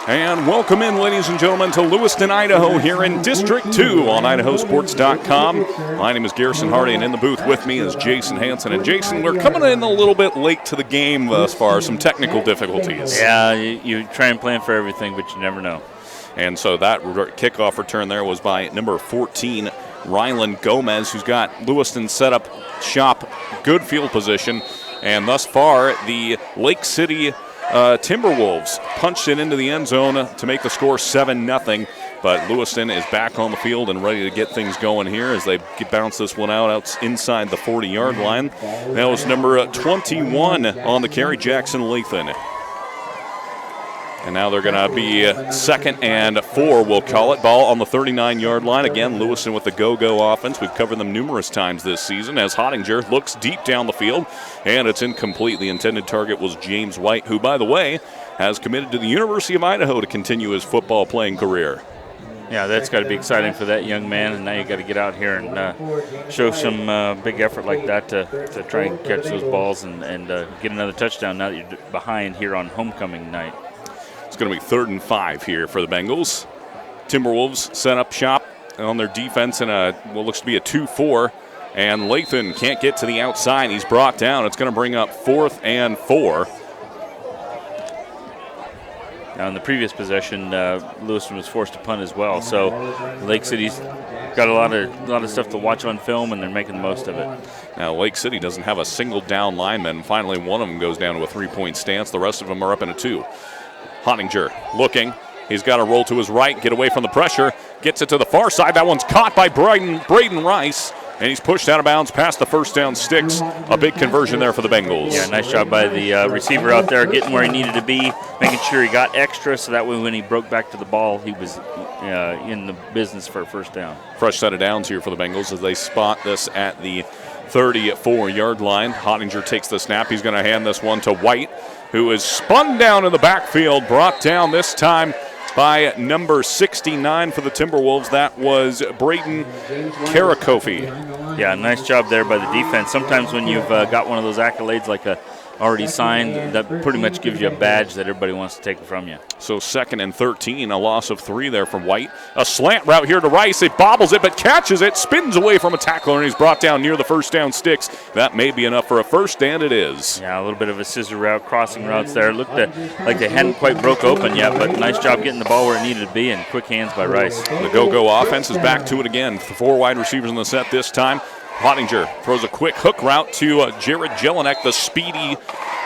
And welcome in, ladies and gentlemen, to Lewiston, Idaho, here in District 2 on IdahoSports.com. My name is Garrison Hardy, and in the booth with me is Jason Hansen. And Jason, we're coming in a little bit late to the game thus far, some technical difficulties. Yeah, you try and plan for everything, but you never know. And so that kickoff return there was by number 14, Rylan Gomez, who's got Lewiston set up shop, good field position. And thus far, the Lake City Timberwolves punched it into the end zone to make the score 7-0. But Lewiston is back on the field and ready to get things going here as they bounce this one out inside the 40-yard line. That was number 21 on the carry, Jackson Lathan. And now they're going to be 2nd and 4, we'll call it. Ball on the 39-yard line. Again, Lewiston with the go-go offense. We've covered them numerous times this season as Hottinger looks deep down the field, and it's incomplete. The intended target was James White, who, by the way, has committed to the University of Idaho to continue his football playing career. Yeah, that's got to be exciting for that young man, and now you got to get out here and show some big effort like that to try and catch those balls and get another touchdown now that you're behind here on homecoming night. It's going to be 3rd and 5 here for the Bengals. Timberwolves set up shop on their defense in what looks to be a 2-4. And Lathan can't get to the outside. He's brought down. It's going to bring up 4th and 4. Now in the previous possession, Lewiston was forced to punt as well. So Lake City's got a lot of stuff to watch on film, and they're making the most of it. Now Lake City doesn't have a single down lineman. Finally, one of them goes down to a 3-point stance. The rest of them are up in a 2. Hottinger looking. He's got to roll to his right, get away from the pressure. Gets it to the far side. That one's caught by Braden Rice. And he's pushed out of bounds past the first down sticks. A big conversion there for the Bengals. Yeah, nice job by the receiver out there, getting where he needed to be, making sure he got extra so that way when he broke back to the ball, he was in the business for a first down. Fresh set of downs here for the Bengals as they spot this at the 34-yard line. Hottinger takes the snap. He's going to hand this one to White, who is spun down in the backfield, brought down this time by number 69 for the Timberwolves. That was Braden Karakofi. Yeah, nice job there by the defense. Sometimes when you've got one of those accolades like a already signed, that pretty much gives you a badge that everybody wants to take from you. So 2nd and 13, a loss of 3 there from White. A slant route here to Rice. It bobbles it, but catches it, spins away from a tackler, and he's brought down near the first down sticks. That may be enough for a first, and it is. Yeah, a little bit of a scissor route, crossing routes there. Looked like they hadn't quite broke open yet, but nice job getting the ball where it needed to be, and quick hands by Rice. The go-go offense is back to it again. 4 wide receivers in the set this time. Hottinger throws a quick hook route to Jared Jelinek, the speedy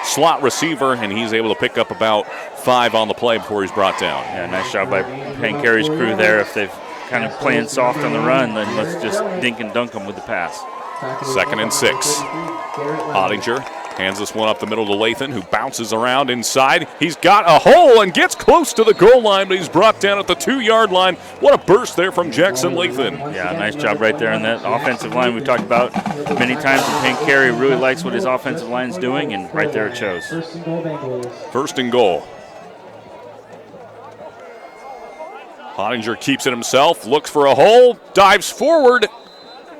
slot receiver, and he's able to pick up about 5 on the play before he's brought down. Yeah, nice job by Pancary's crew there. If they've kind of playing soft on the run, then let's just dink and dunk them with the pass. 2nd and 6. Hottinger hands this one up the middle to Lathan, who bounces around inside. He's got a hole and gets close to the goal line, but he's brought down at the 2-yard line. What a burst there from Jackson Lathan. Yeah, nice job right there on that offensive line we talked about many times. And Pancari really likes what his offensive line's doing, and right there it shows. 1st and goal. Hottinger keeps it himself, looks for a hole, dives forward.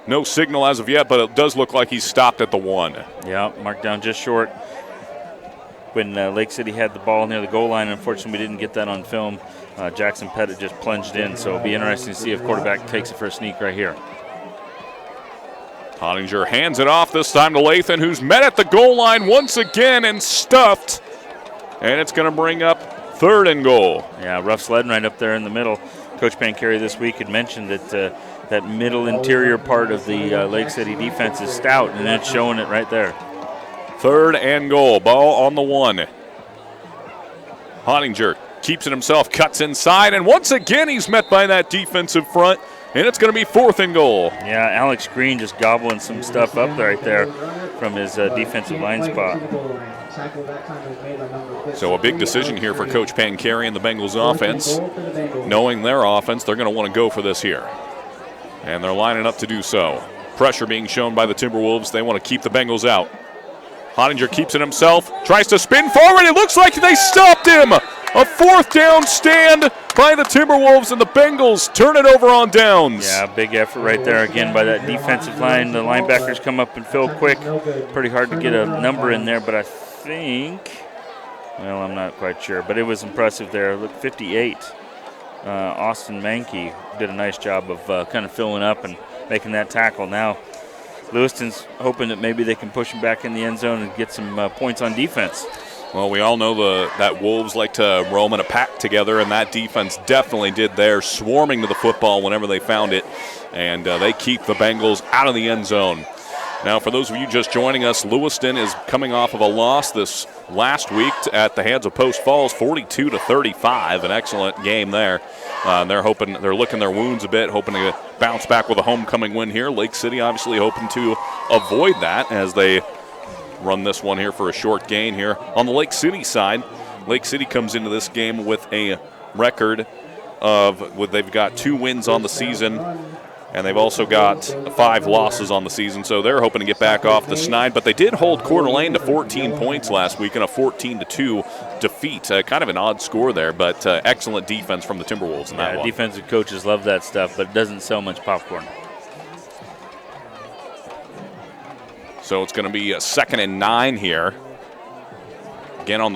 No signal as of yet, but it does look like he's stopped at the 1. Yeah, marked down just short. When Lake City had the ball near the goal line, unfortunately we didn't get that on film. Jackson Pettit just plunged in, so it'll be interesting to see if quarterback takes it for a sneak right here. Hottinger hands it off this time to Lathan, who's met at the goal line once again and stuffed. And it's going to bring up 3rd and goal. Yeah, rough sledding right up there in the middle. Coach Pancari this week had mentioned that that middle interior part of the Lake City defense is stout, and it's showing it right there. 3rd and goal. Ball on the 1. Hottinger keeps it himself, cuts inside, and once again he's met by that defensive front, and it's going to be 4th and goal. Yeah, Alex Green just gobbling some stuff up right there from his defensive line spot. So a big decision here for Coach Pancari and the Bengals offense. Knowing their offense, they're going to want to go for this here. And they're lining up to do so. Pressure being shown by the Timberwolves. They want to keep the Bengals out. Hottinger keeps it himself, tries to spin forward. It looks like they stopped him. A 4th down stand by the Timberwolves, and the Bengals turn it over on downs. Yeah, big effort right there again by that defensive line. The linebackers come up and fill quick. Pretty hard to get a number in there, but I think Well, I'm not quite sure, but it was impressive there. Look, 58. Austin Mankey did a nice job of kind of filling up and making that tackle. Now, Lewiston's hoping that maybe they can push him back in the end zone and get some points on defense. Well, we all know that Wolves like to roam in a pack together, and that defense definitely did there, swarming to the football whenever they found it, and they keep the Bengals out of the end zone. Now, for those of you just joining us, Lewiston is coming off of a loss this last week at the hands of Post Falls, 42-35, an excellent game there. They're licking their wounds a bit, hoping to bounce back with a homecoming win here. Lake City obviously hoping to avoid that as they run this one here for a short gain here. On the Lake City side, Lake City comes into this game with a record they've got 2 wins on the season, and they've also got 5 losses on the season, so they're hoping to get back off the snide. But they did hold Coeur d'Alene to 14 points last week in a 14-2 defeat. Kind of an odd score there, but excellent defense from the Timberwolves in that one. Defensive coaches love that stuff, but it doesn't sell much popcorn. So it's going to be a 2nd and 9 here. Again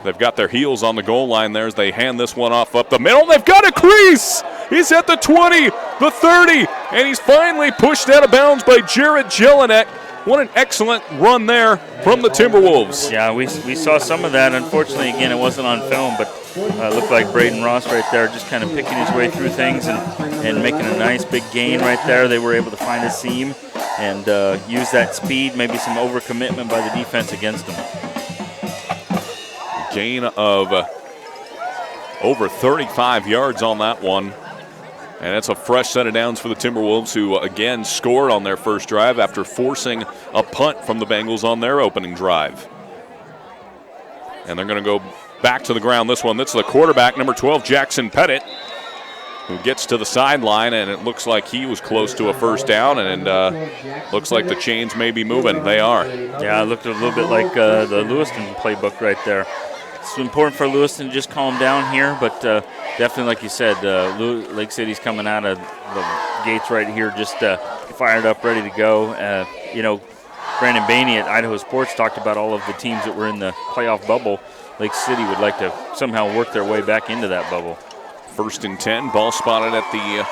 they've got their heels on the goal line there as they hand this one off up the middle. They've got a crease. He's at the 20, the 30, and he's finally pushed out of bounds by Jared Jelinek. What an excellent run there from the Timberwolves. Yeah, we saw some of that. Unfortunately, again, it wasn't on film, but it looked like Braden Ross right there just kind of picking his way through things and making a nice big gain right there. They were able to find a seam and use that speed, maybe some overcommitment by the defense against them. Gain of over 35 yards on that one. And it's a fresh set of downs for the Timberwolves, who again scored on their first drive after forcing a punt from the Bengals on their opening drive. And they're going to go back to the ground this one. That's the quarterback, number 12, Jackson Pettit, who gets to the sideline, and it looks like he was close to a first down, and looks like the chains may be moving. They are. Yeah, it looked a little bit like the Lewiston playbook right there. It's important for Lewiston to just calm down here, but definitely, like you said, Lake City's coming out of the gates right here, just fired up, ready to go. Brandon Bainey at Idaho Sports talked about all of the teams that were in the playoff bubble. Lake City would like to somehow work their way back into that bubble. 1st and 10, ball spotted at the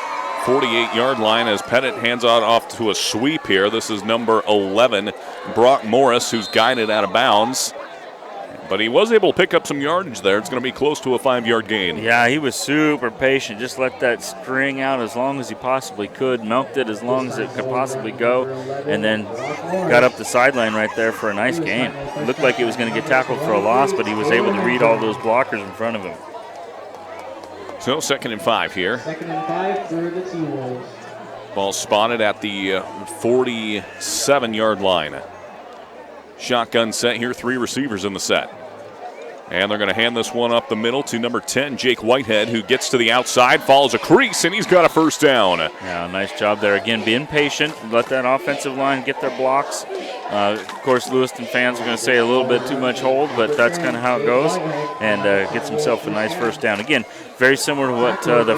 48-yard line as Pettit hands out off to a sweep here. This is number 11, Brock Morris, who's guided out of bounds. But he was able to pick up some yardage there. It's going to be close to a 5-yard gain. Yeah, he was super patient. Just let that string out as long as he possibly could, milked it as long as it could possibly go, and then got up the sideline right there for a nice gain. It looked like he was going to get tackled for a loss, but he was able to read all those blockers in front of him. So 2nd and 5 here. 2nd and 5 for the T-Wolves. Ball spotted at the 47-yard line. Shotgun set here, 3 receivers in the set. And they're going to hand this one up the middle to number 10, Jake Whitehead, who gets to the outside, follows a crease, and he's got a first down. Yeah, nice job there. Again, being patient, let that offensive line get their blocks. Of course, Lewiston fans are going to say a little bit too much hold, but that's kind of how it goes, and gets himself a nice first down. Again, very similar to what the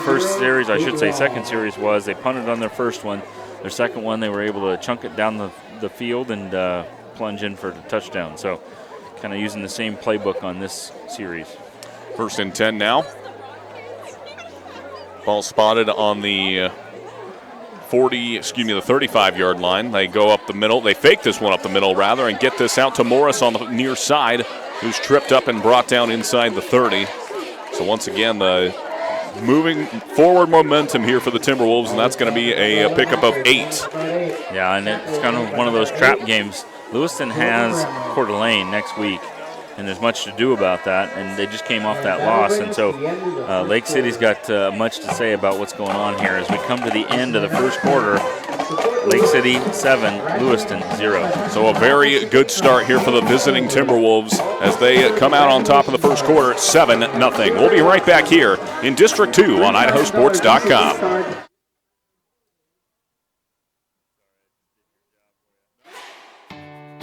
first series, I should say second series was. They punted on their first one. Their second one, they were able to chunk it down the field and plunge in for the touchdown. So kind of using the same playbook on this series. 1st and 10 now. Ball spotted on the 35-yard line. They go up the middle. They fake this one up the middle, rather, and get this out to Morris on the near side, who's tripped up and brought down inside the 30. So once again, the moving forward momentum here for the Timberwolves, and that's going to be a pickup of 8. Yeah, and it's kind of one of those trap games. Lewiston has Coeur d'Alene next week, and there's much to do about that, and they just came off that loss. And so Lake City's got much to say about what's going on here. As we come to the end of the first quarter, Lake City 7, Lewiston 0. So a very good start here for the visiting Timberwolves as they come out on top of the first quarter at 7-0. We'll be right back here in District 2 on IdahoSports.com.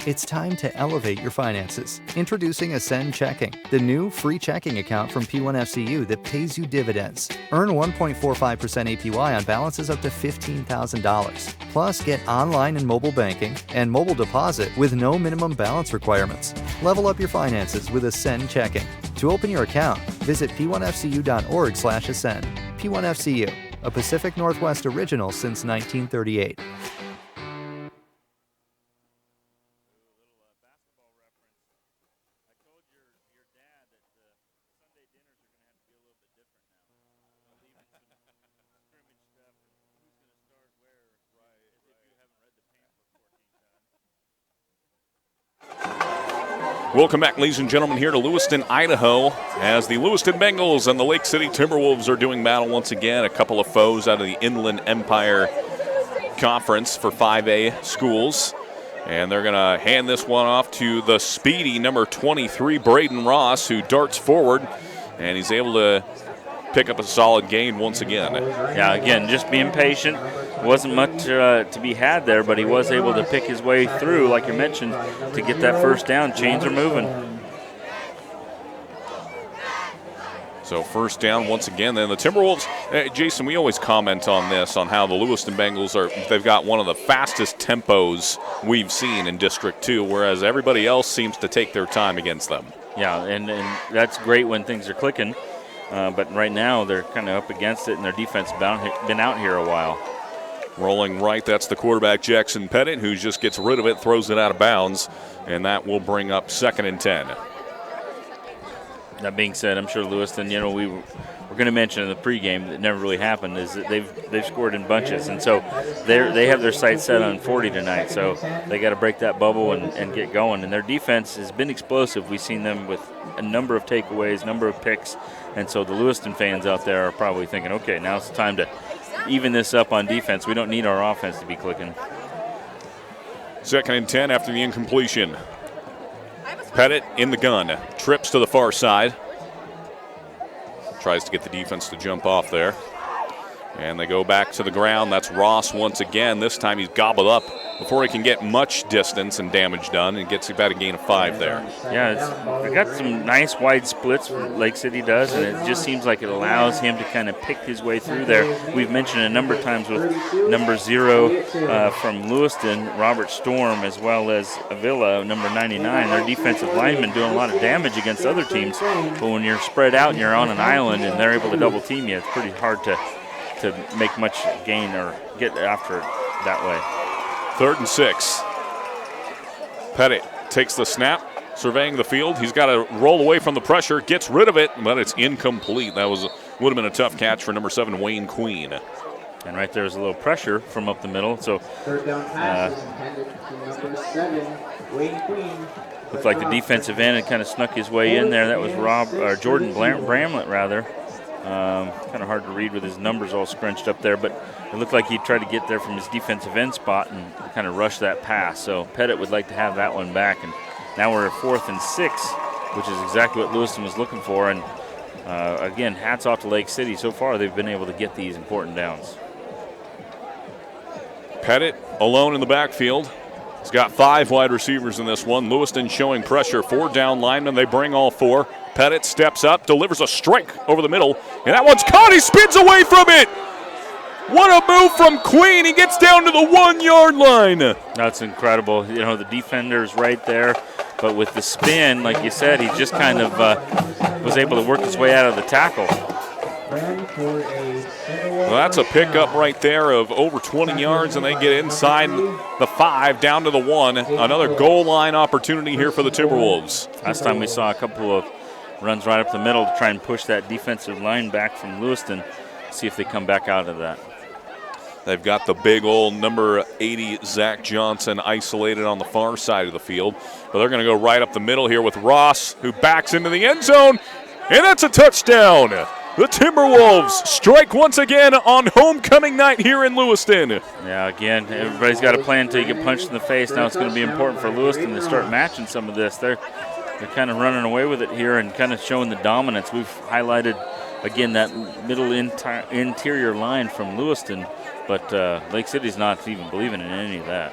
It's time to elevate your finances. Introducing Ascend Checking, the new free checking account from P1FCU that pays you dividends. Earn 1.45% APY on balances up to $15,000. Plus, get online and mobile banking and mobile deposit with no minimum balance requirements. Level up your finances with Ascend Checking. To open your account, visit p1fcu.org/ascend. P1FCU, a Pacific Northwest original since 1938. Welcome back, ladies and gentlemen, here to Lewiston, Idaho, as the Lewiston Bengals and the Lake City Timberwolves are doing battle once again. A couple of foes out of the Inland Empire Conference for 5A schools. And they're going to hand this one off to the speedy number 23, Braden Ross, who darts forward, and he's able to pick up a solid gain once again. Yeah, again, just being patient. Wasn't much to be had there, but he was able to pick his way through, like you mentioned, to get that first down. Chains are moving. So first down once again. Then the Timberwolves, Jason, we always comment on this, on how the Lewiston Bengals they've got one of the fastest tempos we've seen in District 2, whereas everybody else seems to take their time against them. Yeah, and that's great when things are clicking, but right now they're kind of up against it, and their defense has been out here a while. Rolling right, that's the quarterback, Jackson Pettit, who just gets rid of it, throws it out of bounds, and that will bring up 2nd and 10. That being said, I'm sure Lewiston, we were going to mention in the pregame that never really happened, is that they've scored in bunches, and so they have their sights set on 40 tonight, so they got to break that bubble and get going. And their defense has been explosive. We've seen them with a number of takeaways, number of picks, and so the Lewiston fans out there are probably thinking, okay, now it's time to even this up on defense. We don't need our offense to be clicking. 2nd and 10 after the incompletion. Pettit in the gun, trips to the far side. Tries to get the defense to jump off there. And they go back to the ground. That's Ross once again. This time he's gobbled up before he can get much distance and damage done, and gets about a gain of 5 there. Yeah, they got some nice wide splits, Lake City does, and it just seems like it allows him to kind of pick his way through there. We've mentioned a number of times with number 0 from Lewiston, Robert Storm, as well as Avila, number 99. Their defensive linemen doing a lot of damage against other teams, but when you're spread out and you're on an island and they're able to double team you, it's pretty hard to make much gain or get after it that way. 3rd and 6. Pettit takes the snap, surveying the field. He's got to roll away from the pressure, gets rid of it, but it's incomplete. That would have been a tough catch for number 7, Wayne Queen. And right there's a little pressure from up the middle. So 3rd down pass is intended to number 7, Wayne Queen. Looked like the defensive end had kind of snuck his way in there. That was Jordan Bramlett, rather. Kind of hard to read with his numbers all scrunched up there, but it looked like he tried to get there from his defensive end spot and kind of rush that pass. So Pettit would like to have that one back, and now we're at 4th and 6, which is exactly what Lewiston was looking for. And again, hats off to Lake City. So far, they've been able to get these important downs. Pettit alone in the backfield. He's got 5 wide receivers in this one. Lewiston showing pressure. 4 down linemen. They bring all 4. Pettit steps up, delivers a strike over the middle, and that one's caught. He spins away from it. What a move from Queen. He gets down to the 1-yard line. That's incredible. The defender's right there, but with the spin, like you said, he just kind of was able to work his way out of the tackle. Well, that's a pickup right there of over 20 yards, and they get inside the 5, down to the 1. Another goal line opportunity here for the Timberwolves. Last time we saw a couple of runs right up the middle to try and push that defensive line back from Lewiston, see if they come back out of that. They've got the big old number 80, Zach Johnson, isolated on the far side of the field. But they're going to go right up the middle here with Ross, who backs into the end zone, and that's a touchdown. The Timberwolves strike once again on homecoming night here in Lewiston. Yeah, again, everybody's got a plan until you get punched in the face. Now it's going to be important for Lewiston to start matching some of this. They're kind of running away with it here and kind of showing the dominance. We've highlighted, again, that middle interior line from Lewiston, but Lake City's not even believing in any of that.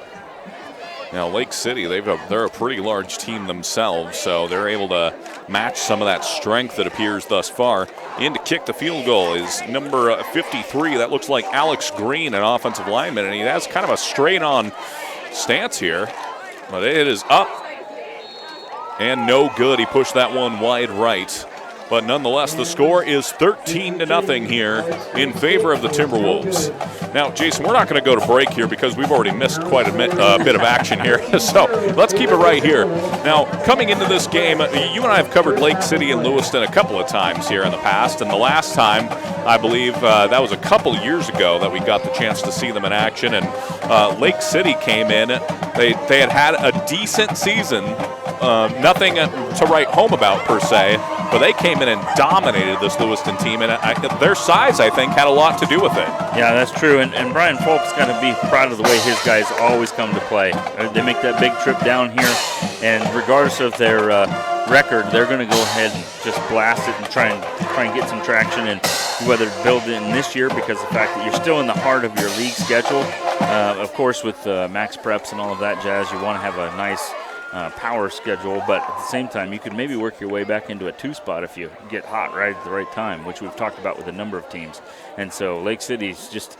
Now, Lake City, they're a pretty large team themselves, so they're able to match some of that strength that appears thus far. In to kick the field goal is number 53. That looks like Alex Green, an offensive lineman, and he has kind of a straight-on stance here, but it is up. and no good. He pushed that one wide right. But nonetheless, the score is 13-0 here in favor of the Timberwolves. Now, Jason, we're not going to go to break here because we've already missed quite a bit of action here. So let's keep it right here. Now, coming into this game, you and I have covered Lake City and Lewiston a couple of times here in the past. And the last time, I believe, that was a couple years ago that we got the chance to see them in action. And Lake City came in. They had a decent season. Nothing to write home about per se, but they came in and dominated this Lewiston team, and their size, I think, had a lot to do with it. Yeah, that's true, and Brian Fulp's got to be proud of the way his guys always come to play. They make that big trip down here, and regardless of their record, they're going to go ahead and just blast it and try and get some traction, and whether build it in this year because of the fact that you're still in the heart of your league schedule. Of course, with max preps and all of that jazz, you want to have a nice power schedule, but at the same time, you could maybe work your way back into a 2 spot if you get hot right at the right time, which we've talked about with a number of teams. And so Lake City's just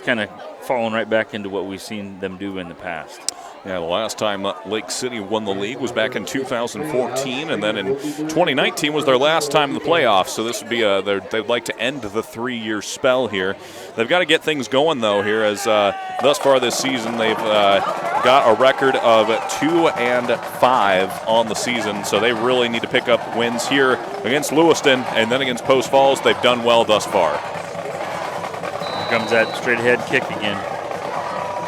kind of falling right back into what we've seen them do in the past. Yeah, the last time Lake City won the league was back in 2014, and then in 2019 was their last time in the playoffs. So this would be they'd like to end the 3-year spell here. They've got to get things going though here, as thus far this season they've got a record of 2-5 on the season. So they really need to pick up wins here against Lewiston and then against Post Falls. They've done well thus far. Here comes that straight ahead kick again.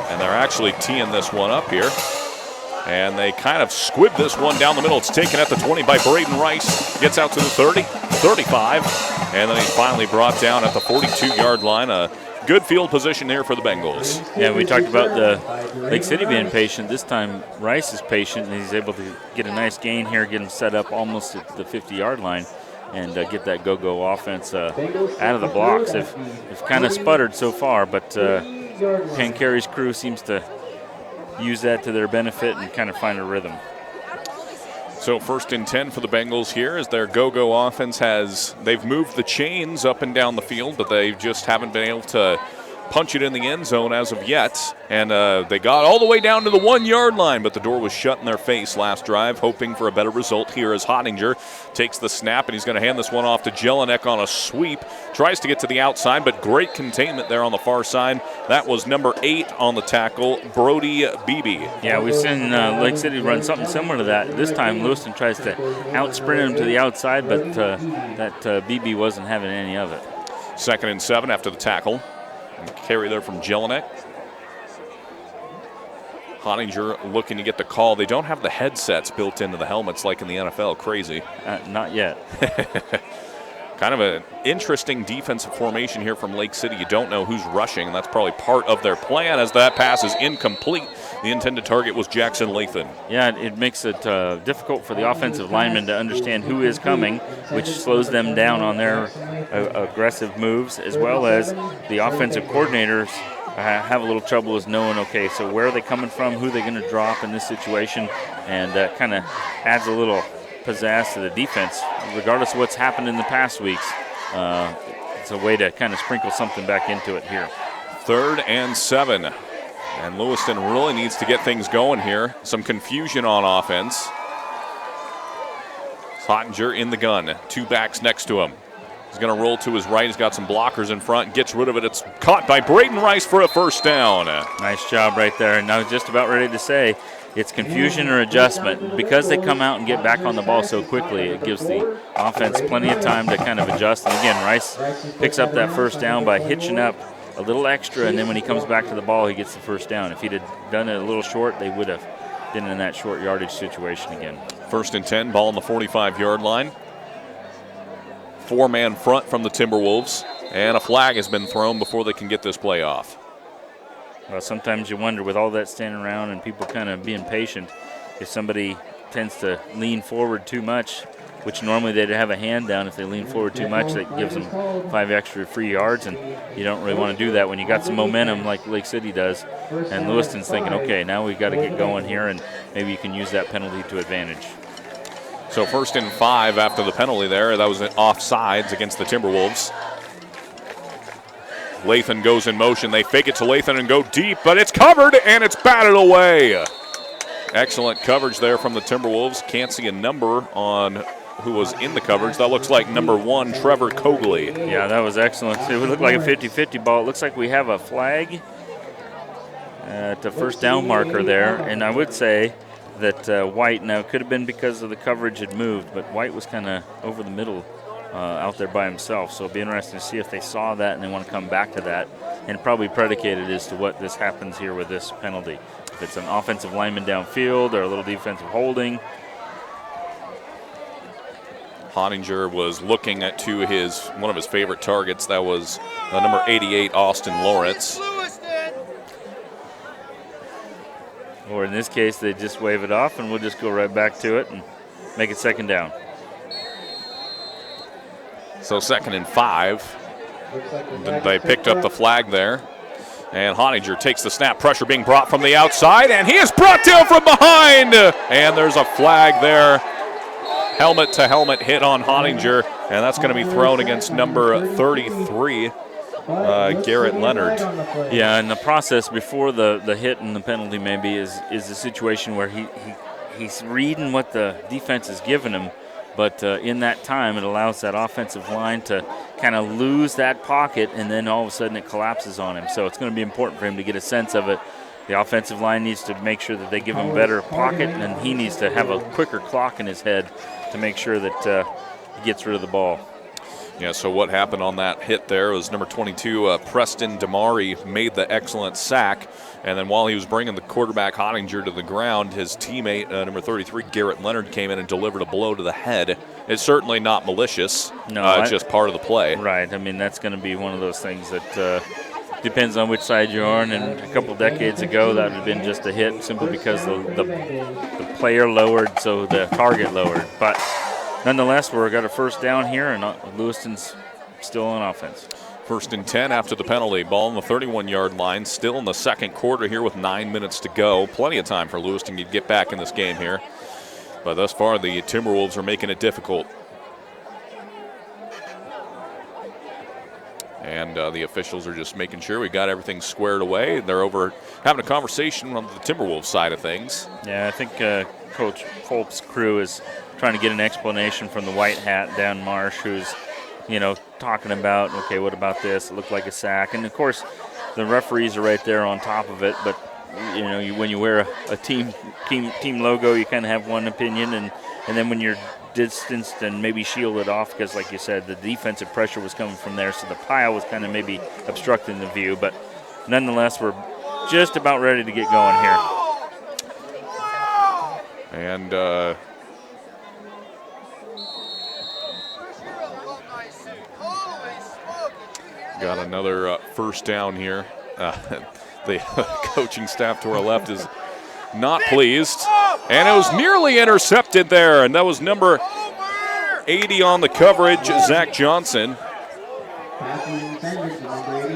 And they're actually teeing this one up here. And they kind of squib this one down the middle. It's taken at the 20 by Braden Rice. Gets out to the 30, 35. And then he's finally brought down at the 42-yard line. A good field position here for the Bengals. Yeah, we talked about the Lake City being patient. This time Rice is patient, and he's able to get a nice gain here, get him set up almost at the 50-yard line, and get that go-go offense out of the blocks. They've kind of sputtered so far, but Pancary's crew seems to use that to their benefit and kind of find a rhythm. So 1st and 10 for the Bengals here as their go-go offense they've moved the chains up and down the field, but they just haven't been able to punch it in the end zone as of yet. And they got all the way down to the 1-yard line, but the door was shut in their face last drive, hoping for a better result here as Hottinger takes the snap, and he's going to hand this one off to Jelinek on a sweep. Tries to get to the outside, but great containment there on the far side. That was number 8 on the tackle, Brody Beebe. Yeah, we've seen Lake City run something similar to that. This time Lewiston tries to out-sprint him to the outside, but that Beebe wasn't having any of it. 2nd and 7 after the tackle. And carry there from Jelinek. Hottinger looking to get the call. They don't have the headsets built into the helmets like in the NFL. Crazy. Not yet. Kind of an interesting defensive formation here from Lake City. You don't know who's rushing, and that's probably part of their plan as that pass is incomplete. The intended target was Jackson Lathan. Yeah, it makes it difficult for the offensive linemen to understand who is coming, which slows them down on their aggressive moves, as well as the offensive coordinators have a little trouble as knowing, okay, so where are they coming from, who are they going to drop in this situation, and kind of adds a little pizzazz to the defense, regardless of what's happened in the past weeks. It's a way to kind of sprinkle something back into it here. 3rd and 7. And Lewiston really needs to get things going here. Some confusion on offense. Hottinger in the gun. 2 backs next to him. He's going to roll to his right. He's got some blockers in front. Gets rid of it. It's caught by Braden Rice for a 1st down. Nice job right there. And I was just about ready to say it's confusion or adjustment. Because they come out and get back on the ball so quickly, it gives the offense plenty of time to kind of adjust. And again, Rice picks up that 1st down by hitching up a little extra, and then when he comes back to the ball, he gets the 1st down. If he'd have done it a little short, they would have been in that short yardage situation again. 1st and 10, ball on the 45-yard line. 4-man front from the Timberwolves, and a flag has been thrown before they can get this play off. Well, sometimes you wonder, with all that standing around and people kind of being patient, if somebody tends to lean forward too much, which normally they'd have a hand down. If they lean forward too much, that gives them 5 extra free yards, and you don't really want to do that when you got some momentum like Lake City does. And Lewiston's thinking, okay, now we've got to get going here, and maybe you can use that penalty to advantage. So 1st and 5 after the penalty there. That was an offsides against the Timberwolves. Lathan goes in motion. They fake it to Lathan and go deep, but it's covered, and it's batted away. Excellent coverage there from the Timberwolves. Can't see a number on who was in the coverage. That looks like number 1, Trevor Cogley. Yeah, that was excellent. It would look like a 50-50 ball. It looks like we have a flag at the first down marker there. And I would say that White, now it could have been because of the coverage had moved, but White was kind of over the middle out there by himself. So it'll be interesting to see if they saw that and they want to come back to that, and probably predicated as to what this happens here with this penalty. If it's an offensive lineman downfield or a little defensive holding. Hottinger was looking at one of his favorite targets. That was number 88, Austin Lawrence. Or in this case, they just wave it off, and we'll just go right back to it and make it second down. So 2nd and 5. They picked up the flag there. And Hottinger takes the snap. Pressure being brought from the outside, and he is brought down from behind. And there's a flag there. Helmet-to-helmet hit on Hottinger, and that's going to be thrown against number 33, Garrett Leonard. Yeah, and the process before the hit and the penalty maybe is a situation where he's reading what the defense is giving him, but in that time it allows that offensive line to kind of lose that pocket, and then all of a sudden it collapses on him. So it's going to be important for him to get a sense of it. The offensive line needs to make sure that they give him a better pocket, and he needs to have a quicker clock in his head to make sure that he gets rid of the ball. Yeah, so what happened on that hit there was number 22, Preston Damari, made the excellent sack. And then while he was bringing the quarterback Hottinger to the ground, his teammate, number 33, Garrett Leonard, came in and delivered a blow to the head. It's certainly not malicious. No, it's just part of the play. Right. I mean, that's going to be one of those things that depends on which side you're on. And a couple decades ago, that would have been just a hit simply because the player lowered, so the target lowered. But nonetheless, we've got a first down here, and Lewiston's still on offense. 1st and 10 after the penalty. Ball on the 31-yard line. Still in the second quarter here with 9 minutes to go. Plenty of time for Lewiston to get back in this game here. But thus far, the Timberwolves are making it difficult. And the officials are just making sure we got everything squared away. They're over having a conversation on the Timberwolves side of things. Yeah, I think Coach Fulp's crew is trying to get an explanation from the white hat, Dan Marsh, who's, talking about, okay, what about this? It looked like a sack. And, of course, the referees are right there on top of it. But, when you wear a team logo, you kind of have one opinion. And then when you're distanced and maybe shielded off, because, like you said, the defensive pressure was coming from there, so the pile was kind of maybe obstructing the view. But, nonetheless, we're just about ready to get going here. And got another first down here. The coaching staff to our left is not pleased. And it was nearly intercepted there, and that was number 80 on the coverage, Zach Johnson.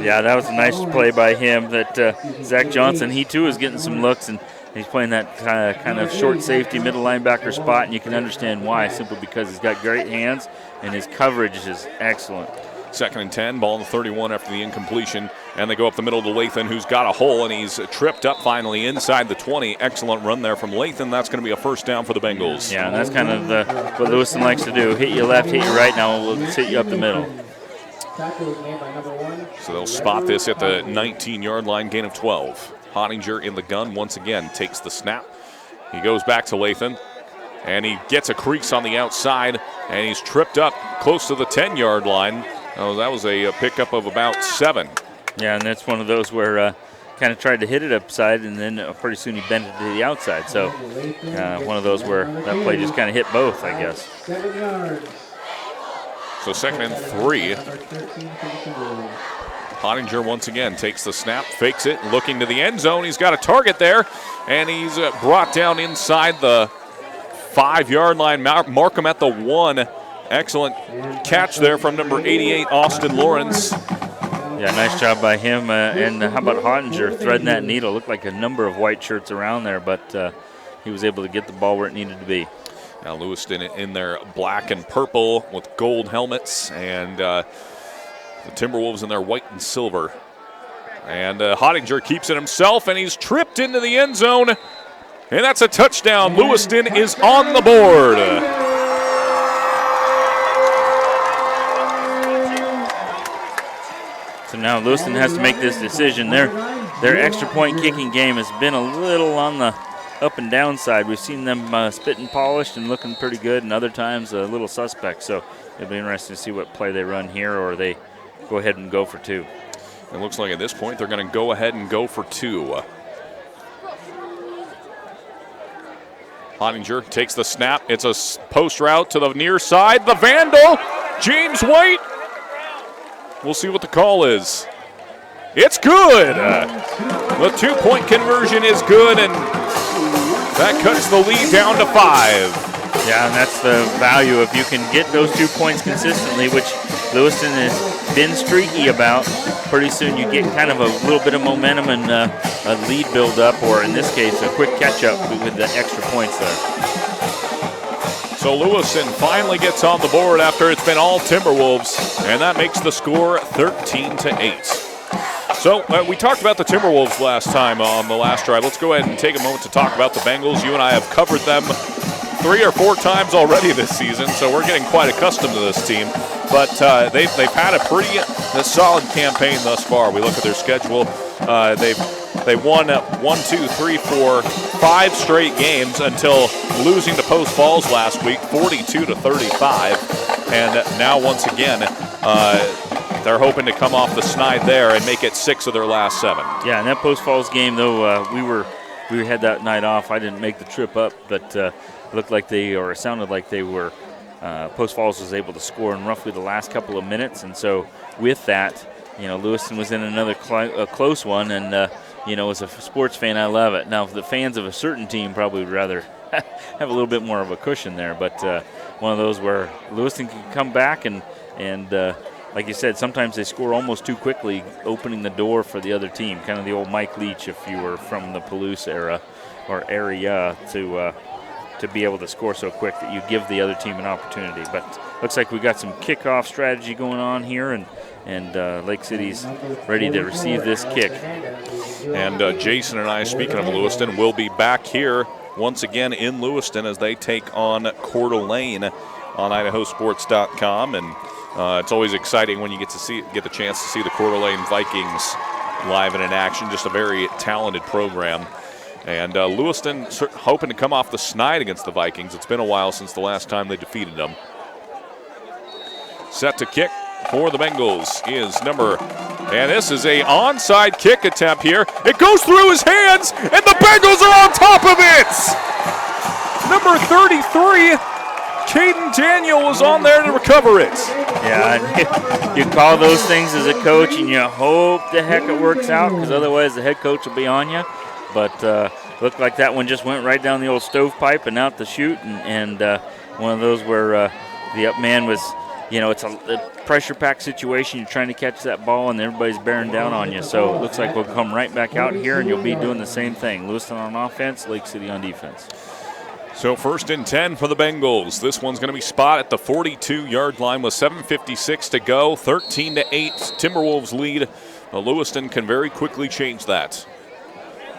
Yeah, that was a nice play by him. That Zach Johnson, he too is getting some looks, and he's playing that kind of short safety, middle linebacker spot, and you can understand why, simply because he's got great hands and his coverage is excellent. 2nd and 10, ball on the 31 after the incompletion, and they go up the middle to Lathan, who's got a hole, and he's tripped up finally inside the 20. Excellent run there from Lathan. That's going to be a first down for the Bengals. Yeah, and that's kind of what Lewiston likes to do. Hit you left, hit you right, now we'll hit you up the middle. So they'll spot this at the 19-yard line, gain of 12. Hottinger in the gun once again, takes the snap. He goes back to Lathan, and he gets a crease on the outside, and he's tripped up close to the 10-yard line. Oh, that was a pickup of about 7. Yeah, and that's one of those where kind of tried to hit it upside, and then pretty soon he bent it to the outside. So one of those where that play just kind of hit both, I guess. So 2nd and 3. Hottinger once again takes the snap, fakes it, looking to the end zone. He's got a target there, and he's brought down inside the 5-yard line. Mark him at the 1. Excellent catch there from number 88, Austin Lawrence. Yeah, nice job by him. And how about Hottinger threading that needle? Looked like a number of white shirts around there, but he was able to get the ball where it needed to be. Now Lewiston in their black and purple with gold helmets, and the Timberwolves in their white and silver. And Hottinger keeps it himself, and he's tripped into the end zone. And that's a touchdown. Lewiston is on the board. So now Lewiston has to make this decision. Their extra point kicking game has been a little on the up and down side. We've seen them spit and polished and looking pretty good, and other times a little suspect. So it'll be interesting to see what play they run here, or they go ahead and go for two. It looks like at this point they're going to go ahead and go for two. Pottinger takes the snap. It's a post route to the near side. The Vandal, James White. We'll see what the call is. It's good. The 2-point conversion is good, and that cuts the lead down to 5. Yeah, and that's the value if you can get those 2 points consistently, which Lewiston has been streaky about. Pretty soon you get kind of a little bit of momentum and a lead build up, or in this case, a quick catch up with the extra points there. So Lewiston finally gets on the board after it's been all Timberwolves, and that makes the score 13-8. So we talked about the Timberwolves last time on the last drive. Let's go ahead and take a moment to talk about the Bengals. You and I have covered them 3 or 4 times already this season, so we're getting quite accustomed to this team. But they've had a pretty solid campaign thus far. We look at their schedule. They won 5 straight games until losing to Post Falls last week, 42-35. And now once again, they're hoping to come off the snide there and make it 6 of their last 7. Yeah, and that Post Falls game, though, we had that night off. I didn't make the trip up, but it looked like it sounded like they were. Post Falls was able to score in roughly the last couple of minutes, and so with that, Lewiston was in another close one, and as a sports fan, I love it. Now, the fans of a certain team probably would rather have a little bit more of a cushion there, but one of those where Lewiston can come back and like you said, sometimes they score almost too quickly, opening the door for the other team, kind of the old Mike Leach if you were from the Palouse era or area to be able to score so quick that you give the other team an opportunity. But looks like we got some kickoff strategy going on here, and Lake City's ready to receive this kick. And Jason and I, speaking of Lewiston, will be back here once again in Lewiston as they take on Coeur d'Alene on IdahoSports.com. And it's always exciting when you get the chance to see the Coeur d'Alene Vikings live and in action. Just a very talented program. And Lewiston hoping to come off the snide against the Vikings. It's been a while since the last time they defeated them. Set to kick for the Bengals is and this is a onside kick attempt here. It goes through his hands, and the Bengals are on top of it! Number 33, Caden Daniel was on there to recover it. Yeah, you call those things as a coach, and you hope the heck it works out, because otherwise the head coach will be on you. But looked like that one just went right down the old stovepipe and out the chute, and one of those where the up man was, it's a pressure-packed situation. You're trying to catch that ball, and everybody's bearing down on you. So it looks like we'll come right back out here, and you'll be doing the same thing. Lewiston on offense, Lake City on defense. So 1st and 10 for the Bengals. This one's going to be spot at the 42-yard line with 7:56 to go. 13-8, Timberwolves lead. Lewiston can very quickly change that.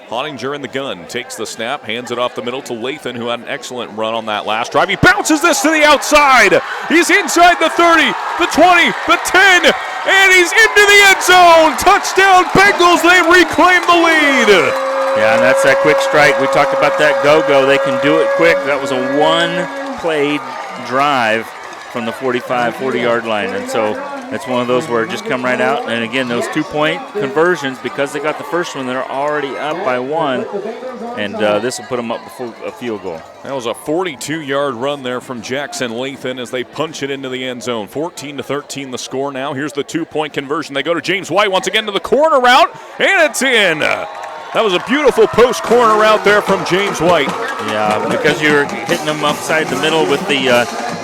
Pottinger in the gun, takes the snap, hands it off the middle to Lathan, who had an excellent run on that last drive. He bounces this to the outside. He's inside the 30, the 20, the 10, and he's into the end zone. Touchdown Bengals, they reclaim the lead. Yeah, and that's that quick strike. We talked about that go-go. They can do it quick. That was a one-play drive from the 40-yard line, and so that's one of those where it just come right out. And again, those 2-point conversions, because they got the first one, they're already up by 1, and this will put them up before a field goal. That was a 42-yard run there from Jackson Lathan as they punch it into the end zone. 14-13 the score now. Here's the 2-point conversion. They go to James White once again to the corner route, and it's in. That was a beautiful post corner route there from James White. Yeah, because you're hitting them upside the middle with the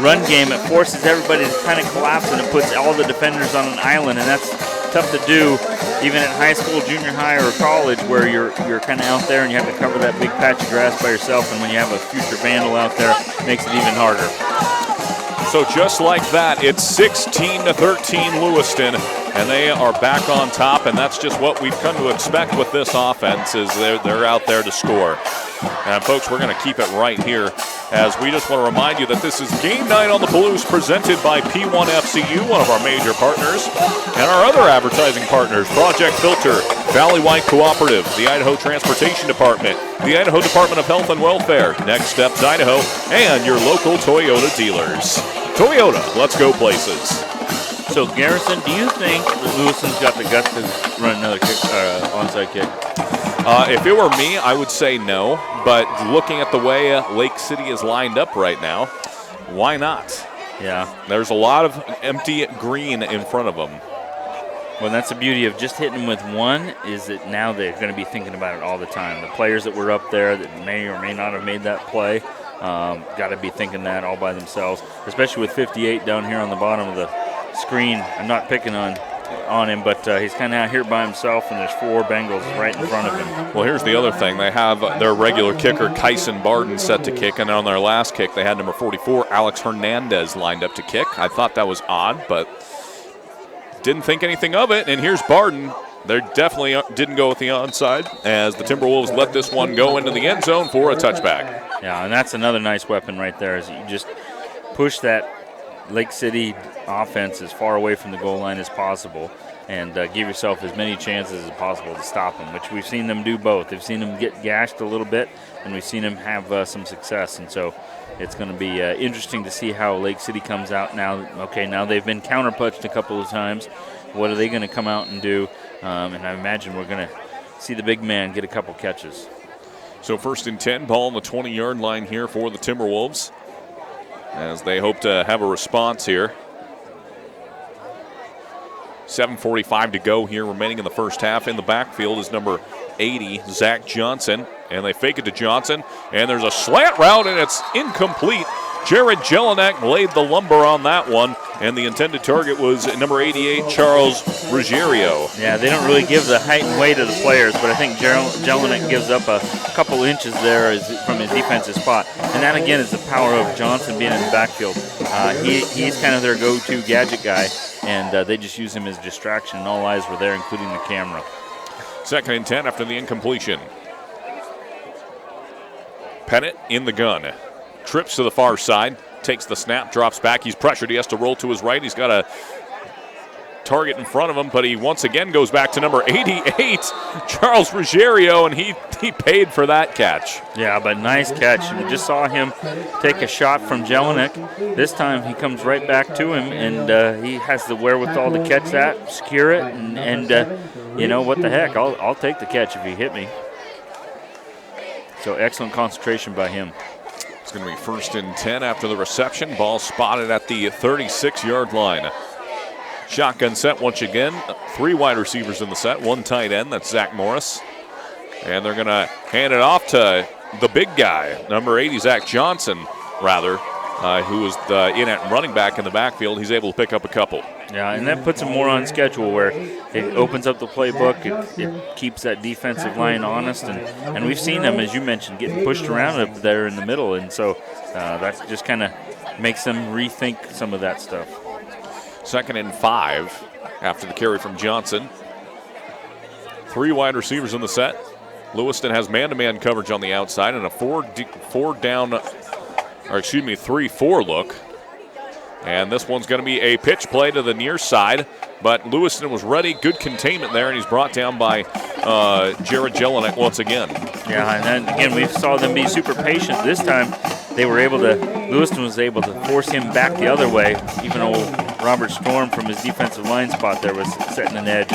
run game, it forces everybody to kind of collapse, and it puts all the defenders on an island, and that's tough to do even at high school, junior high, or college, where you're kind of out there and you have to cover that big patch of grass by yourself, and when you have a future vandal out there, it makes it even harder. So just like that, it's 16-13 Lewiston, and they are back on top, and that's just what we've come to expect with this offense, is they're out there to score. And folks, we're going to keep it right here as we just want to remind you that this is Game Night on the Palouse presented by P1FCU, one of our major partners, and our other advertising partners, Project Filter, Valley White Cooperative, the Idaho Transportation Department, the Idaho Department of Health and Welfare, Next Steps Idaho, and your local Toyota dealers. Toyota, let's go places. So, Garrison, do you think Lewiston's got the guts to run another onside kick? If it were me, I would say no. But looking at the way Lake City is lined up right now, why not? Yeah. There's a lot of empty green in front of them. Well, that's the beauty of just hitting them with one, is that now they're going to be thinking about it all the time. The players that were up there that may or may not have made that play, got to be thinking that all by themselves, especially with 58 down here on the bottom of the screen. I'm not picking on him, but he's kind of out here by himself, and there's 4 Bengals right in front of him. Well, here's the other thing. They have their regular kicker, Kyson Barden, set to kick, and on their last kick, they had number 44, Alex Hernandez, lined up to kick. I thought that was odd, but didn't think anything of it, and here's Barden. They definitely didn't go with the onside, as the Timberwolves let this one go into the end zone for a touchback. Yeah, and that's another nice weapon right there, is you just push that Lake City offense as far away from the goal line as possible and give yourself as many chances as possible to stop them, which we've seen them do both. They've seen them get gashed a little bit, and we've seen them have some success. And so it's going to be interesting to see how Lake City comes out now. Okay, now they've been counterpunched a couple of times. What are they going to come out and do? And I imagine we're going to see the big man get a couple catches. So 1st and 10, ball on the 20-yard line here for the Timberwolves, as they hope to have a response here. 7:45 to go here, remaining in the first half. In the backfield is number 80, Zach Johnson, and they fake it to Johnson, and there's a slant route, and it's incomplete. Jared Jelinek laid the lumber on that one, and the intended target was number 88, Charles Ruggiero. Yeah, they don't really give the height and weight of the players, but I think Jelinek gives up a couple inches there from his defensive spot. And that, again, is the power of Johnson being in the backfield. He's kind of their go-to gadget guy, and they just use him as a distraction, and all eyes were there, including the camera. 2nd and 10 after the incompletion. Pettit in the gun. Trips to the far side, takes the snap, drops back. He's pressured. He has to roll to his right. He's got a target in front of him, but he once again goes back to number 88, Charles Ruggiero, and he paid for that catch. Yeah, but nice catch. We just saw him take a shot from Jelinek. This time he comes right back to him, and he has the wherewithal to catch that, secure it, and you know, what the heck, I'll take the catch if he hit me. So excellent concentration by him. It's going to be 1st and 10 after the reception. Ball spotted at the 36-yard line. Shotgun set once again. 3 wide receivers in the set, 1 tight end. That's Zach Morris. And they're going to hand it off to the big guy, number 80, Zach Johnson, who was in at running back in the backfield. He's able to pick up a couple. Yeah, and that puts him more on schedule, where it opens up the playbook. It keeps that defensive line honest. And we've seen them, as you mentioned, getting pushed around up there in the middle. And so that just kind of makes them rethink some of that stuff. 2nd and 5 after the carry from Johnson. 3 wide receivers in the set. Lewiston has man-to-man coverage on the outside and a 3-4 look. And this one's going to be a pitch play to the near side, but Lewiston was ready. Good containment there, and he's brought down by Jared Jelinek once again. Yeah, and then again, we saw them be super patient. This time, Lewiston was able to force him back the other way, even though Robert Storm from his defensive line spot there was setting an edge,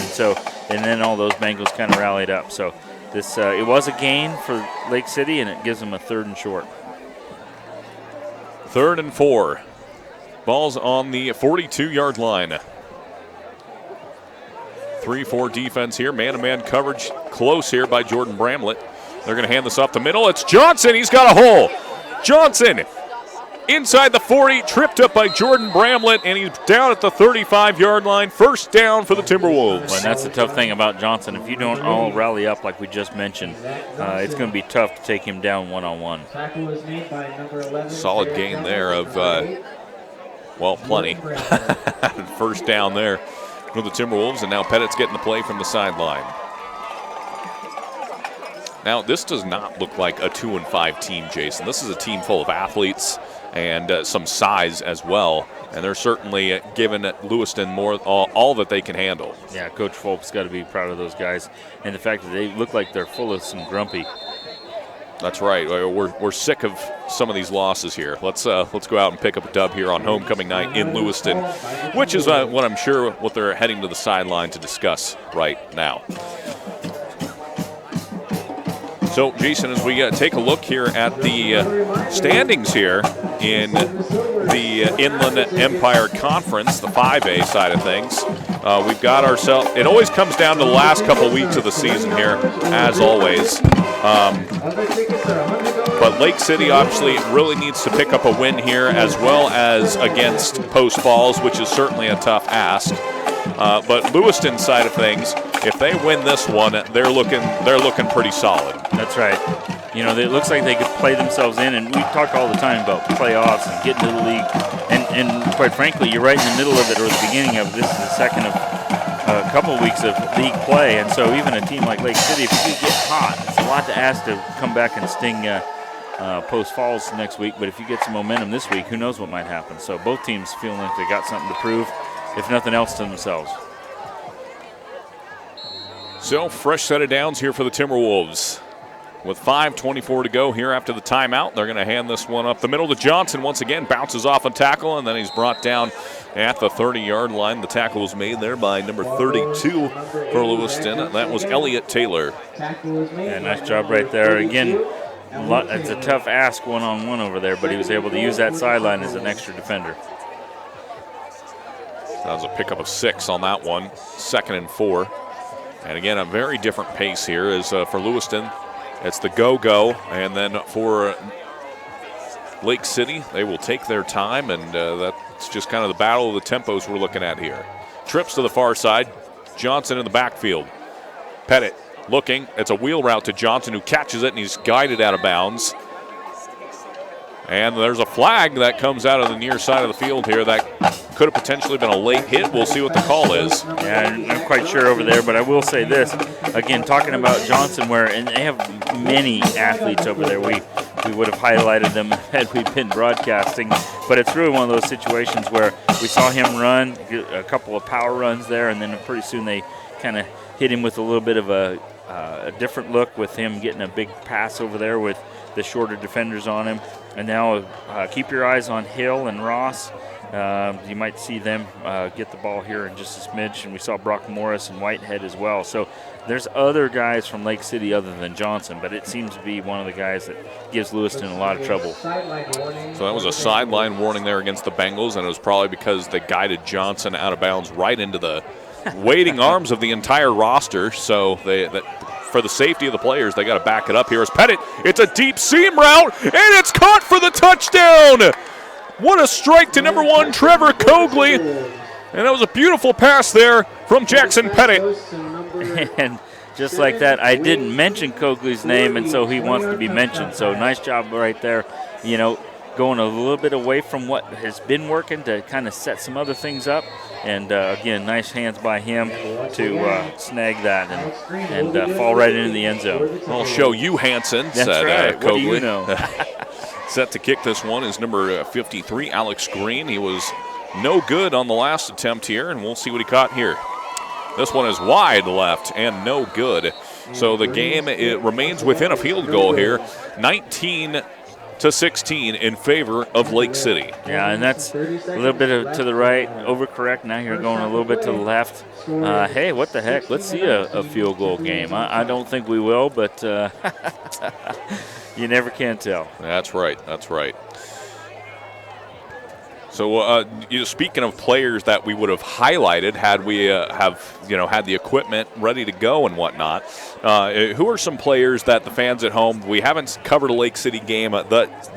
and then all those Bengals kind of rallied up. So this it was a gain for Lake City, and it gives them a 3rd and short. 3rd and 4. Ball's on the 42-yard line. 3-4 defense here. Man-to-man coverage close here by Jordan Bramlett. They're going to hand this off the middle. It's Johnson. He's got a hole. Johnson inside the 40, tripped up by Jordan Bramlett, and he's down at the 35-yard line. 1st down for the Timberwolves. Well, and that's the tough thing about Johnson. If you don't all rally up like we just mentioned, it's going to be tough to take him down one-on-one. Solid gain there of, plenty. 1st down there for the Timberwolves, and now Pettit's getting the play from the sideline. Now, this does not look like a 2-5 team, Jason. This is a team full of athletes and some size as well. And they're certainly giving Lewiston all that they can handle. Yeah, Coach Fulp's got to be proud of those guys. And the fact that they look like they're full of some grumpy. That's right. We're sick of some of these losses here. Let's go out and pick up a dub here on homecoming night in Lewiston, which is what I'm sure what they're heading to the sideline to discuss right now. So, Jason, as we take a look here at the standings here in the Inland Empire Conference, the 5A side of things, we've got ourselves, it always comes down to the last couple weeks of the season here, as always. But Lake City obviously really needs to pick up a win here, as well as against Post Falls, which is certainly a tough ask. But Lewiston's side of things, if they win this one, they're looking pretty solid. That's right. You know, it looks like they could play themselves in, and we talk all the time about playoffs and getting to the league. And quite frankly, you're right in the middle of it or the beginning of it. This is the second of a couple of weeks of league play, and so even a team like Lake City, if you get hot, it's a lot to ask to come back and sting Post Falls next week. But if you get some momentum this week, who knows what might happen. So both teams feeling like they got something to prove, if nothing else, to themselves. So, fresh set of downs here for the Timberwolves. With 5:24 to go here after the timeout, they're going to hand this one up the middle to Johnson. Once again, bounces off a tackle, and then he's brought down at the 30-yard line. The tackle was made there by number 32 for Lewiston, and that was Elliott Taylor. Yeah, nice job right there. Again, it's a tough ask one-on-one over there, but he was able to use that sideline as an extra defender. That was a pickup of 6 on that one, 2nd and 4. And again, a very different pace here is for Lewiston. It's the go-go, and then for Lake City, they will take their time, and that's just kind of the battle of the tempos we're looking at here. Trips to the far side. Johnson in the backfield. Pettit looking. It's a wheel route to Johnson, who catches it, and he's guided out of bounds. And there's a flag that comes out of the near side of the field here that could have potentially been a late hit. We'll see what the call is. Yeah, I'm not quite sure over there, but I will say this. Again, talking about Johnson, and they have many athletes over there. We would have highlighted them had we been broadcasting. But it's really one of those situations where we saw him run, a couple of power runs there, and then pretty soon they kind of hit him with a little bit of a different look with him getting a big pass over there with the shorter defenders on him. And now keep your eyes on Hill and Ross. You might see them get the ball here in just a smidge. And we saw Brock Morris and Whitehead as well. So there's other guys from Lake City other than Johnson, but it seems to be one of the guys that gives Lewiston a lot of trouble. So that was a sideline warning there against the Bengals, and it was probably because they guided Johnson out of bounds right into the waiting arms of the entire roster. So for the safety of the players, they got to back it up. Here is Pettit. It's a deep seam route, and it's caught for the touchdown. What a strike to number 1, Trevor Cogley. And that was a beautiful pass there from Jackson Pettit. And just like that, I didn't mention Cogley's name, and so he wants to be mentioned. So nice job right there. You know, going a little bit away from what has been working to kind of set some other things up. And, again, nice hands by him to snag that and fall right into the end zone. I'll show you, Hanson, That's said right. Cogley. What do you know? Set to kick this one is number 53, Alex Green. He was no good on the last attempt here, and we'll see what he caught here. This one is wide left and no good. So the game, it remains within a field goal here, 19-16 in favor of Lake City. Yeah, and that's a little bit to the right, overcorrect. Now you're going a little bit to the left. Hey, what the heck? Let's see a field goal game. I don't think we will, but you never can tell. That's right. That's right. So, speaking of players that we would have highlighted had we had the equipment ready to go and whatnot, who are some players that the fans at home, we haven't covered a Lake City game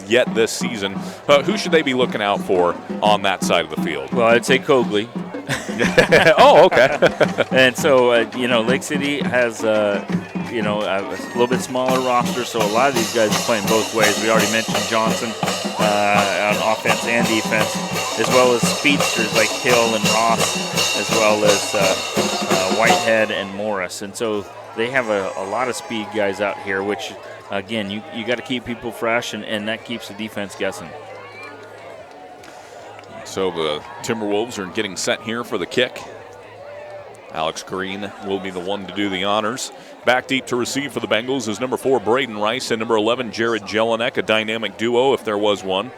yet this season, who should they be looking out for on that side of the field? Well, I'd say Cogley. Oh, okay. And so, Lake City has a little bit smaller roster, so a lot of these guys are playing both ways. We already mentioned Johnson on offense and defense, as well as speedsters like Hill and Ross, as well as Whitehead and Morris. And so they have a lot of speed guys out here, which, again, you got to keep people fresh, and that keeps the defense guessing. So the Timberwolves are getting set here for the kick. Alex Green will be the one to do the honors. Back deep to receive for the Bengals is number 4, Braden Rice, and number 11, Jared Jelinek, a dynamic duo if there was one.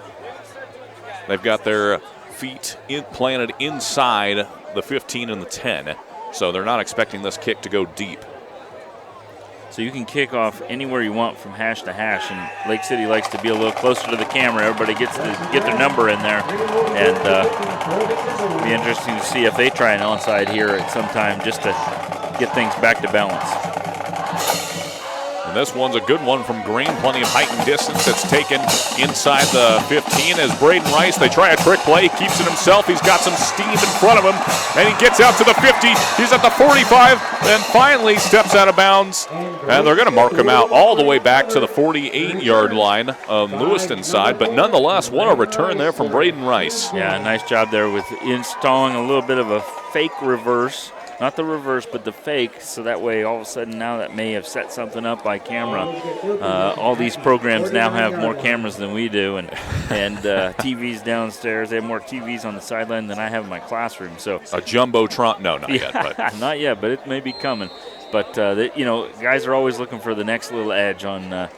They've got their feet planted inside the 15 and the 10, so they're not expecting this kick to go deep. So you can kick off anywhere you want from hash to hash, and Lake City likes to be a little closer to the camera. Everybody gets to get their number in there, and it'll be interesting to see if they try an onside here at some time just to get things back to balance. And this one's a good one from Green. Plenty of height and distance. It's taken inside the 15 as Braden Rice. They try a trick play. He keeps it himself. He's got some steam in front of him. And he gets out to the 50. He's at the 45 and finally steps out of bounds. And they're going to mark him out all the way back to the 48-yard line on Lewiston's side. But nonetheless, what a return there from Braden Rice. Yeah, nice job there with installing a little bit of a fake reverse. Not the reverse, but the fake, so that way all of a sudden now that may have set something up by camera. All these programs now have more cameras than we do, and TVs downstairs. They have more TVs on the sideline than I have in my classroom. So a Jumbotron? No, not yet. But. Not yet, but it may be coming. But, guys are always looking for the next little edge on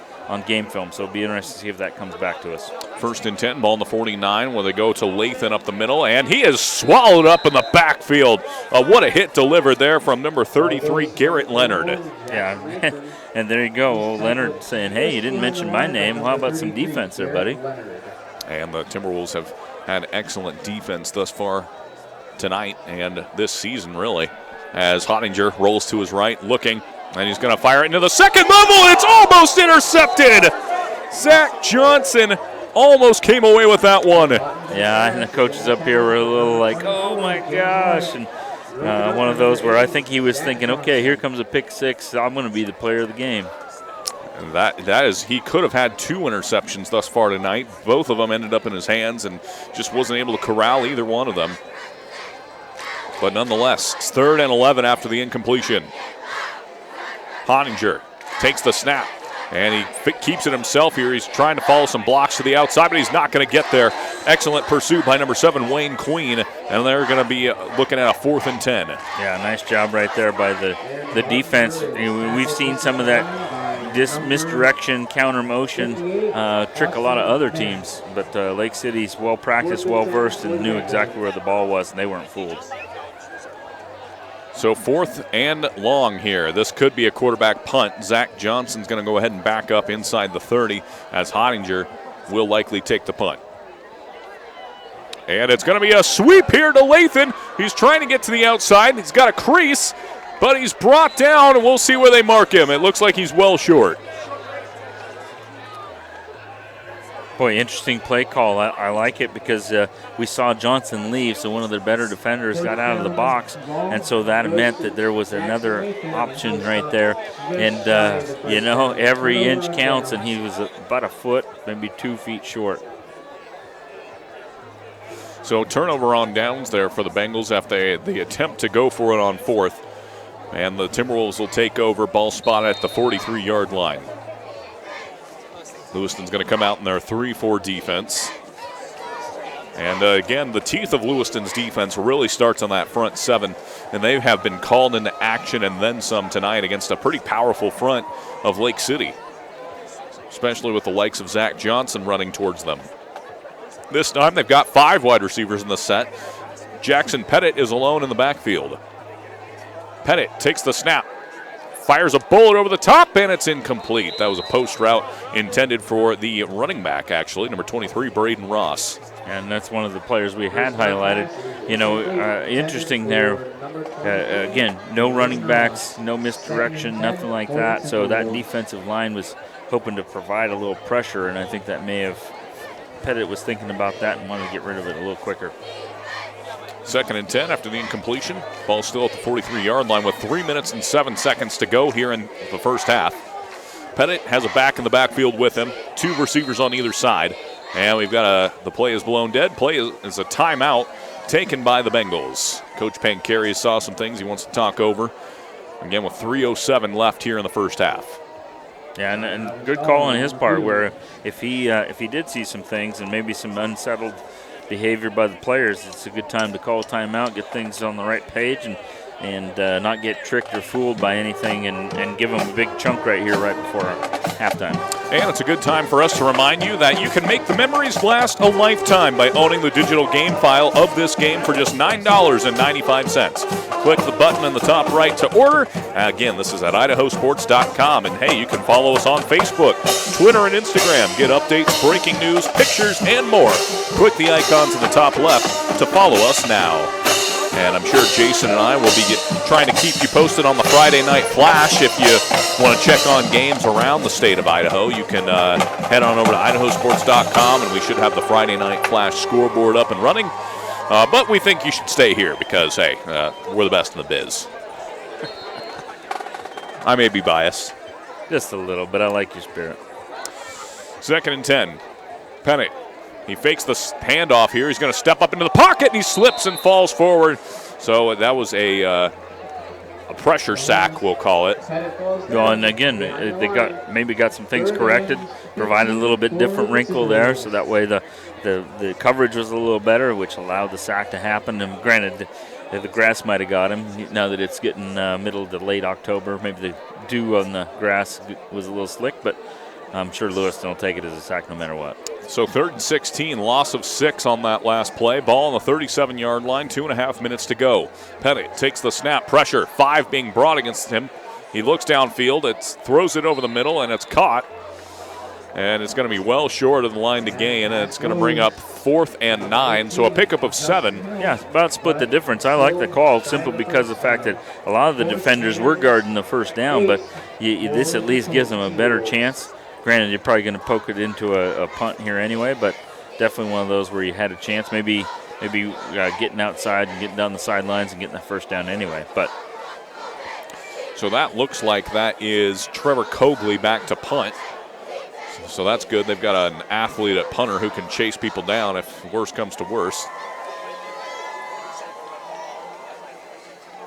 game film, so it'll be interesting to see if that comes back to us. 1st and 10, ball in the 49 where they go to Lathan up the middle, and he is swallowed up in the backfield. What a hit delivered there from number 33, Garrett Leonard. Yeah, and there you go. Leonard saying, hey, you didn't mention my name. How about some defense there, buddy? And the Timberwolves have had excellent defense thus far tonight and this season, really, as Hottinger rolls to his right, looking, and he's going to fire it into the second level. It's almost intercepted. Zach Johnson almost came away with that one. Yeah, and the coaches up here were a little like, oh, my gosh. And one of those where I think he was thinking, okay, here comes a pick six. I'm going to be the player of the game. And that is, he could have had 2 interceptions thus far tonight. Both of them ended up in his hands and just wasn't able to corral either one of them. But nonetheless, it's 3rd and 11 after the incompletion. Hottinger takes the snap, and he keeps it himself here. He's trying to follow some blocks to the outside, but he's not going to get there. Excellent pursuit by number 7, Wayne Queen, and they're going to be looking at a 4th and 10. Yeah, nice job right there by the defense. We've seen some of that misdirection, counter motion trick a lot of other teams, but Lake City's well-practiced, well-versed, and knew exactly where the ball was, and they weren't fooled. So 4th and long here. This could be a quarterback punt. Zach Johnson's going to go ahead and back up inside the 30 as Hottinger will likely take the punt. And it's going to be a sweep here to Lathan. He's trying to get to the outside. He's got a crease, but he's brought down, and we'll see where they mark him. It looks like he's well short. Boy, interesting play call. I like it because we saw Johnson leave, so one of their better defenders got out of the box, and so that meant that there was another option right there. And, every inch counts, and he was about a foot, maybe 2 feet short. So turnover on downs there for the Bengals after they attempt to go for it on 4th. And the Timberwolves will take over, ball spot at the 43-yard line. Lewiston's going to come out in their 3-4 defense. And again, the teeth of Lewiston's defense really starts on that front 7, and they have been called into action and then some tonight against a pretty powerful front of Lake City, especially with the likes of Zach Johnson running towards them. This time they've got 5 wide receivers in the set. Jackson Pettit is alone in the backfield. Pettit takes the snap, fires a bullet over the top, and it's incomplete. That was a post route intended for the running back, actually, number 23, Braden Ross. And that's one of the players we had highlighted. Interesting there. Again, no running backs, no misdirection, nothing like that. So that defensive line was hoping to provide a little pressure, and I think that may have, Pettit was thinking about that and wanted to get rid of it a little quicker. 2nd and 10 after the incompletion. Ball still at the 43-yard line with 3 minutes and 7 seconds to go here in the first half. Pettit has a back in the backfield with him. 2 receivers on either side. And we've got the play is blown dead. Play is a timeout taken by the Bengals. Coach Pancari saw some things he wants to talk over. Again, with 3:07 left here in the first half. Yeah, and good call on his part, where if he did see some things and maybe some unsettled behavior by the players, it's a good time to call timeout, get things on the right page, and not get tricked or fooled by anything, and give them a big chunk right here right before halftime. And it's a good time for us to remind you that you can make the memories last a lifetime by owning the digital game file of this game for just $9.95. Click the button in the top right to order. Again, this is at IdahoSports.com. And hey, you can follow us on Facebook, Twitter, and Instagram. Get updates, breaking news, pictures, and more. Click the icons in the top left to follow us now. And I'm sure Jason and I will be trying to keep you posted on the Friday Night Flash. If you want to check on games around the state of Idaho, you can head on over to IdahoSports.com, and we should have the Friday Night Flash scoreboard up and running. But we think you should stay here because, hey, we're the best in the biz. I may be biased. Just a little, but I like your spirit. 2nd and 10. Pennant. He fakes the handoff here. He's going to step up into the pocket, and he slips and falls forward. So that was a pressure sack, we'll call it. Well, and again, they got some things corrected, provided a little bit different wrinkle there, so that way the coverage was a little better, which allowed the sack to happen. And granted, the grass might have got him. Now that it's getting middle to late October, maybe the dew on the grass was a little slick, but I'm sure Lewiston will take it as a sack no matter what. So 3rd and 16, loss of 6 on that last play. Ball on the 37-yard line, 2.5 minutes to go. Petty takes the snap, pressure, 5 being brought against him. He looks downfield, throws it over the middle, and it's caught. And it's going to be well short of the line to gain, and it's going to bring up 4th and 9, so a pickup of 7. Yeah, about split the difference. I like the call simply because of the fact that a lot of the defenders were guarding the first down, but this at least gives them a better chance. Granted, you're probably going to poke it into a punt here anyway, but definitely one of those where you had a chance. Maybe getting outside and getting down the sidelines and getting the first down anyway. But so that looks like that is Trevor Cogley back to punt. So that's good. They've got an athlete at punter who can chase people down if worse comes to worse.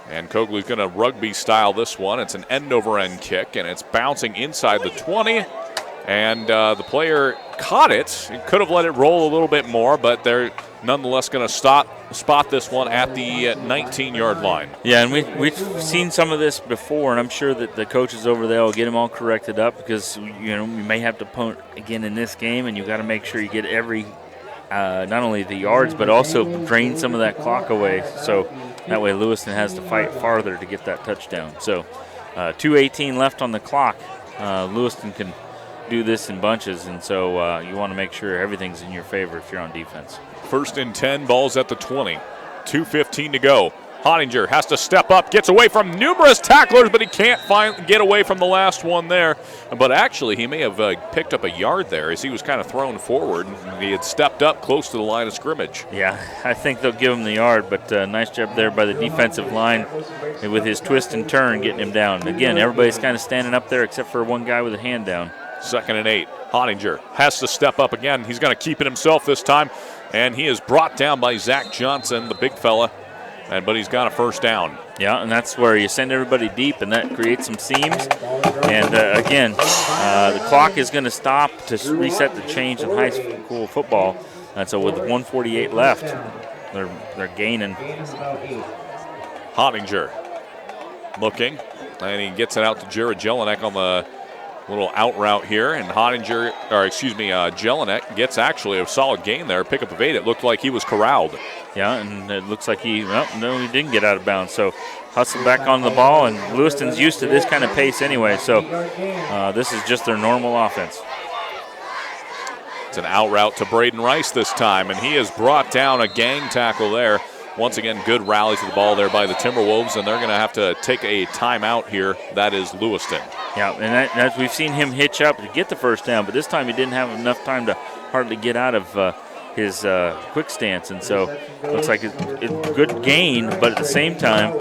And Cogley's going to rugby style this one. It's an end-over-end kick, and it's bouncing inside the 20. And the player caught it. He could have let it roll a little bit more, but they're nonetheless going to spot this one at the 19-yard line. Yeah, and we've seen some of this before, and I'm sure that the coaches over there will get them all corrected up because, you may have to punt again in this game, and you've got to make sure you get every, not only the yards, but also drain some of that clock away. So that way Lewiston has to fight farther to get that touchdown. So 2:18 left on the clock. Lewiston can do this in bunches, and so you want to make sure everything's in your favor if you're on defense. 1st and 10, ball's at the 20. 2:15 to go. Hottinger has to step up, gets away from numerous tacklers, but he can't get away from the last one there. But actually, he may have picked up a yard there as he was kind of thrown forward. He had stepped up close to the line of scrimmage. Yeah, I think they'll give him the yard, but nice job there by the defensive line with his twist and turn getting him down. Again, everybody's kind of standing up there except for one guy with a hand down. 2nd and 8. Hottinger has to step up again. He's going to keep it himself this time, and he is brought down by Zach Johnson, the big fella, but he's got a first down. Yeah, and that's where you send everybody deep, and that creates some seams. And again, the clock is going to stop to reset the change in high school football. And so with 1:48 left, they're gaining. Hottinger looking, and he gets it out to Jared Jelinek on the little out route here, and Jelinek gets actually a solid gain there, pickup of 8. It looked like he was corralled. Yeah, and it looks like he didn't get out of bounds. So hustle back on the ball, and Lewiston's used to this kind of pace anyway, so this is just their normal offense. It's an out route to Braden Rice this time, and he has brought down a gang tackle there. Once again, good rally to the ball there by the Timberwolves, and they're going to have to take a timeout here. That is Lewiston. Yeah, and as we've seen him hitch up to get the first down, but this time he didn't have enough time to hardly get out of his quick stance, and so looks like it's a good gain, but at the same time,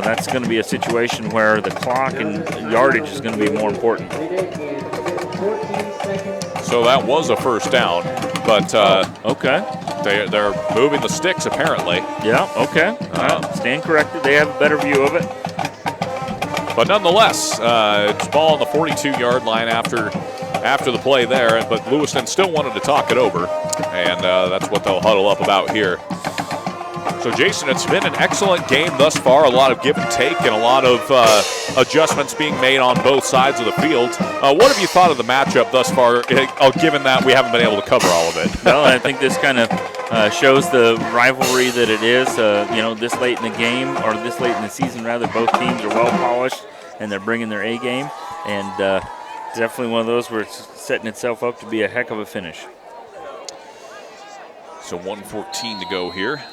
that's going to be a situation where the clock and yardage is going to be more important. So that was a first down, but okay. They're moving the sticks apparently. Yeah, okay. Stand corrected. They have a better view of it. But nonetheless, it's ball on the 42-yard line after the play there. But Lewiston still wanted to talk it over, and that's what they'll huddle up about here. So, Jason, it's been an excellent game thus far. A lot of give and take and a lot of adjustments being made on both sides of the field. What have you thought of the matchup thus far, given that we haven't been able to cover all of it? Well, I think this kind of shows the rivalry that it is. This late in the game, or this late in the season, rather, both teams are well polished and they're bringing their A game. And definitely one of those where it's setting itself up to be a heck of a finish. So 1:14 to go here.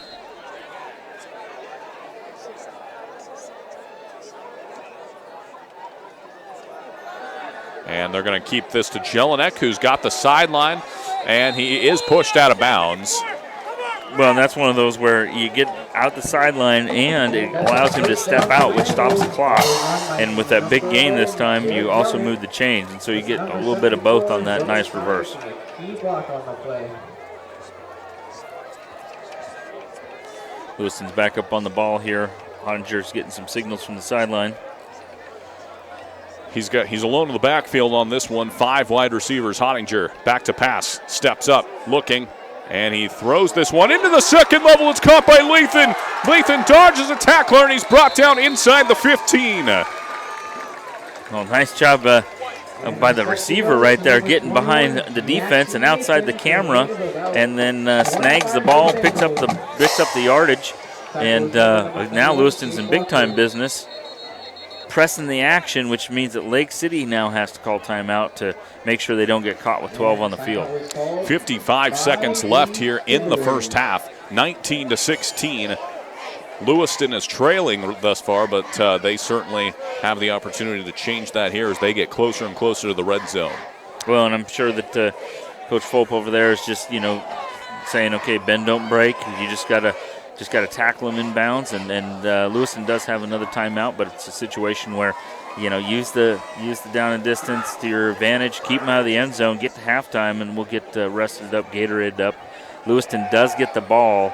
And they're going to keep this to Jelinek, who's got the sideline, and he is pushed out of bounds. Well, and that's one of those where you get out the sideline and it allows him to step out, which stops the clock. And with that big gain this time, you also move the chains, and so you get a little bit of both on that nice reverse. Lewiston's back up on the ball here. Hottinger's getting some signals from the sideline. He's alone in the backfield on this one. 5 wide receivers. Hottinger back to pass, steps up, looking, and he throws this one into the second level. It's caught by Lathan. Lathan dodges a tackler, and he's brought down inside the 15. Well, nice job by the receiver right there, getting behind the defense and outside the camera, and then snags the ball, picks up the yardage, and now Lewiston's in big time business, pressing the action, which means that Lake City now has to call timeout to make sure they don't get caught with 12 on the field. 55 seconds left here in the first half, 19-16. Lewiston is trailing thus far, but they certainly have the opportunity to change that here as they get closer and closer to the red zone. Well, and I'm sure that Coach Fulp over there is just, saying, okay, bend, don't break. You just got to tackle them in bounds, and Lewiston does have another timeout, but it's a situation where, use the down and distance to your advantage, keep them out of the end zone, get to halftime, and we'll get rested up, Gatoraded up. Lewiston does get the ball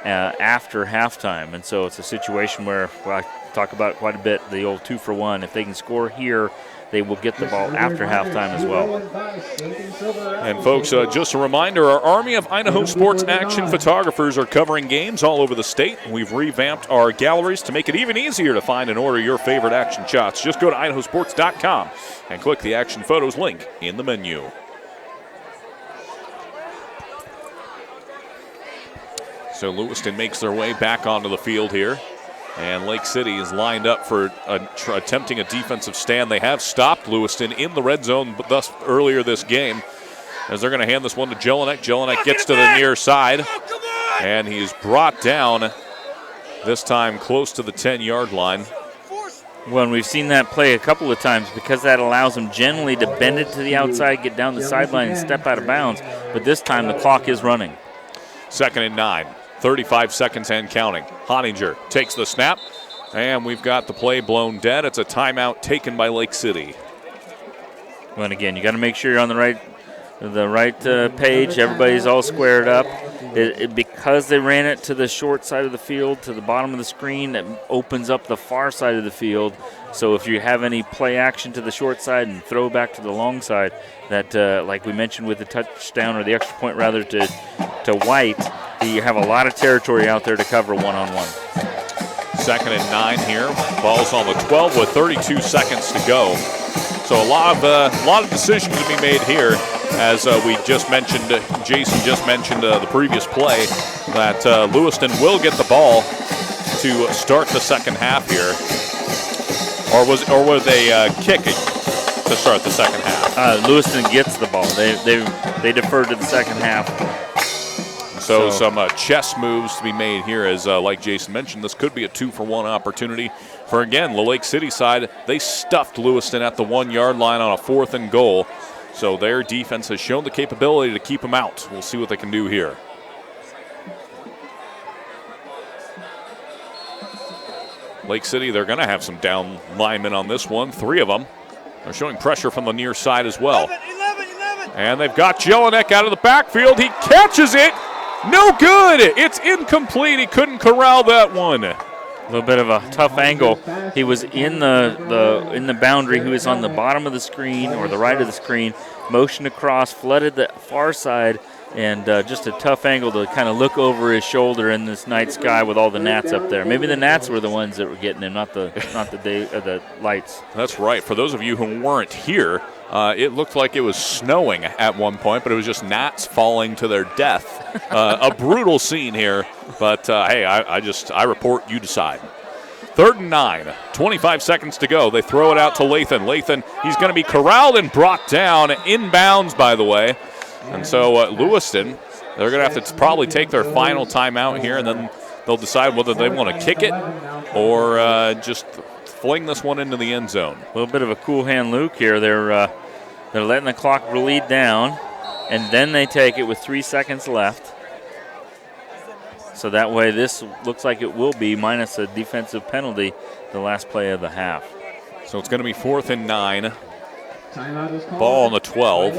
after halftime, and so it's a situation where I talk about quite a bit, the old 2-for-1. If they can score here, they will get the ball after halftime as well. And folks, just a reminder, our Army of Idaho Sports Action photographers are covering games all over the state. We've revamped our galleries to make it even easier to find and order your favorite action shots. Just go to IdahoSports.com and click the Action Photos link in the menu. So Lewiston makes their way back onto the field here. And Lake City is lined up for attempting a defensive stand. They have stopped Lewiston in the red zone thus earlier this game, as they're going to hand this one to Jelinek. Jelinek gets to the near side, and he's brought down, this time close to the 10-yard line. Well, and we've seen that play a couple of times because that allows them generally to bend it to the outside, get down the sideline, and step out of bounds. But this time the clock is running. 2nd and 9. 35 seconds and counting. Hottinger takes the snap, and we've got the play blown dead. It's a timeout taken by Lake City. Well, and again, you got to make sure you're on the right page. Everybody's all squared up. Because they ran it to the short side of the field, to the bottom of the screen, it opens up the far side of the field. So if you have any play action to the short side and throw back to the long side, that like we mentioned with the touchdown or the extra point rather to White, you have a lot of territory out there to cover one-on-one. 2nd and 9 here. Ball's on the 12 with 32 seconds to go. So a lot of decisions to be made here. As we just mentioned, Jason just mentioned the previous play, that Lewiston will get the ball to start the second half here. Or were they kicking to start the second half? Lewiston gets the ball. They deferred to the second half. So some chess moves to be made here, as like Jason mentioned, this could be a 2-for-1 opportunity for, again, the Lake City side. They stuffed Lewiston at the 1-yard line on a 4th and goal. So their defense has shown the capability to keep them out. We'll see what they can do here. Lake City, they're going to have some down linemen on this one, 3 of them. They're showing pressure from the near side as well. 11. And they've got Jelinek out of the backfield. He catches it. No good. It's incomplete. He couldn't corral that one. A little bit of a tough angle. He was in the boundary. He was on the bottom of the screen or the right of the screen, motioned across, flooded the far side, and just a tough angle to kind of look over his shoulder in this night sky with all the gnats up there. Maybe the gnats were the ones that were getting him, not the lights. That's right. For those of you who weren't here, it looked like it was snowing at one point, but it was just gnats falling to their death. A brutal scene here, but hey, I report, you decide. 3rd and 9, 25 seconds to go. They throw it out to Lathan. Lathan, he's going to be corralled and brought down, inbounds, by the way. And so Lewiston, they're going to have to probably take their final timeout here, and then they'll decide whether they want to kick it or just fling this one into the end zone. A little bit of a cool hand Luke here. They're letting the clock bleed down, and then they take it with 3 seconds left. So that way this looks like it will be minus a defensive penalty the last play of the half. So it's going to be 4th and 9. Ball on the 12.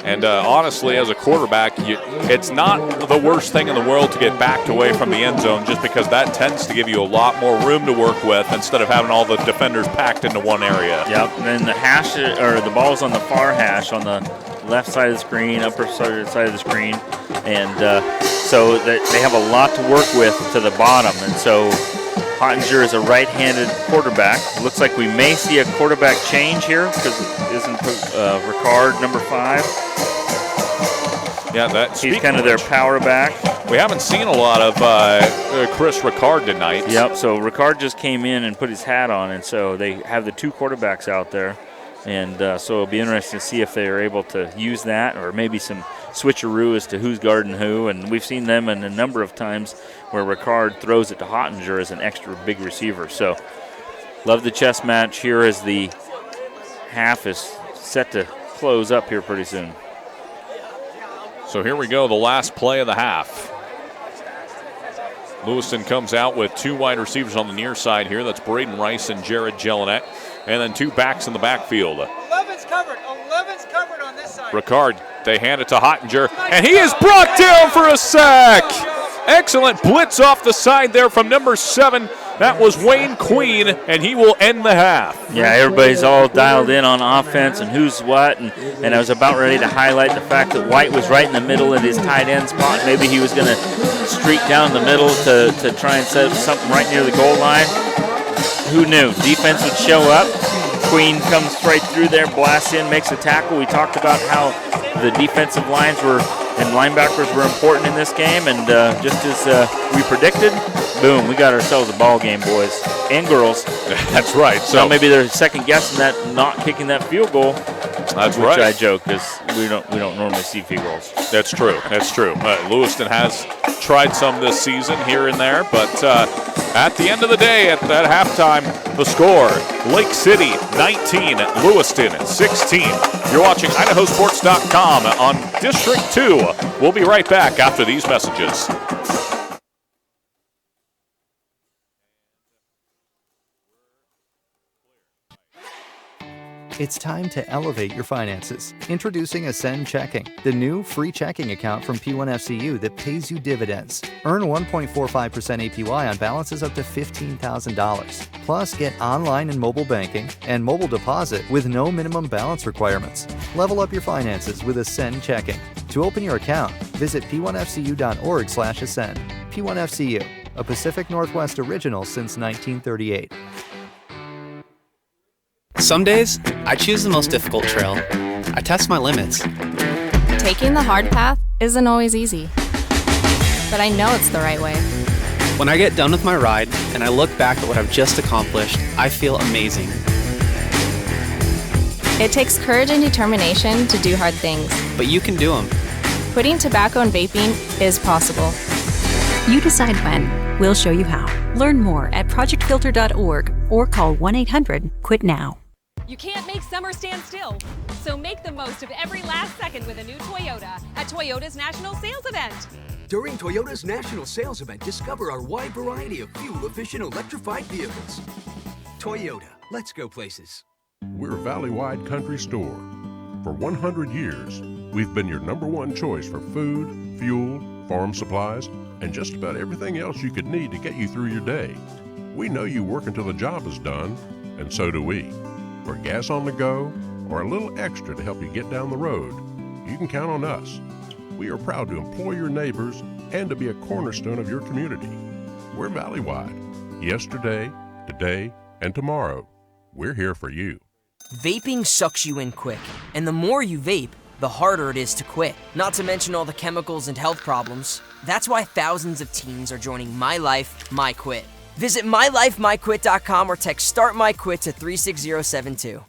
And honestly, as a quarterback, it's not the worst thing in the world to get backed away from the end zone, just because that tends to give you a lot more room to work with instead of having all the defenders packed into one area. Yep, and then the hash, or the ball's on the far hash on the left side of the screen, upper side of the screen, and so they have a lot to work with to the bottom, and so Hottinger is a right-handed quarterback. Looks like we may see a quarterback change here because isn't Ricard number 5? Yeah, he's kind of their power back. We haven't seen a lot of Chris Ricard tonight. Yep, so Ricard just came in and put his hat on, and so they have the 2 quarterbacks out there. And so it'll be interesting to see if they are able to use that, or maybe some switcheroo as to who's guarding who. And we've seen them in a number of times where Ricard throws it to Hottinger as an extra big receiver. So love the chess match here as the half is set to close up here pretty soon. So here we go, the last play of the half. Lewiston comes out with 2 wide receivers on the near side here. That's Braden Rice and Jared Jelinek. And then 2 backs in the backfield. 11's covered. 11's covered on this side. Ricard, they hand it to Hottinger, and he is brought down for a sack. Excellent blitz off the side there from number 7. That was Wayne Queen, and he will end the half. Yeah, everybody's all dialed in on offense and who's what, and I was about ready to highlight the fact that White was right in the middle at his tight end spot. Maybe he was going to streak down the middle to try and set up something right near the goal line. Who knew? Defense would show up. Queen comes right through there, blasts in, makes a tackle. We talked about how the defensive lines and linebackers were important in this game, and just as we predicted, boom, we got ourselves a ball game, boys and girls. That's right. So maybe they're second guessing that, not kicking that field goal. That's right. Which I joke because we don't normally see field goals. That's true. That's true. Lewiston has tried some this season here and there, but at the end of the day, at that halftime, the score: Lake City 19, Lewiston 16. You're watching IdahoSports.com on District 2. We'll be right back after these messages. It's time to elevate your finances. Introducing Ascend Checking, the new free checking account from P1FCU that pays you dividends. Earn 1.45% APY on balances up to $15,000. Plus, get online and mobile banking and mobile deposit with no minimum balance requirements. Level up your finances with Ascend Checking. To open your account, visit p1fcu.org/ascend. P1FCU, a Pacific Northwest original since 1938. Some days, I choose the most difficult trail. I test my limits. Taking the hard path isn't always easy, but I know it's the right way. When I get done with my ride and I look back at what I've just accomplished, I feel amazing. It takes courage and determination to do hard things. But you can do them. Quitting tobacco and vaping is possible. You decide when. We'll show you how. Learn more at projectfilter.org or call 1-800-QUIT-NOW. You can't make summer stand still, so make the most of every last second with a new Toyota at Toyota's National Sales Event. During Toyota's National Sales Event, discover our wide variety of fuel-efficient electrified vehicles. Toyota, let's go places. We're Valley-wide country store. For 100 years, we've been your #1 choice for food, fuel, farm supplies, and just about everything else you could need to get you through your day. We know you work until the job is done, and so do we. For gas on the go or a little extra to help you get down the road, you can count on us. We are proud to employ your neighbors and to be a cornerstone of your community. We're Valleywide. Yesterday, today, and tomorrow, we're here for you. Vaping sucks you in quick, and the more you vape, the harder it is to quit. Not to mention all the chemicals and health problems. That's why thousands of teens are joining My Life, My Quit. Visit mylifemyquit.com or text Start My Quit to 36072.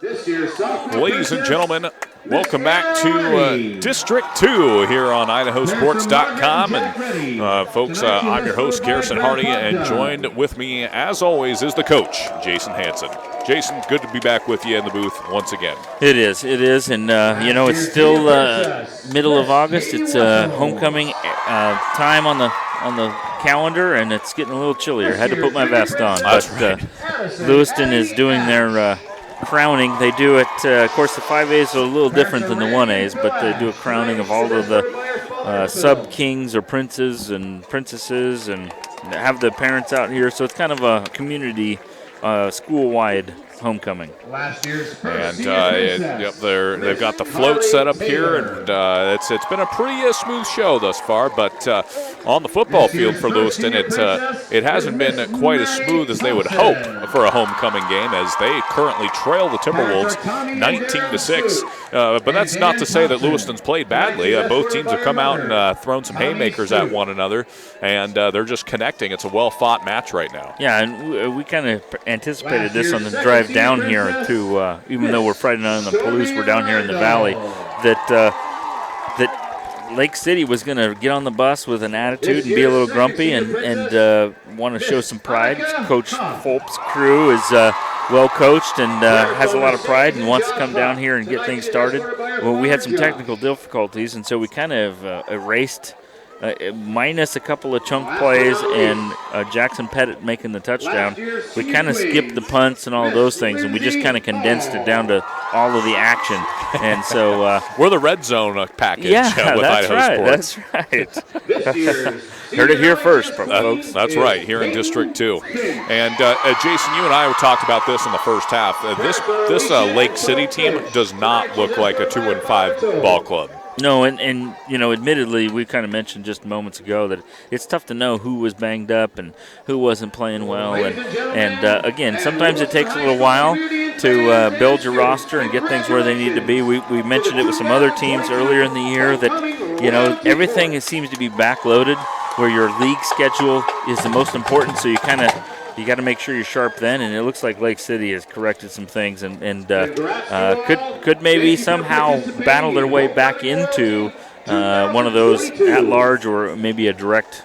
Ladies and gentlemen, welcome back to District 2 here on IdahoSports.com. And folks, I'm your host, Garrison Hardy, and joined with me, as always, is the coach, Jason Hansen. Jason, good to be back with you in the booth once again. It is, and it's still middle of August. It's homecoming time on the calendar, and it's getting a little chillier. I had to put my vest on. That's right. Lewiston is doing their crowning. They do it, of course, the 5As are a little different than the 1As, but they do a crowning of all of the sub-kings or princes and princesses, and have the parents out here. So it's kind of a community, school-wide homecoming. And they've got the float set up here, and it's been a pretty smooth show thus far. But on the football field for Lewiston, it hasn't been quite as smooth as they would hope for a homecoming game, as they currently trail the Timberwolves 19-6. But that's not to say that Lewiston's played badly. Both teams have come out and thrown some haymakers at one another, and they're just connecting. It's a well-fought match right now. Yeah, and we kind of anticipated this on the drive down here to, even though we're Friday night on the Palouse, we're down here in the valley, that Lake City was going to get on the bus with an attitude and be a little grumpy and want to show some pride. Coach Fulp's crew is well coached and has a lot of pride and wants to come down here and get things started. Well, we had some technical difficulties, and so we kind of erased, minus a couple of chunk plays and Jackson Pettit making the touchdown, we kind of skipped the punts and all those things, and we just kind of condensed it down to all of the action. And so we're the red zone package with Idaho Sports. That's right. Heard it here first, folks. That's right, here in District 2. And Jason, you and I talked about this in the first half. This Lake City team does not look like a 2-5 ball club. No, and admittedly, we kind of mentioned just moments ago that it's tough to know who was banged up and who wasn't playing well. And again, sometimes it takes a little while to build your roster and get things where they need to be. We mentioned it with some other teams earlier in the year that, everything seems to be backloaded, where your league schedule is the most important, so you got to make sure you're sharp then, and it looks like Lake City has corrected some things and could maybe somehow battle their way back into one of those at-large or maybe a direct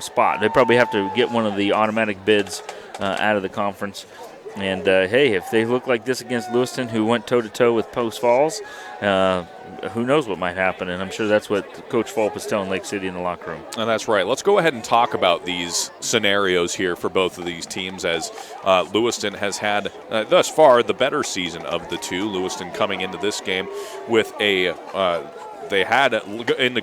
spot. They probably have to get one of the automatic bids out of the conference. And, hey, if they look like this against Lewiston, who went toe-to-toe with Post Falls, who knows what might happen. And I'm sure that's what Coach Fulp is telling Lake City in the locker room. And that's right. Let's go ahead and talk about these scenarios here for both of these teams, as Lewiston has had, thus far, the better season of the two. Lewiston coming into this game with they had,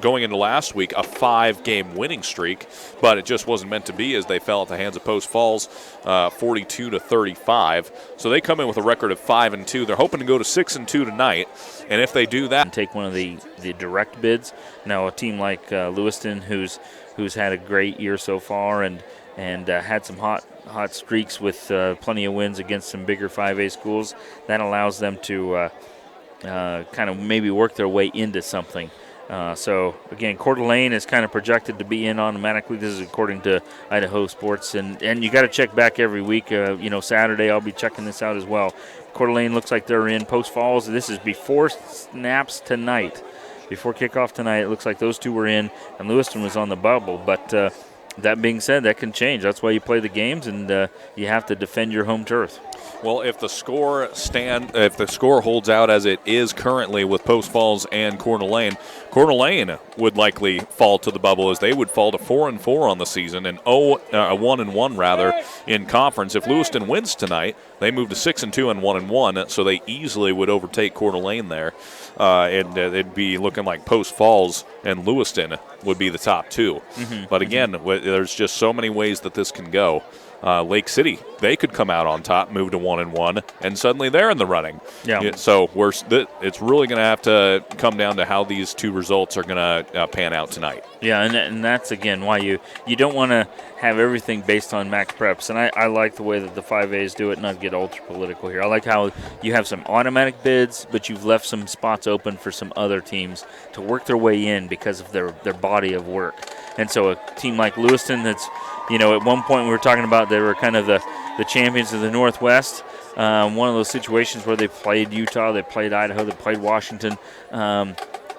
going into last week, a 5-game winning streak, but it just wasn't meant to be, as they fell at the hands of Post Falls 42-35. So they come in with a record of 5-2. They're hoping to go to 6-2 tonight, and if they do that, and take one of the direct bids. Now, a team like Lewiston, who's had a great year so far and had some hot streaks with plenty of wins against some bigger 5A schools, that allows them to kind of maybe work their way into something. So, again, Coeur d'Alene is kind of projected to be in automatically. This is according to Idaho Sports. And you got to check back every week. Saturday I'll be checking this out as well. Coeur d'Alene looks like they're in. Post Falls, this is before snaps tonight. Before kickoff tonight, it looks like those two were in, and Lewiston was on the bubble. But that being said, that can change. That's why you play the games, and you have to defend your home turf. Well, if the score holds out as it is currently with Post Falls and Coeur d'Alene would likely fall to the bubble, as they would fall to 4-4 on the season and 1-1 rather in conference. If Lewiston wins tonight, they move to 6-2 and 1-1, so they easily would overtake Coeur d'Alene there, and it'd be looking like Post Falls and Lewiston would be the top two. Mm-hmm. But again, there's just so many ways that this can go. Lake City, they could come out on top, move to 1-1, and suddenly they're in the running. Yeah. So it's really going to have to come down to how these two results are going to pan out tonight. Yeah, and that's, again, why you don't want to have everything based on max preps. And I like the way that the 5As do it, not get ultra political here. I like how you have some automatic bids, but you've left some spots open for some other teams to work their way in because of their body of work. And so a team like Lewiston that's, at one point we were talking about they were kind of the champions of the Northwest. one of those situations where they played Utah, they played Idaho, they played Washington.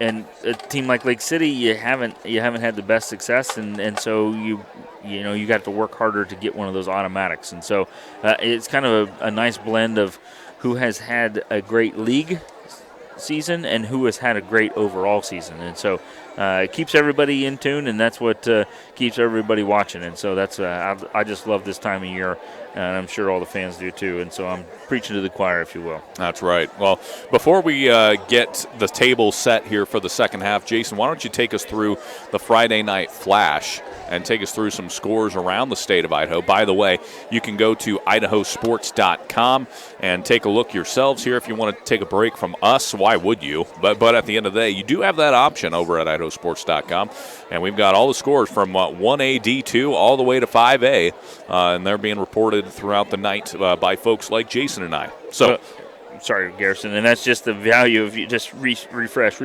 And a team like Lake City, you haven't had the best success, and so you got to work harder to get one of those automatics. And so it's kind of a nice blend of who has had a great league season and who has had a great overall season. And so it keeps everybody in tune, and that's what keeps everybody watching. And so that's I just love this time of year, and I'm sure all the fans do too. And so I'm preaching to the choir, if you will. That's right. Well, before we get the table set here for the second half, Jason, why don't you take us through the Friday night flash and take us through some scores around the state of Idaho. By the way, you can go to IdahoSports.com and take a look yourselves here if you want to take a break from us. Why would you? But at the end of the day, you do have that option over at IdahoSports.com. And we've got all the scores from 1A, D2, all the way to 5A. And they're being reported throughout the night by folks like Jason and I. So. Sorry, Garrison, and that's just the value of you just refresh,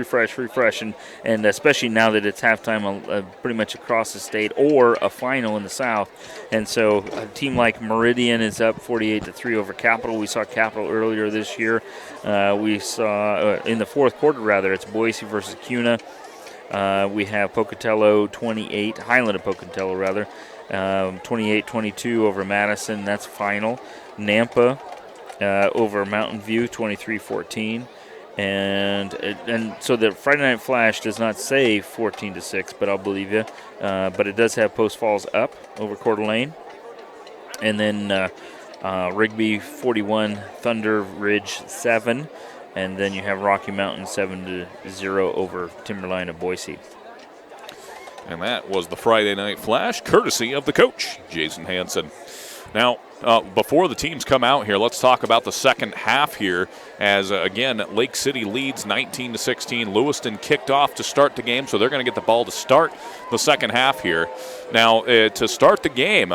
and especially now that it's halftime pretty much across the state or a final in the South. And so a team like Meridian is up 48-3 over Capital. We saw Capital earlier this year. We saw in the fourth quarter, rather, it's Boise versus Cuna. We have Pocatello 28, Highland of Pocatello, rather, 28-22 over Madison. That's final. Nampa over Mountain View, 23-14. And so the Friday Night Flash does not say 14-6, but I'll believe you. But it does have Post Falls up over Coeur d'Alene. And then Rigby 41, Thunder Ridge 7. And then you have Rocky Mountain 7-0 over Timberline of Boise. And that was the Friday Night Flash, courtesy of the coach, Jason Hansen. Now, before the teams come out here, let's talk about the second half here as, again, Lake City leads 19-16. Lewiston kicked off to start the game, so they're going to get the ball to start the second half here. Now, to start the game,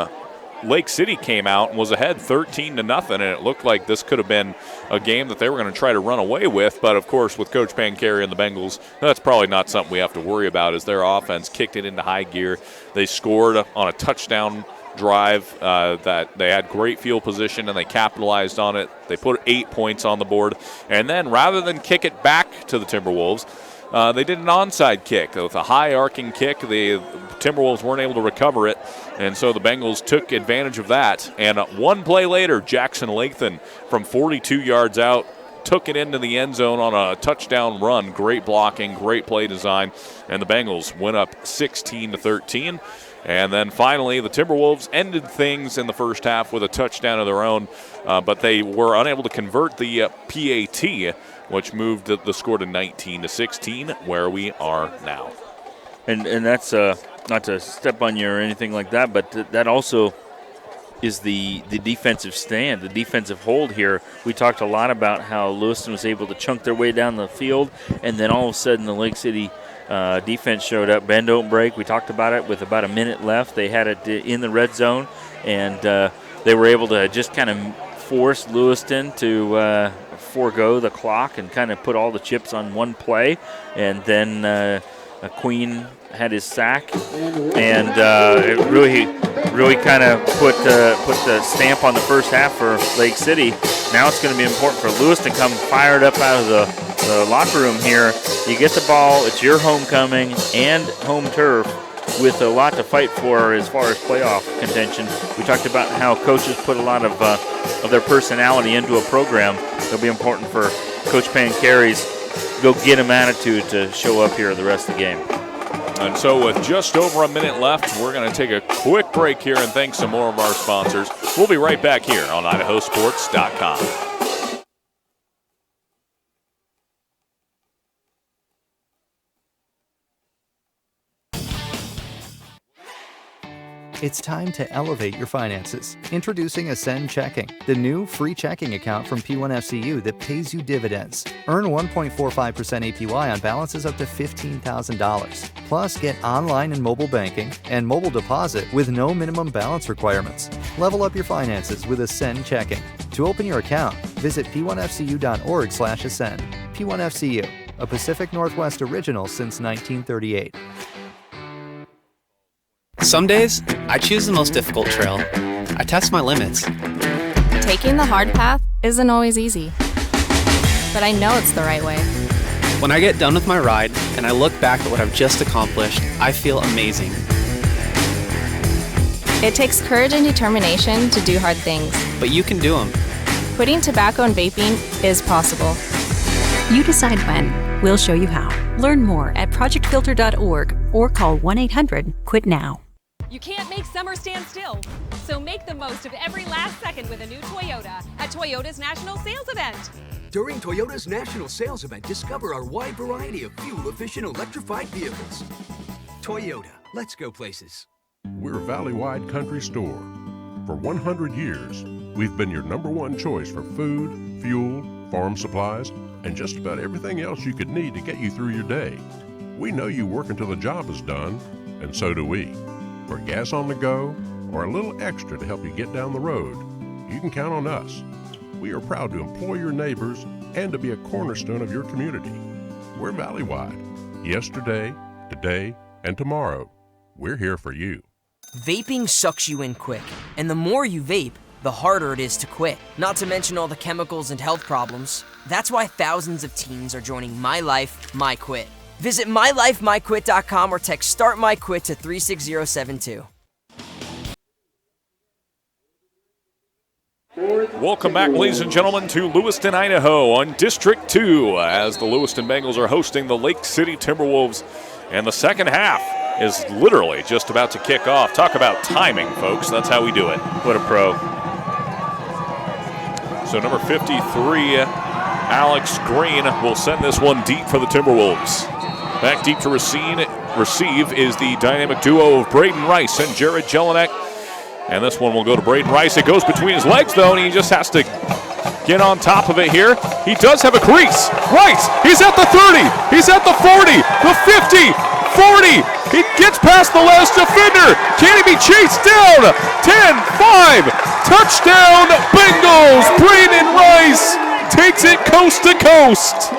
Lake City came out and was ahead 13-0, and it looked like this could have been a game that they were going to try to run away with. But, of course, with Coach Pancari and the Bengals, that's probably not something we have to worry about as their offense kicked it into high gear. They scored on a touchdown drive that they had great field position and they capitalized on it. They put 8 points on the board. And then rather than kick it back to the Timberwolves, they did an onside kick with a high arcing kick. The Timberwolves weren't able to recover it, and so the Bengals took advantage of that. And one play later, Jackson Lathan from 42 yards out took it into the end zone on a touchdown run. Great blocking, great play design, and the Bengals went up 16-13. And then finally, the Timberwolves ended things in the first half with a touchdown of their own, but they were unable to convert the PAT, which moved the score to 19-16, where we are now. And that's not to step on you or anything like that, but that also is the defensive stand, the defensive hold here. We talked a lot about how Lewiston was able to chunk their way down the field, and then all of a sudden the Lake City defense showed up. Bend, don't break. We talked about it with about a minute left. They had it in the red zone, and they were able to just kind of force Lewiston to forego the clock and kind of put all the chips on one play. And then Queen had his sack, and it really kind of put the stamp on the first half for Lake City. Now it's going to be important for Lewiston to come fired up out of the locker room here. You get the ball, it's your homecoming and home turf with a lot to fight for as far as playoff contention. We talked about how coaches put a lot of their personality into a program. It'll be important for Coach Pancari's go-get-'em attitude to show up here the rest of the game. And so with just over a minute left, we're going to take a quick break here and thank some more of our sponsors. We'll be right back here on IdahoSports.com. It's time to elevate your finances. Introducing Ascend Checking, the new free checking account from P1FCU that pays you dividends. Earn 1.45% APY on balances up to $15,000. Plus, get online and mobile banking and mobile deposit with no minimum balance requirements. Level up your finances with Ascend Checking. To open your account, visit p1fcu.org/ascend. P1FCU, a Pacific Northwest original since 1938. Some days, I choose the most difficult trail. I test my limits. Taking the hard path isn't always easy. But I know it's the right way. When I get done with my ride and I look back at what I've just accomplished, I feel amazing. It takes courage and determination to do hard things. But you can do them. Quitting tobacco and vaping is possible. You decide when. We'll show you how. Learn more at projectfilter.org or call 1-800-QUIT-NOW. You can't make summer stand still, so make the most of every last second with a new Toyota at Toyota's National Sales Event. During Toyota's National Sales Event, discover our wide variety of fuel-efficient electrified vehicles. Toyota, let's go places. We're Valley-wide country store. For 100 years, we've been your #1 choice for food, fuel, farm supplies, and just about everything else you could need to get you through your day. We know you work until the job is done, and so do we. For gas on the go, or a little extra to help you get down the road, you can count on us. We are proud to employ your neighbors and to be a cornerstone of your community. We're Valley-wide. Yesterday, today, and tomorrow, we're here for you. Vaping sucks you in quick, and the more you vape, the harder it is to quit. Not to mention all the chemicals and health problems. That's why thousands of teens are joining My Life, My Quit. Visit mylifemyquit.com or text Start My Quit to 36072. Welcome back, ladies and gentlemen, to Lewiston, Idaho on District 2 as the Lewiston Bengals are hosting the Lake City Timberwolves. And the second half is literally just about to kick off. Talk about timing, folks. That's how we do it. What a pro. So number 53, Alex Green, will send this one deep for the Timberwolves. Back deep to receive is the dynamic duo of Braden Rice and Jared Jelinek. And this one will go to Braden Rice. It goes between his legs, though, and he just has to get on top of it here. He does have a crease. Rice, he's at the 30. He's at the 40, the 50, 40. He gets past the last defender. Can he be chased down? 10, 5. Touchdown, Bengals. Braden Rice takes it coast to coast.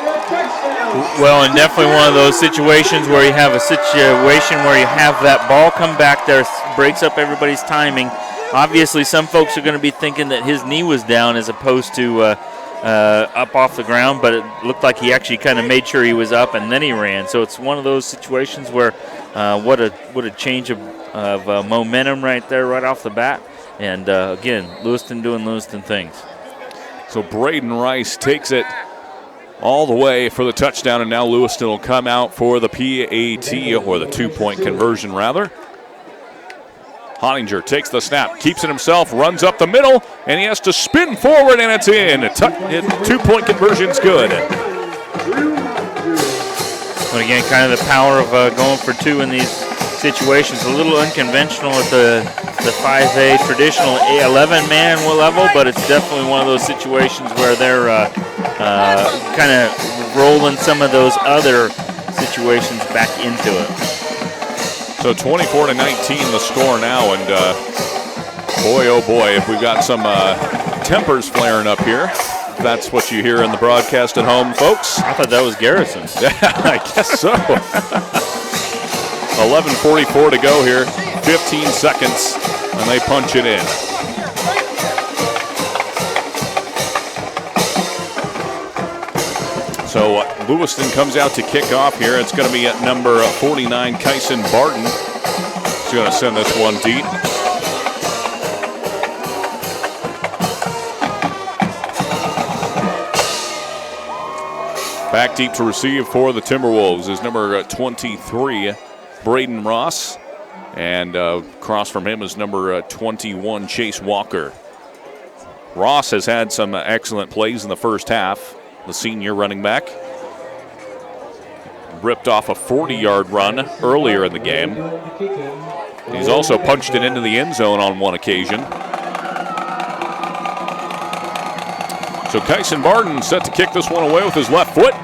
Well, and definitely one of those situations where you have a situation where you have that ball come back there, breaks up everybody's timing. Obviously, some folks are going to be thinking that his knee was down as opposed to up off the ground, but it looked like he actually kind of made sure he was up and then he ran. So it's one of those situations where what a change of momentum right there, right off the bat. And again, Lewiston doing Lewiston things. So Braden Rice takes it all the way for the touchdown, and now Lewiston will come out for the PAT, or the 2-point conversion, rather. Honninger takes the snap, keeps it himself, runs up the middle, and he has to spin forward, and it's in. 2-point conversion's good. But again, kind of the power of going for two in these situations. A little unconventional at the 5A traditional 11-man level, but it's definitely one of those situations where they're kind of rolling some of those other situations back into it. So 24-19 the score now, and boy, oh boy, if we've got some tempers flaring up here. That's what you hear in the broadcast at home, folks. I thought that was Garrison. Yeah, I guess so. 11:44 to go here, 15 seconds, and they punch it in. So Lewiston comes out to kick off here. It's going to be at number 49, Kyson Barton. He's going to send this one deep. Back deep to receive for the Timberwolves is number 23, Braden Ross. And across from him is number 21, Chase Walker. Ross has had some excellent plays in the first half. The senior running back ripped off a 40-yard run earlier in the game. He's also punched it into the end zone on one occasion. So Kyson Barton set to kick this one away with his left foot.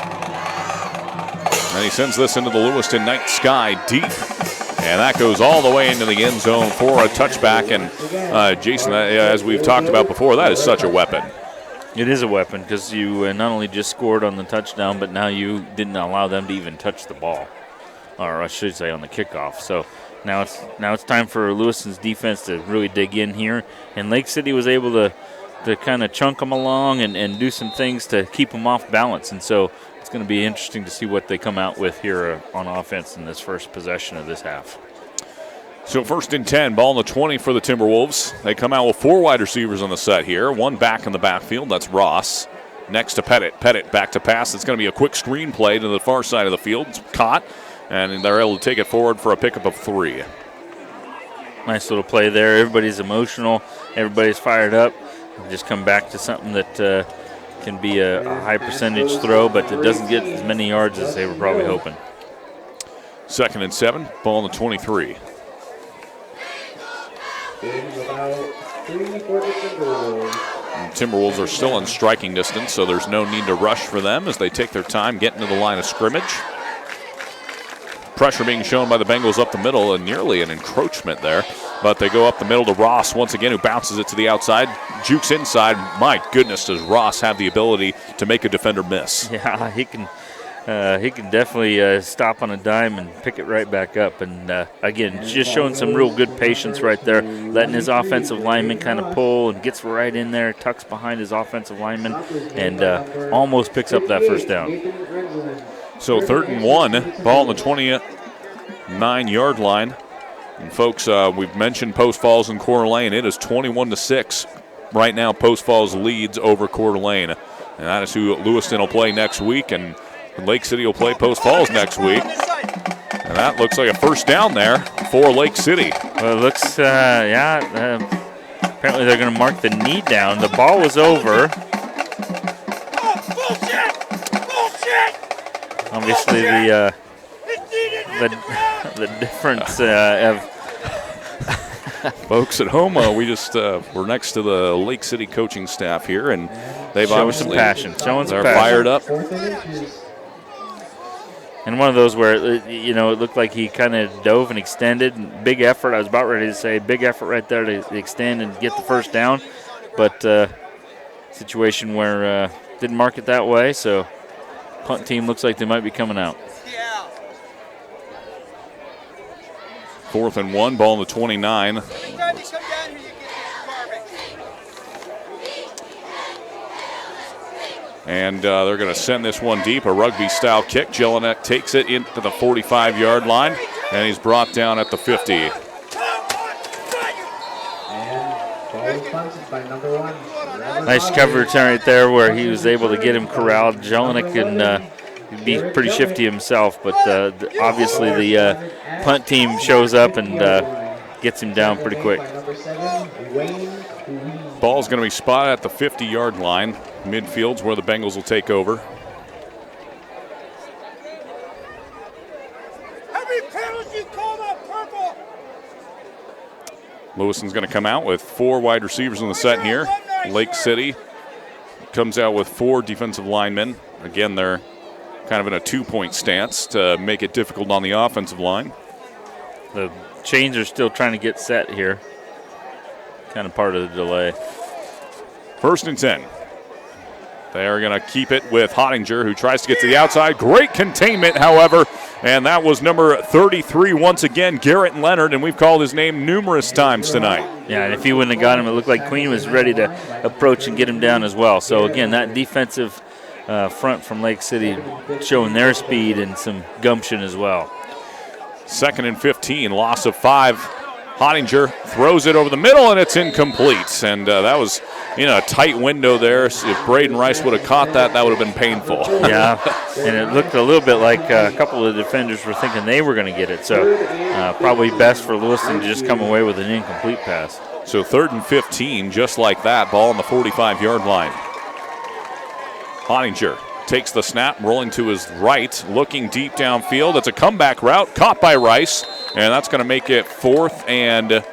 And he sends this into the Lewiston night sky deep. And that goes all the way into the end zone for a touchback. And Jason, as we've talked about before, that is such a weapon. It is a weapon because you not only just scored on the touchdown, but now you didn't allow them to even touch the ball, or I should say on the kickoff. So now it's time for Lewiston's defense to really dig in here. And Lake City was able to to kind of chunk them along and do some things to keep them off balance. And so it's going to be interesting to see what they come out with here on offense in this first possession of this half. So 1st and 10, ball in the 20 for the Timberwolves. They come out with 4 wide receivers on the set here. 1 back in the backfield, that's Ross. Next to Pettit. Pettit back to pass. It's going to be a quick screen play to the far side of the field. It's caught, and they're able to take it forward for a pickup of 3. Nice little play there. Everybody's emotional. Everybody's fired up. Just come back to something that can be a high percentage throw, but it doesn't get as many yards as they were probably hoping. 2nd and 7, ball in the 23. Timberwolves are still in striking distance, so there's no need to rush for them as they take their time getting to the line of scrimmage. Pressure being shown by the Bengals up the middle, and nearly an encroachment there. But they go up the middle to Ross once again, who bounces it to the outside, jukes inside. My goodness, does Ross have the ability to make a defender miss? Yeah, he can definitely stop on a dime and pick it right back up. And again, just showing some real good patience right there, letting his offensive lineman kind of pull and gets right in there, tucks behind his offensive lineman, and almost picks up that first down. So 3rd and 1, ball on the 29-yard line. And folks, we've mentioned Post Falls and Coeur d'Alene. It is 21-6 right now. Post Falls leads over Coeur d'Alene, and that is who Lewiston will play next week. And Lake City will play Post Falls next week. And that looks like a first down there for Lake City. Well, it looks, apparently they're going to mark the knee down. The ball was over. Obviously, the difference of folks at home, we're next to the Lake City coaching staff here, and they've showing some passion. They're fired up. And one of those where, it looked like he kind of dove and extended. Big effort. I was about ready to say big effort right there to extend and get the first down. But situation where didn't mark it that way, so punt team looks like they might be coming out. 4th and 1, ball in the 29. And they're going to send this one deep, a rugby-style kick. Jelinek takes it into the 45-yard line, and he's brought down at the 50. And ball punted by number 1. Nice coverage right there where he was able to get him corralled. Jelinek can be pretty shifty himself, but obviously the punt team shows up and gets him down pretty quick. Ball's going to be spotted at the 50-yard line. Midfield's where the Bengals will take over. How many penalties called on purple? Lewiston's going to come out with 4 wide receivers on the set here. Lake City comes out with 4 defensive linemen. Again, they're kind of in a 2-point stance to make it difficult on the offensive line. The chains are still trying to get set here. Kind of part of the delay. 1st and 10. They are going to keep it with Hottinger, who tries to get to the outside. Great containment, however, and that was number 33 once again, Garrett Leonard, and we've called his name numerous times tonight. Yeah, and if he wouldn't have got him, it looked like Queen was ready to approach and get him down as well. So, again, that defensive front from Lake City showing their speed and some gumption as well. 2nd and 15, loss of 5. Hottinger throws it over the middle, and it's incomplete. And that was in a tight window there. If Braden Rice would have caught that, that would have been painful. Yeah, and it looked a little bit like a couple of the defenders were thinking they were going to get it. So probably best for Lewiston to just come away with an incomplete pass. So 3rd and 15, just like that, ball on the 45-yard line. Hottinger takes the snap, rolling to his right, looking deep downfield. It's a comeback route, caught by Rice, and that's going to make it 4th and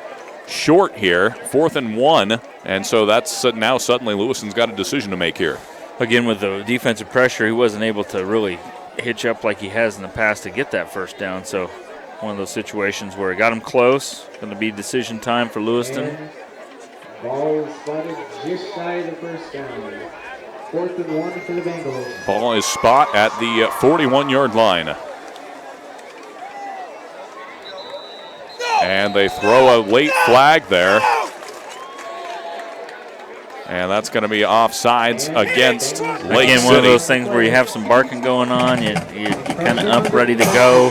short here, 4th and 1, and so that's now suddenly Lewiston's got a decision to make here. Again, with the defensive pressure, he wasn't able to really hitch up like he has in the past to get that first down, so one of those situations where he got him close. Going to be decision time for Lewiston. Ball spotted just shy of the first down. 4th and 1 for the Bengals. Ball is spot at the 41-yard line. And they throw a late flag there. And that's going to be offsides against Lake City. Again, one of those things where you have some barking going on. You're kind of up, ready to go.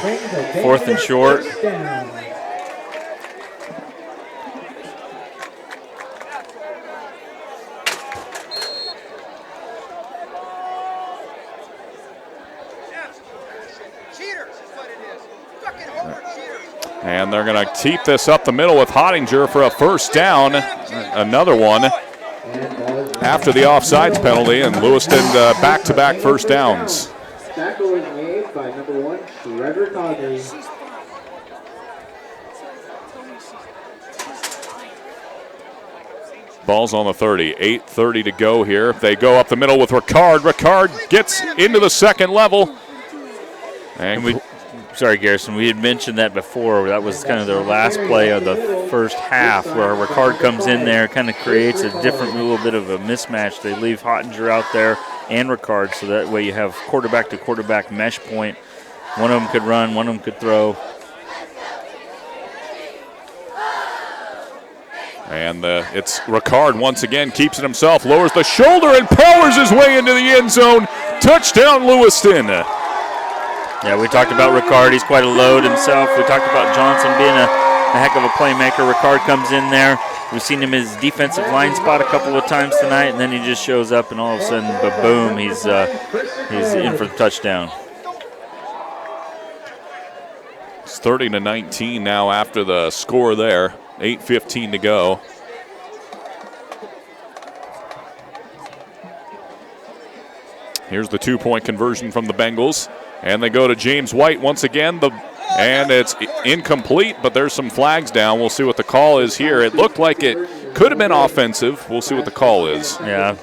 4th and short. And they're going to keep this up the middle with Hottinger for a first down. Another one after the offsides penalty, and Lewiston back-to-back first downs. Tackle was made by number 1, Trevor Connery. Ball's on the 30. 8:30 to go here. They go up the middle with Ricard. Ricard gets into the second level. And sorry, Garrison, we had mentioned that before. That was kind of their last play of the first half, where Ricard comes in there, kind of creates a different little bit of a mismatch. They leave Hottinger out there and Ricard, so that way you have quarterback-to-quarterback mesh point. One of them could run, one of them could throw. And it's Ricard once again, keeps it himself, lowers the shoulder and powers his way into the end zone. Touchdown, Lewiston. Yeah, we talked about Ricard. He's quite a load himself. We talked about Johnson being a heck of a playmaker. Ricard comes in there. We've seen him in his defensive line spot a couple of times tonight, and then he just shows up, and all of a sudden, boom, he's in for the touchdown. It's 30-19 now after the score there. 8:15 to go. Here's the 2-point conversion from the Bengals. And they go to James White once again. And it's incomplete, but there's some flags down. We'll see what the call is here. It looked like it could have been offensive. We'll see what the call is. Yeah,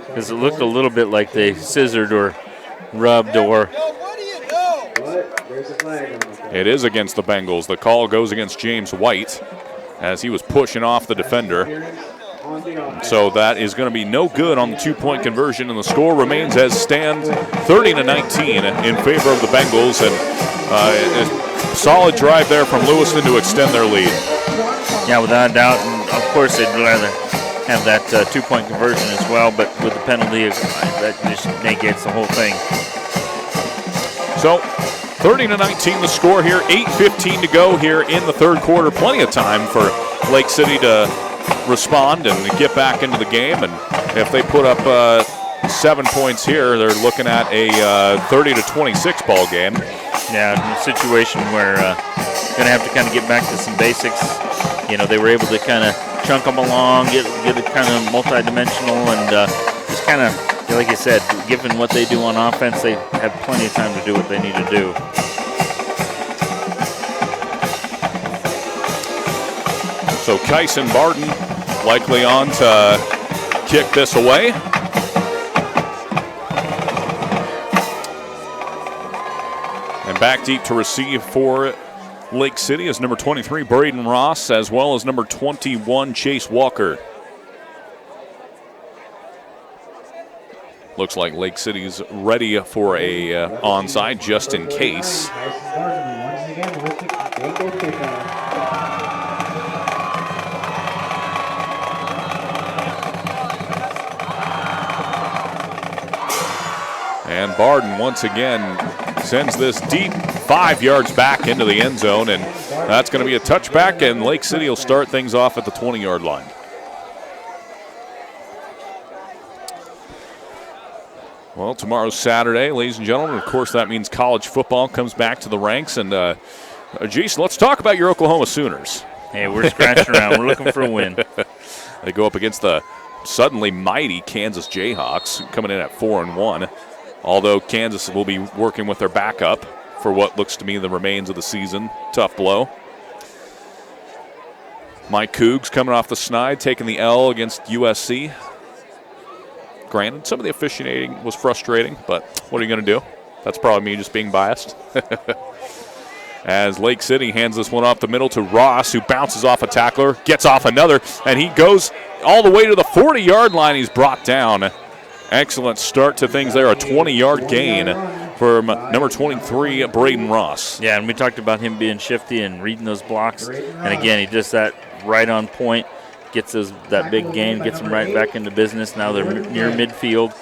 because it looked a little bit like they scissored or rubbed or... It is against the Bengals. The call goes against James White as he was pushing off the defender. So that is going to be no good on the 2-point conversion, and the score remains as stand 30-19 in favor of the Bengals. And a solid drive there from Lewiston to extend their lead. Yeah, without a doubt. And of course, they'd rather have that 2-point conversion as well, but with the penalty, that just negates the whole thing. So 30-19 the score here. 8:15 to go here in the third quarter. Plenty of time for Lake City to respond and get back into the game. And if they put up 7 points here, they're looking at a 30-26 ball game. Yeah, in a situation where going to have to kind of get back to some basics. You know, they were able to kind of chunk them along, get it kind of multi-dimensional, and just kind of, like you said, given what they do on offense, they have plenty of time to do what they need to do. So Kyson Barton likely on to kick this away. And back deep to receive for Lake City is number 23, Braden Ross, as well as number 21, Chase Walker. Looks like Lake City's ready for a onside just in case. And Barden once again sends this deep 5 yards back into the end zone, and that's going to be a touchback, and Lake City will start things off at the 20-yard line. Well, tomorrow's Saturday, ladies and gentlemen. Of course, that means college football comes back to the ranks. And, Jason, let's talk about your Oklahoma Sooners. Hey, we're scratching around. We're looking for a win. They go up against the suddenly mighty Kansas Jayhawks, coming in at 4-1. Although Kansas will be working with their backup for what looks to me the remains of the season. Tough blow. Mike Cougs coming off the snide, taking the L against USC. Granted, some of the officiating was frustrating, but what are you going to do? That's probably me just being biased. As Lake City hands this one off the middle to Ross, who bounces off a tackler, gets off another, and he goes all the way to the 40-yard line. He's brought down. Excellent start to things there, a 20-yard gain from number 23, Braden Ross. Yeah, and we talked about him being shifty and reading those blocks. And again, he does that right on point. gets that big gain, gets them right back into business. Now they're near midfield.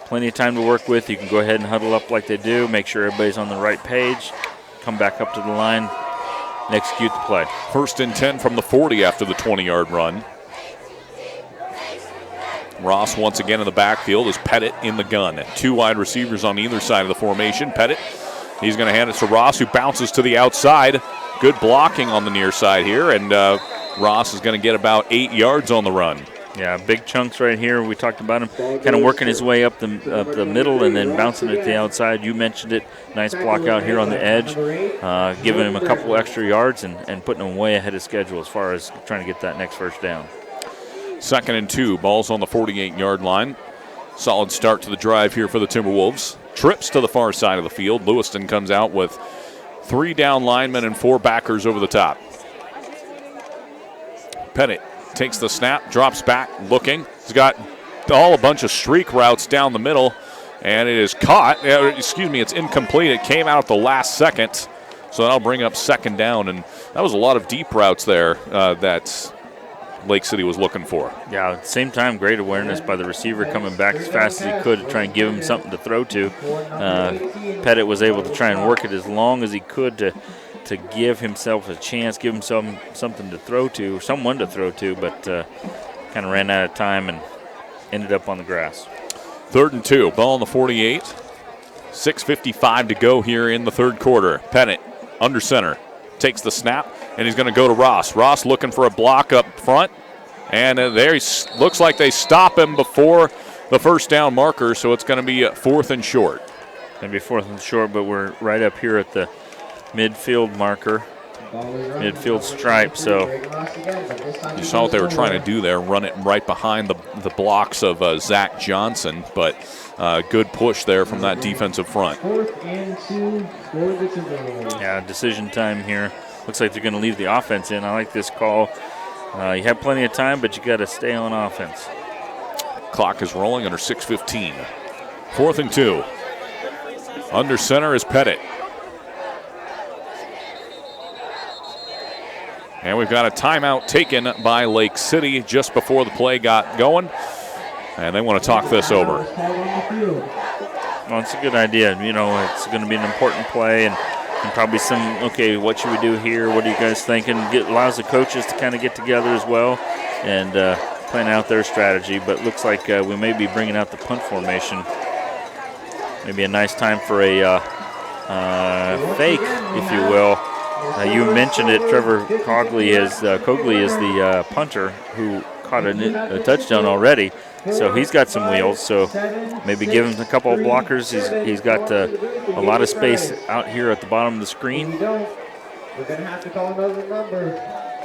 Plenty of time to work with. You can go ahead and huddle up like they do, make sure everybody's on the right page, come back up to the line, and execute the play. 1st and 10 from the 40 after the 20-yard run. Ross once again in the backfield is Pettit in the gun. 2 wide receivers on either side of the formation. Pettit, he's going to hand it to Ross, who bounces to the outside. Good blocking on the near side here, and Ross is going to get about 8 yards on the run. Yeah, big chunks right here. We talked about him kind of working his way up the middle and then bouncing it to the outside. You mentioned it. Nice block out here on the edge, giving him a couple extra yards and putting him way ahead of schedule as far as trying to get that next first down. 2nd and 2, ball's on the 48-yard line. Solid start to the drive here for the Timberwolves. Trips to the far side of the field. Lewiston comes out with 3 down linemen and 4 backers over the top. Pettit takes the snap, drops back, looking. He's got a bunch of streak routes down the middle, and it is caught. It's incomplete. It came out at the last second, so that'll bring up 2nd down, and that was a lot of deep routes there that Lake City was looking for. Yeah, at the same time, great awareness by the receiver coming back as fast as he could to try and give him something to throw to. Pettit was able to try and work it as long as he could to give himself a chance, give him something to throw to, someone to throw to, but kind of ran out of time and ended up on the grass. 3rd and 2, ball on the 48. 6:55 to go here in the 3rd quarter. Pettit under center, takes the snap, and he's going to go to Ross. Ross looking for a block up front, and there he looks like they stop him before the first down marker, so it's going to be 4th and short. Going to be 4th and short, but we're right up here at the midfield marker, midfield stripe. So you saw what they were trying to do there, run it right behind the blocks of Zach Johnson, but good push there from that defensive front. 4th and 2 for the Timberwolves. Yeah, decision time here. Looks like they're going to leave the offense in. I like this call. You have plenty of time, but you got to stay on offense. Clock is rolling under 6:15. 4th and 2. Under center is Pettit. And we've got a timeout taken by Lake City just before the play got going. And they want to talk this over. Well, it's a good idea. You know, it's going to be an important play and probably some, okay, what should we do here? What are you guys thinking? Allows the coaches to kind of get together as well and plan out their strategy. But looks like we may be bringing out the punt formation. Maybe a nice time for a fake, if you will. You mentioned it, Trevor Cogley is the punter who caught a touchdown already, so he's got some wheels. So maybe give him a couple of blockers. He's got a lot of space out here at the bottom of the screen. We're going to have to call another number.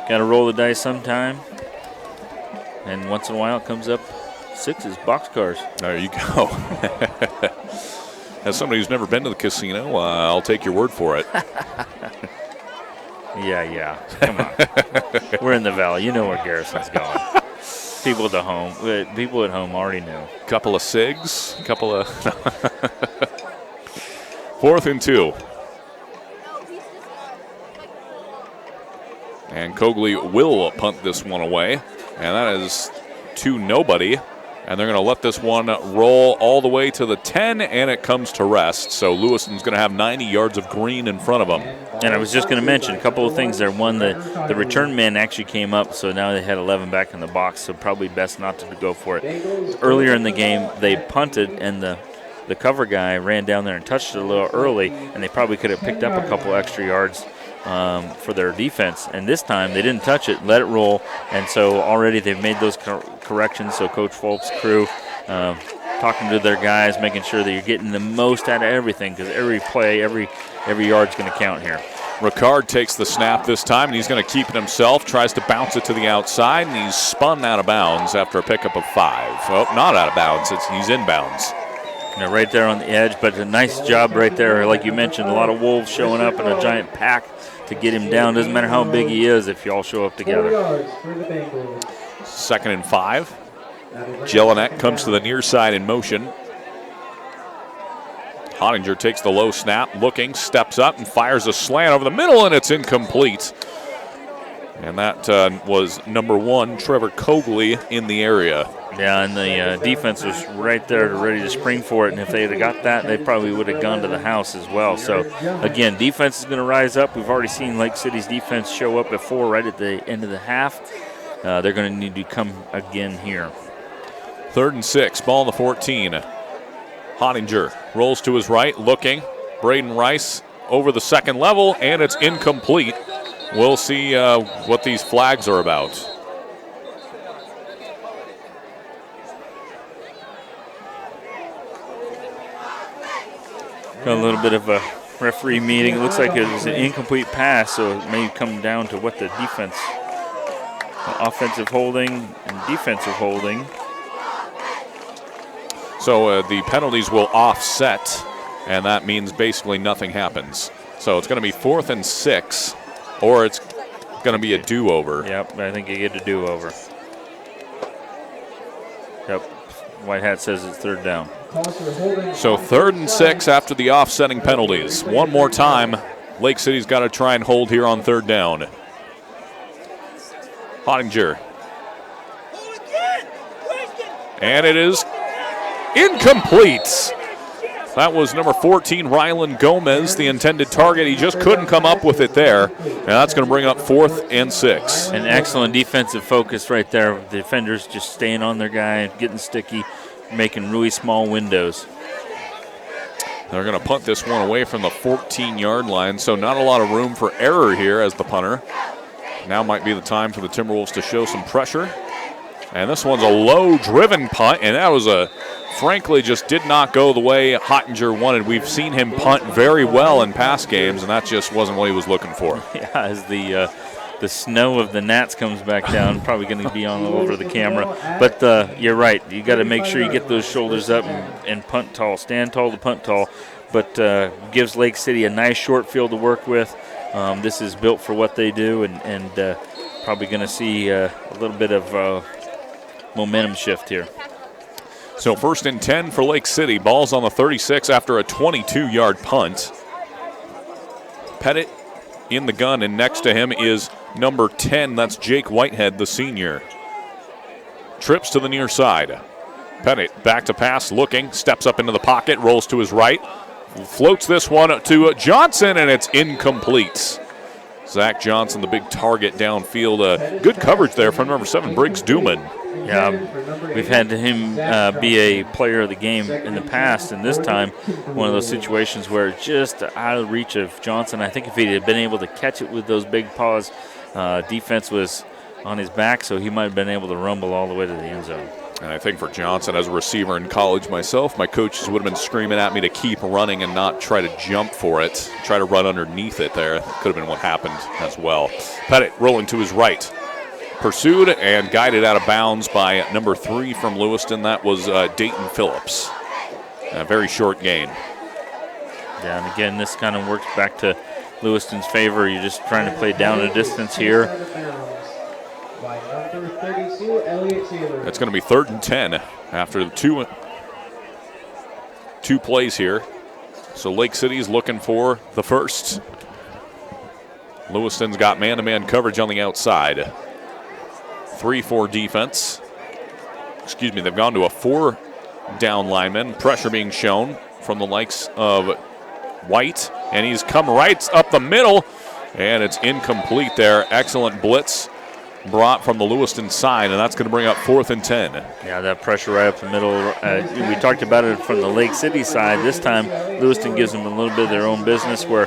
Got to roll the dice sometime, and once in a while it comes up 6s, boxcars. There you go. As somebody who's never been to the casino, I'll take your word for it. Yeah. Come on. We're in the valley. You know where Garrison's going. People at home already know. Couple of cigs, couple of 4th and 2. And Cogley will punt this one away. And that is to nobody. And they're going to let this one roll all the way to the 10, and it comes to rest. So Lewiston's going to have 90 yards of green in front of them. And I was just going to mention a couple of things there. One, the return man actually came up, so now they had 11 back in the box, so probably best not to go for it. Earlier in the game, they punted, and the cover guy ran down there and touched it a little early, and they probably could have picked up a couple extra yards for their defense. And this time they didn't touch it, let it roll, and so already they've made those corrections. So Coach Fulp's crew talking to their guys, making sure that you're getting the most out of everything, because every play, every yard's going to count here. Ricard takes the snap this time, and he's going to keep it himself, tries to bounce it to the outside, and he's spun out of bounds after a pickup of 5. Oh, not out of bounds, he's inbounds. Right there on the edge, but a nice job right there. Like you mentioned, a lot of wolves showing up in a giant pack to get him down. Doesn't matter how big he is if you all show up together. 2nd and 5. Jelinek comes to the near side in motion. Hottinger takes the low snap, looking, steps up and fires a slant over the middle, and it's incomplete. And that was number 1, Trevor Cogley, in the area. Yeah, and the defense was right there ready to spring for it, and if they had got that, they probably would have gone to the house as well. So, again, defense is going to rise up. We've already seen Lake City's defense show up before right at the end of the half. They're going to need to come again here. 3rd and 6, ball on the 14. Hottinger rolls to his right, looking. Braden Rice over the second level, and it's incomplete. We'll see what these flags are about. Got a little bit of a referee meeting. It looks like it was an incomplete pass, so it may come down to what the defense, offensive holding and defensive holding. So the penalties will offset, and that means basically nothing happens. So it's going to be 4th and 6, or it's going to be a do-over. Yep, I think you get a do-over. Yep, White Hat says it's 3rd down. So 3rd and 6 after the offsetting penalties. One more time, Lake City's got to try and hold here on 3rd down. Hottinger. And it is incomplete. That was number 14, Rylan Gomez, the intended target. He just couldn't come up with it there. And that's going to bring up 4th and 6. An excellent defensive focus right there. The defenders just staying on their guy, getting sticky, making really small windows. They're going to punt this one away from the 14-yard line, so not a lot of room for error here as the punter. Now might be the time for the Timberwolves to show some pressure. And this one's a low-driven punt, and that was frankly just did not go the way Hottinger wanted. We've seen him punt very well in past games, and that just wasn't what he was looking for. Yeah, as the snow of the gnats comes back down, probably going to be all over the camera. But you're right. You got to make sure you get those shoulders up and punt tall. Stand tall to punt tall. But gives Lake City a nice short field to work with. This is built for what they do, and probably going to see a little bit of momentum shift here. So 1st and 10 for Lake City. Ball's on the 36 after a 22-yard punt. Pettit in the gun, and next to him is number 10. That's Jake Whitehead, the senior. Trips to the near side. Pettit back to pass, looking, steps up into the pocket, rolls to his right, floats this one to Johnson, and it's incomplete. Zach Johnson, the big target downfield. Good coverage there from number 7, Briggs Duman. Yeah, we've had him be a player of the game in the past, and this time one of those situations where it's just out of reach of Johnson. I think if he had been able to catch it with those big paws, defense was on his back, so he might have been able to rumble all the way to the end zone. And I think for Johnson, as a receiver in college myself, my coaches would have been screaming at me to keep running and not try to jump for it, try to run underneath it there. That could have been what happened as well. Pettit rolling to his right. Pursued and guided out of bounds by number 3 from Lewiston. That was Dayton Phillips. A very short gain. Yeah, and again, this kind of works back to Lewiston's favor. You're just trying to play down a distance here. It's going to be 3rd and 10 after the two plays here. So Lake City's looking for the first. Lewiston's got man-to-man coverage on the outside. 3-4 defense. Excuse me, they've gone to a 4-down lineman. Pressure being shown from the likes of White, and he's come right up the middle, and it's incomplete there. Excellent blitz brought from the Lewiston side, and that's going to bring up 4th and 10. Yeah, that pressure right up the middle. We talked about it from the Lake City side. This time, Lewiston gives them a little bit of their own business where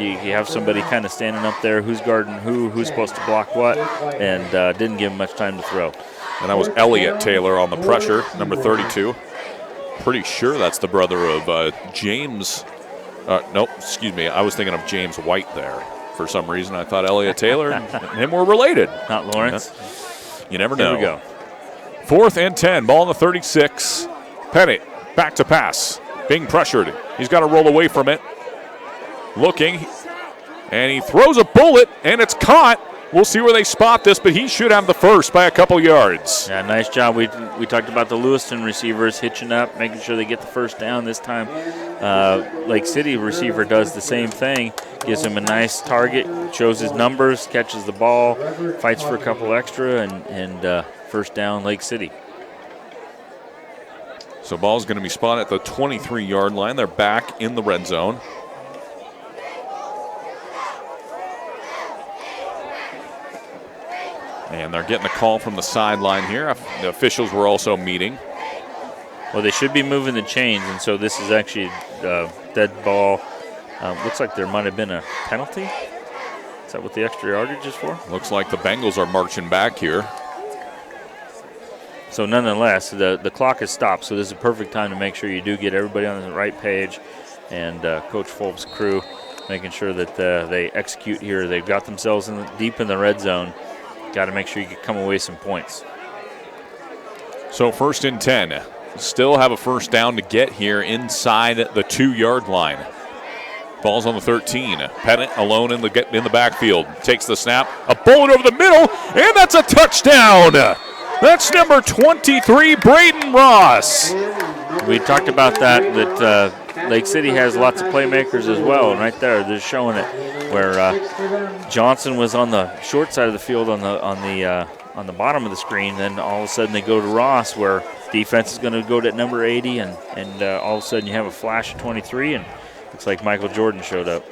you have somebody kind of standing up there, who's guarding who's supposed to block what, and didn't give them much time to throw. And that was Elliott Taylor on the pressure, number 32. Pretty sure that's the brother of James. Nope, excuse me. I was thinking of James White there. For some reason, I thought Elliott Taylor and him were related. Not Lawrence. You never know. Here we go. 4th and 10, ball on the 36. Pettit, back to pass, being pressured. He's got to roll away from it. Looking, and he throws a bullet, and it's caught. we'll see where they spot this, but he should have the first by a couple yards. Yeah, nice job. We talked about the Lewiston receivers hitching up, making sure they get the first down this time. Lake City receiver does the same thing, gives him a nice target, shows his numbers, catches the ball, fights for a couple extra, and first down Lake City. So ball's going to be spotted at the 23-yard line. They're back in the red zone. And they're getting a call from the sideline here. The officials were also meeting. Well, they should be moving the chains, and so this is actually dead ball. Looks like there might have been a penalty. Is that what the extra yardage is for? Looks like the Bengals are marching back here. So nonetheless, the clock has stopped, so this is a perfect time to make sure you do get everybody on the right page, and Coach Fulp's crew making sure that they execute here. They've got themselves deep in the red zone. Got to make sure you can come away some points. So 1st and 10. Still have a first down to get here inside the 2-yard line. Ball's on the 13. Pettit alone in the backfield. Takes the snap. A bullet over the middle, and that's a touchdown. That's number 23, Braden Ross. We talked about that Lake City has lots of playmakers as well, and right there they're showing it where Johnson was on the short side of the field on the bottom of the screen. Then all of a sudden they go to Ross, where defense is going to go to number 80, and all of a sudden you have a flash of 23, and looks like Michael Jordan showed up.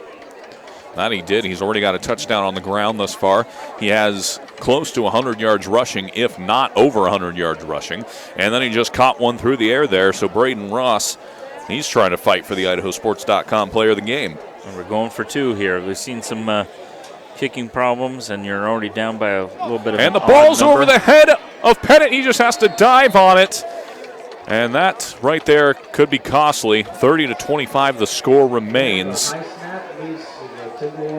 That he did. He's already got a touchdown on the ground thus far. He has close to 100 yards rushing, if not over 100 yards rushing. And then he just caught one through the air there. So Braden Ross, he's trying to fight for the IdahoSports.com player of the game. And we're going for 2 here. We've seen some kicking problems, and you're already down by a little bit of And the ball's over the head of Pettit. He just has to dive on it. And that right there could be costly. 30-25 the score remains.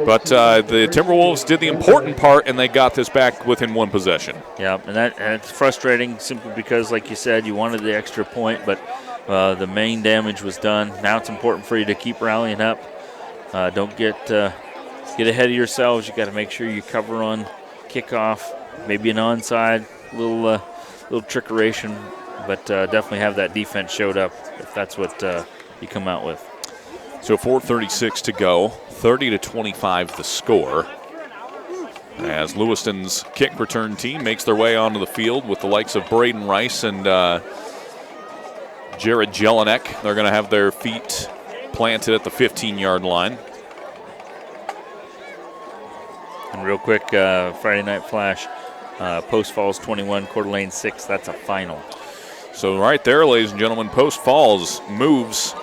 But the Timberwolves did the important part, and they got this back within one possession. Yeah, and it's frustrating simply because, like you said, you wanted the extra point, but the main damage was done. Now it's important for you to keep rallying up. Don't get ahead of yourselves. You got to make sure you cover on kickoff, maybe an onside, little trickeration, but definitely have that defense showed up if that's what you come out with. So 4:36 to go, 30-25 the score. As Lewiston's kick return team makes their way onto the field with the likes of Braden Rice and Jared Jelinek. They're going to have their feet planted at the 15-yard line. And real quick, Friday Night Flash, Post Falls 21, Coeur d'Alene 6. That's a final. So right there, ladies and gentlemen, Post Falls moves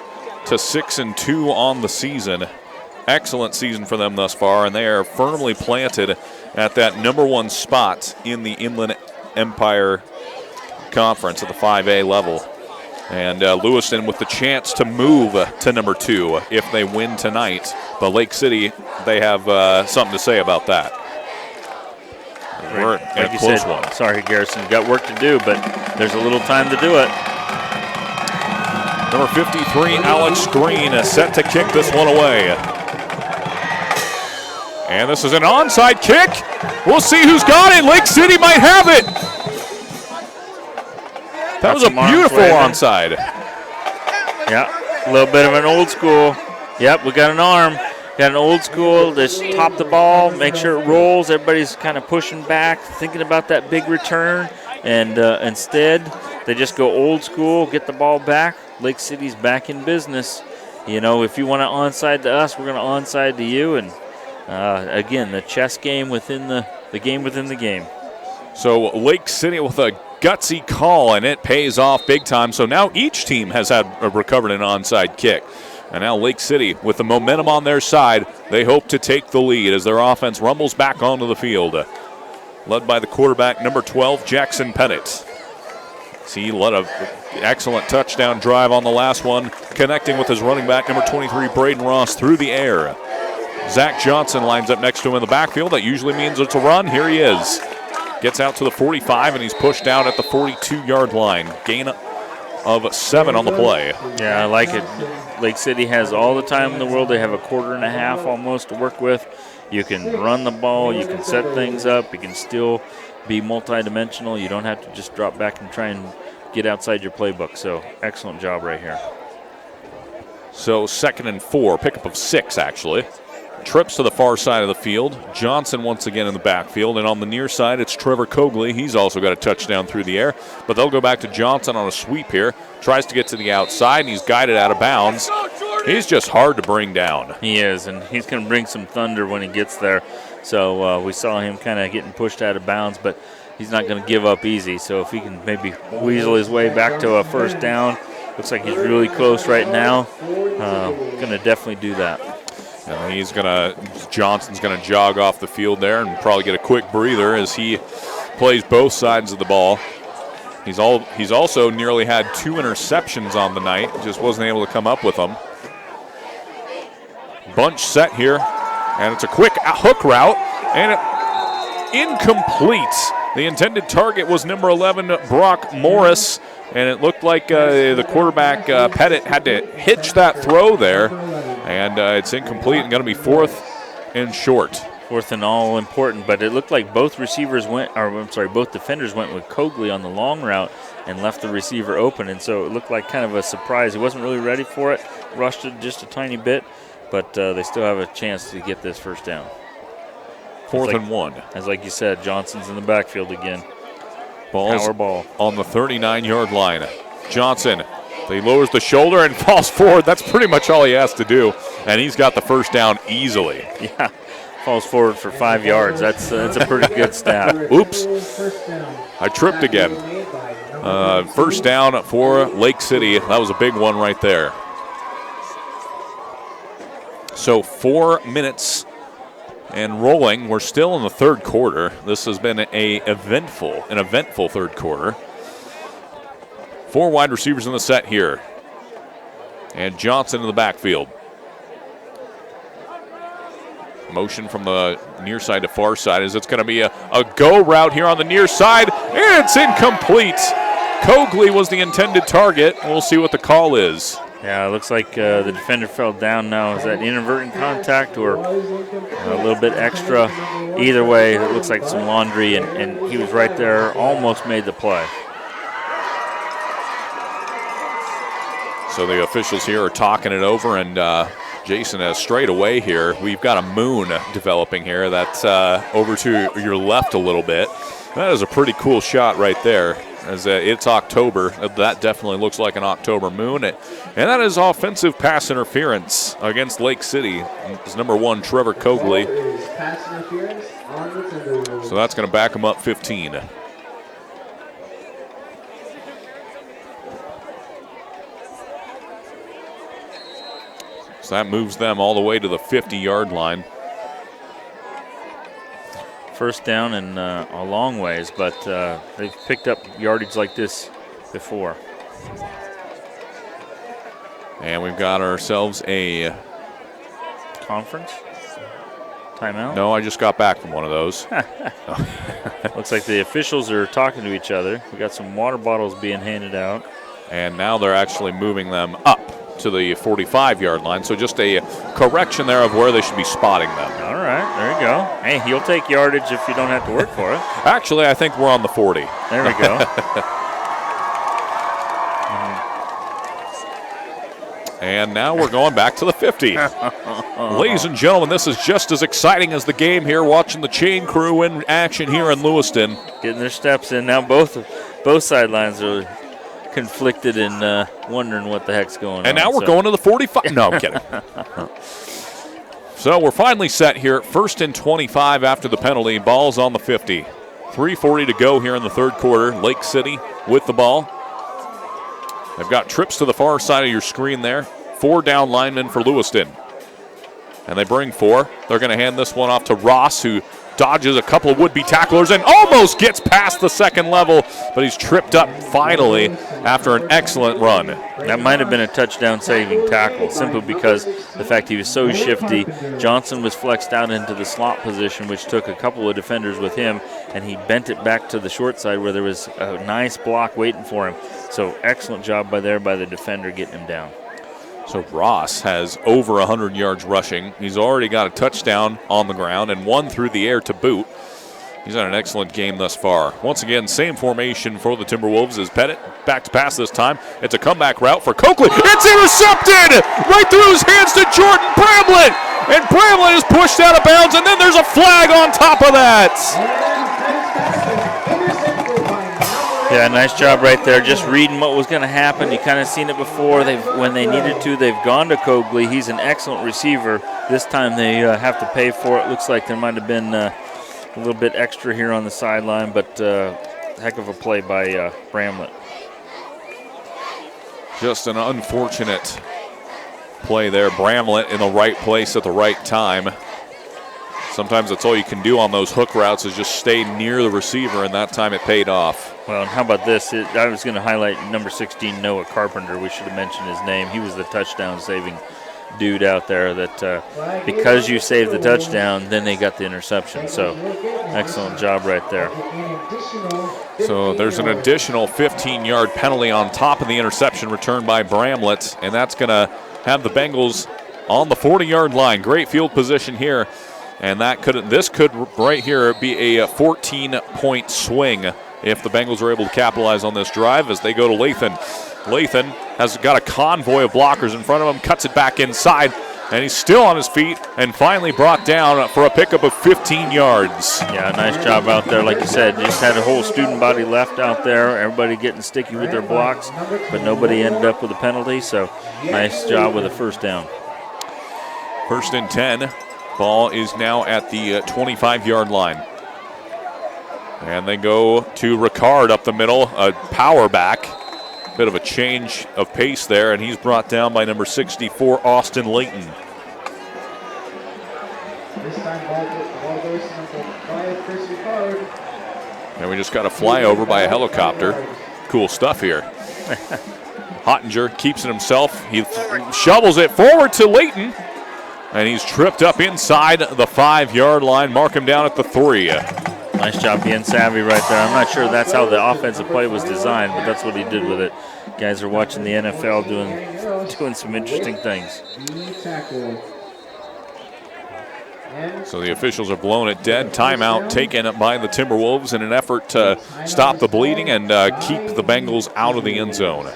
to 6-2 on the season. Excellent season for them thus far, and they are firmly planted at that number 1 spot in the Inland Empire Conference at the 5A level. And Lewiston with the chance to move to number 2 if they win tonight. But Lake City, they have something to say about that. We're like you said, one. Sorry, Garrison, got work to do, but there's a little time to do it. Number 53, Alex Green, is set to kick this one away. And this is an onside kick. We'll see who's got it. Lake City might have it. That was a beautiful onside. Yeah, a little bit of an old school. Yep, we got an arm. Got an old school. Just top the ball, make sure it rolls. Everybody's kind of pushing back, thinking about that big return. And instead, they just go old school, get the ball back. Lake City's back in business. You know, if you want to onside to us, we're going to onside to you. And again, the chess game within the game within the game. So Lake City with a gutsy call, and it pays off big time. So now each team has recovered an onside kick. And now Lake City, with the momentum on their side, they hope to take the lead as their offense rumbles back onto the field. Led by the quarterback, number 12, Jackson Pettit. He led an excellent touchdown drive on the last one, connecting with his running back, number 23, Braden Ross, through the air. Zach Johnson lines up next to him in the backfield. That usually means it's a run. Here he is. Gets out to the 45, and he's pushed out at the 42-yard line. Gain of 7 on the play. Yeah, I like it. Lake City has all the time in the world. They have a quarter and a half almost to work with. You can run the ball, you can set things up, you can still be multidimensional. You don't have to just drop back and try and get outside your playbook. So excellent job right here. So 2nd and 4, pickup of 6 actually. Trips to the far side of the field. Johnson once again in the backfield. And on the near side, it's Trevor Cogley. He's also got a touchdown through the air. But they'll go back to Johnson on a sweep here. Tries to get to the outside, and he's guided out of bounds. He's just hard to bring down. He is, and he's going to bring some thunder when he gets there. So we saw him kind of getting pushed out of bounds, but he's not going to give up easy. So if he can maybe weasel his way back to a first down, looks like he's really close right now. Going to definitely do that. Johnson's going to jog off the field there and probably get a quick breather as he plays both sides of the ball. He's also nearly had 2 interceptions on the night, just wasn't able to come up with them. Bunch set here, and it's a quick hook route, and incomplete. The intended target was number 11, Brock Morris, and it looked like the quarterback, Pettit, had to hitch that throw there, and it's incomplete and going to be 4th and short. 4th and all important, but it looked like both defenders went with Cogley on the long route and left the receiver open, and so it looked like kind of a surprise. He wasn't really ready for it, rushed it just a tiny bit, but they still have a chance to get this first down. 4th and 1. As like you said, Johnson's in the backfield again. Power ball on the 39-yard line. Johnson, he lowers the shoulder and falls forward. That's pretty much all he has to do, and he's got the first down easily. Yeah, falls forward for 5 yards. That's a pretty good stat. Oops, I tripped again. First down for Lake City. That was a big one right there. So 4 minutes and rolling. We're still in the third quarter. This has been an eventful third quarter. 4 wide receivers in the set here. And Johnson in the backfield. Motion from the near side to far side as it's going to be a go route here on the near side. And it's incomplete. Cogley was the intended target. We'll see what the call is. Yeah, it looks like the defender fell down now. Is that inadvertent contact or a little bit extra? Either way, it looks like some laundry, and he was right there, almost made the play. So the officials here are talking it over, and Jason has straight away here. We've got a moon developing here that's over to your left a little bit. That is a pretty cool shot right there. As it's October, that definitely looks like an October moon. And that is offensive pass interference against Lake City. It's number 1, Trevor Cogley. So that's going to back him up 15. So that moves them all the way to the 50-yard line. First down and a long ways, but they've picked up yardage like this before. And we've got ourselves a conference timeout. No, I just got back from one of those. Looks like the officials are talking to each other. We got some water bottles being handed out. And now they're actually moving them up to the 45-yard line. So just a correction there of where they should be spotting them. All right, there you go. Hey, you'll take yardage if you don't have to work for it. Actually, I think we're on the 40. There we go. And now we're going back to the 50. Ladies and gentlemen, this is just as exciting as the game here, watching the chain crew in action here in Lewiston. Getting their steps in. Now both sidelines are conflicted and wondering what the heck's going on. And now we're going to the 45. No, I'm kidding. So we're finally set here at 1st and 25 after the penalty. Ball's on the 50. 3:40 to go here in the third quarter. Lake City with the ball. They've got trips to the far side of your screen there. 4 down linemen for Lewiston. And they bring 4. They're going to hand this one off to Ross, who dodges a couple of would-be tacklers and almost gets past the second level, but he's tripped up finally after an excellent run. That might have been a touchdown-saving tackle, simply because the fact he was so shifty. Johnson was flexed out into the slot position, which took a couple of defenders with him, and he bent it back to the short side where there was a nice block waiting for him. So excellent job by the defender getting him down. So Ross has over 100 yards rushing. He's already got a touchdown on the ground and one through the air to boot. He's had an excellent game thus far. Once again, same formation for the Timberwolves as Pettit back to pass this time. It's a comeback route for Coakley. It's intercepted right through his hands to Jordan Bramlett. And Bramlett is pushed out of bounds, and then there's a flag on top of that. Yeah, nice job right there. Just reading what was going to happen. You kind of seen it before. When they needed to, they've gone to Coakley. He's an excellent receiver. This time they have to pay for it. Looks like there might have been a little bit extra here on the sideline, but heck of a play by Bramlett. Just an unfortunate play there. Bramlett in the right place at the right time. Sometimes that's all you can do on those hook routes is just stay near the receiver, and that time it paid off. Well, and how about this? I was going to highlight number 16, Noah Carpenter. We should have mentioned his name. He was the touchdown-saving dude out there that because you saved the touchdown, then they got the interception. So excellent job right there. So there's an additional 15-yard penalty on top of the interception returned by Bramlett, and that's going to have the Bengals on the 40-yard line. Great field position here, and this could right here be a 14-point swing if the Bengals are able to capitalize on this drive as they go to Lathan. Lathan has got a convoy of blockers in front of him, cuts it back inside, and he's still on his feet and finally brought down for a pickup of 15 yards. Yeah, nice job out there. Like you said, just had a whole student body left out there, everybody getting sticky with their blocks, but nobody ended up with a penalty, so nice job with a first down. 1st and 10. Ball is now at the 25-yard line. And they go to Ricard up the middle, a power back. Bit of a change of pace there, and he's brought down by number 64, Austin Layton. This time ball goes to number 5, Chris Ricard. And we just got a flyover by a helicopter. Cool stuff here. Hottinger keeps it himself. He shovels it forward to Layton, and he's tripped up inside the 5-yard line. Mark him down at the 3. Nice job being savvy right there. I'm not sure that's how the offensive play was designed, but that's what he did with it. Guys are watching the NFL doing some interesting things. So the officials are blowing it dead. Timeout taken by the Timberwolves in an effort to stop the bleeding and keep the Bengals out of the end zone.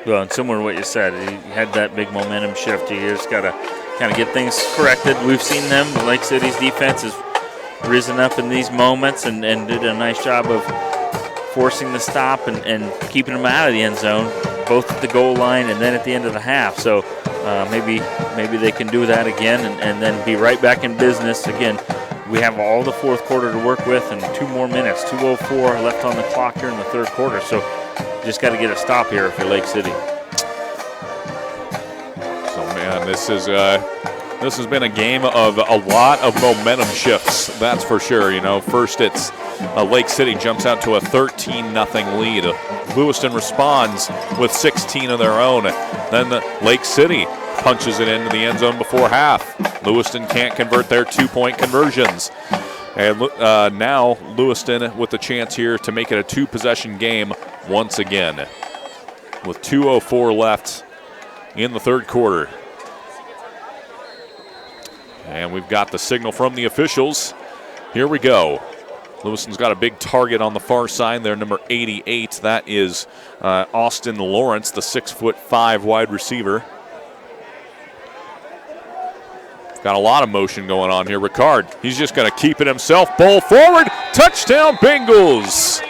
Well, and similar to what you said, he had that big momentum shift. You just got to kind of get things corrected. We've seen them. Lake City's defense has risen up in these moments and did a nice job of forcing the stop and keeping them out of the end zone, both at the goal line and then at the end of the half. So maybe they can do that again and then be right back in business. Again, we have all the fourth quarter to work with and 2 more minutes, 2:04 left on the clock here in the third quarter. So just got to get a stop here if you're Lake City. So, man, this has been a game of a lot of momentum shifts, that's for sure. You know, first it's Lake City jumps out to a 13-0 lead. Lewiston responds with 16 of their own. Then Lake City punches it into the end zone before half. Lewiston can't convert their 2-point conversions. And now Lewiston with the chance here to make it a 2-possession game once again with 2:04 left in the third quarter. And we've got the signal from the officials. Here we go. Lewiston's got a big target on the far side there, number 88. That is Austin Lawrence, the 6'5" wide receiver. Got a lot of motion going on here. Ricard, he's just going to keep it himself. Ball forward. Touchdown, Bengals.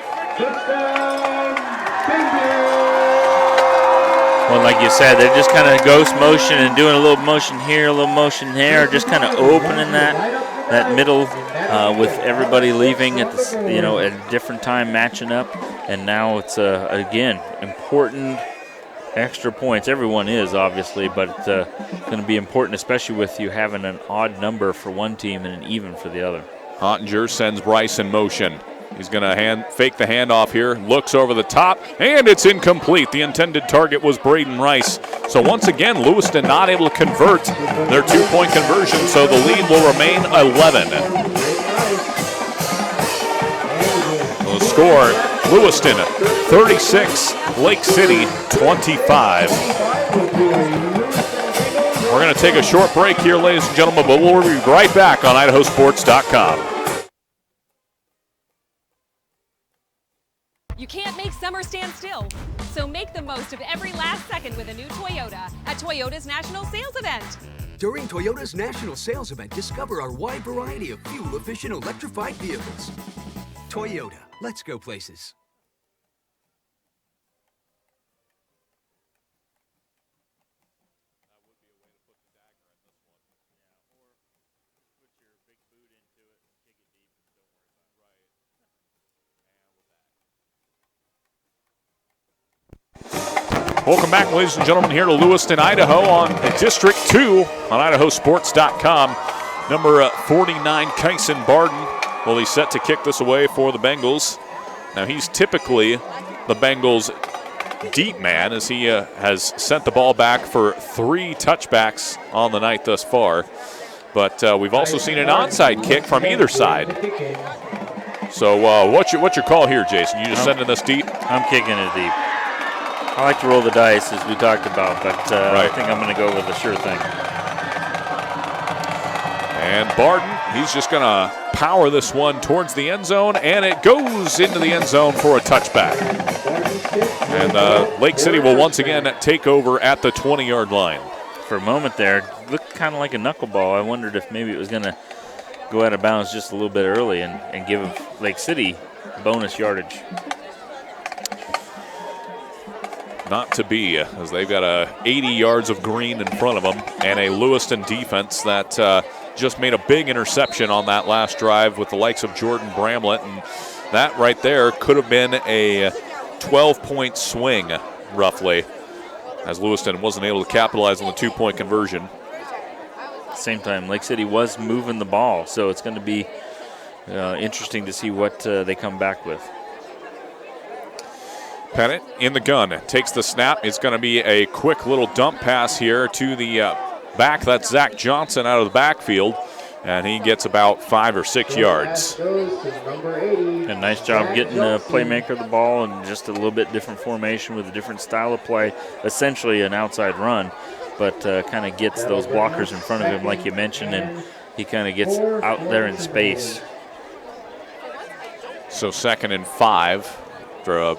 Well, like you said, they're just kind of ghost motion and doing a little motion here, a little motion there, just kind of opening that middle with everybody leaving at a different time, matching up. And now it's again important extra points. Everyone is obviously, but it's going to be important, especially with you having an odd number for one team and an even for the other. Hottinger sends Bryce in motion. He's going to fake the handoff here, looks over the top, and it's incomplete. The intended target was Braden Rice. So once again, Lewiston not able to convert their 2-point conversion, so the lead will remain 11. The score, Lewiston 36, Lake City 25. We're going to take a short break here, ladies and gentlemen, but we'll be right back on IdahoSports.com. You can't make summer stand still, so make the most of every last second with a new Toyota at Toyota's National Sales Event. During Toyota's National Sales Event, discover our wide variety of fuel-efficient electrified vehicles. Toyota, let's go places. Welcome back, ladies and gentlemen, here to Lewiston, Idaho on District 2 on IdahoSports.com. Number 49, Kyson Barden. Well, he's set to kick this away for the Bengals. Now, he's typically the Bengals' deep man, as he has sent the ball back for 3 touchbacks on the night thus far. But we've also seen an onside kick from either side. So what's your call here, Jason? You just sending this deep? I'm kicking it deep. I like to roll the dice, as we talked about, but I think I'm going to go with a sure thing. And Barden, he's just going to power this one towards the end zone, and it goes into the end zone for a touchback. And Lake City will once again take over at the 20-yard line. For a moment there, it looked kind of like a knuckleball. I wondered if maybe it was going to go out of bounds just a little bit early and give Lake City bonus yardage. Not to be, as they've got 80 yards of green in front of them and a Lewiston defense that just made a big interception on that last drive with the likes of Jordan Bramlett, and that right there could have been a 12-point swing, roughly, as Lewiston wasn't able to capitalize on the 2-point conversion. Same time, Lake City was moving the ball, so it's going to be interesting to see what they come back with. Pennant in the gun, takes the snap. It's going to be a quick little dump pass here to the back. That's Zach Johnson out of the backfield, and he gets about 5 or 6 yards. A nice job getting the playmaker the ball in just a little bit different formation with a different style of play, essentially an outside run, but kind of gets those blockers in front of him like you mentioned, and he kind of gets out there in space. So 2nd and 5 for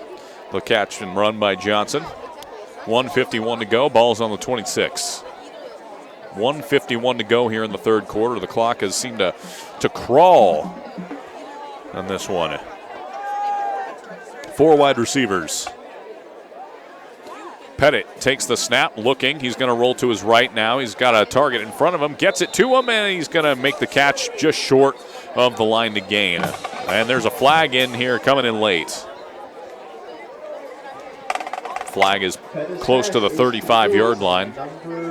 the catch and run by Johnson. 1:51 to go. Ball's on the 26. 1:51 to go here in the third quarter. The clock has seemed to crawl on this one. 4 wide receivers. Pettit takes the snap, looking. He's going to roll to his right now. He's got a target in front of him, gets it to him, and he's going to make the catch just short of the line to gain. And there's a flag in here coming in late. Flag is close to the 35-yard line.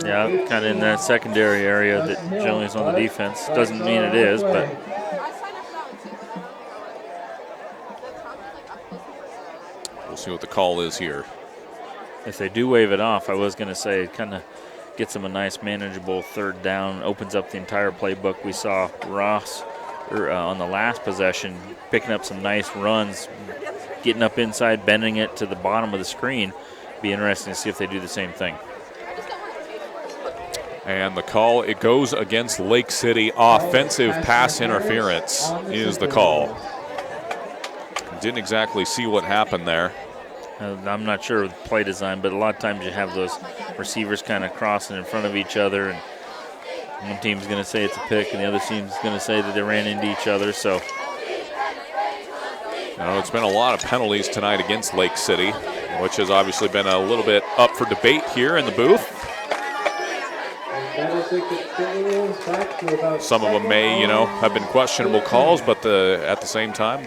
Yeah, kind of in that secondary area that generally is on the defense. Doesn't mean it is, but. We'll see what the call is here. If they do wave it off, I was going to say it kind of gets them a nice manageable 3rd down, opens up the entire playbook. We saw Ross on the last possession picking up some nice runs, getting up inside, bending it to the bottom of the screen. Be interesting to see if they do the same thing. And the call, it goes against Lake City. Offensive pass interference is the call. Didn't exactly see what happened there. I'm not sure of the play design, but a lot of times you have those receivers kind of crossing in front of each other, and one team's going to say it's a pick, and the other team's going to say that they ran into each other. So, it's been a lot of penalties tonight against Lake City, which has obviously been a little bit up for debate here in the booth. Some of them may, have been questionable calls, but at the same time,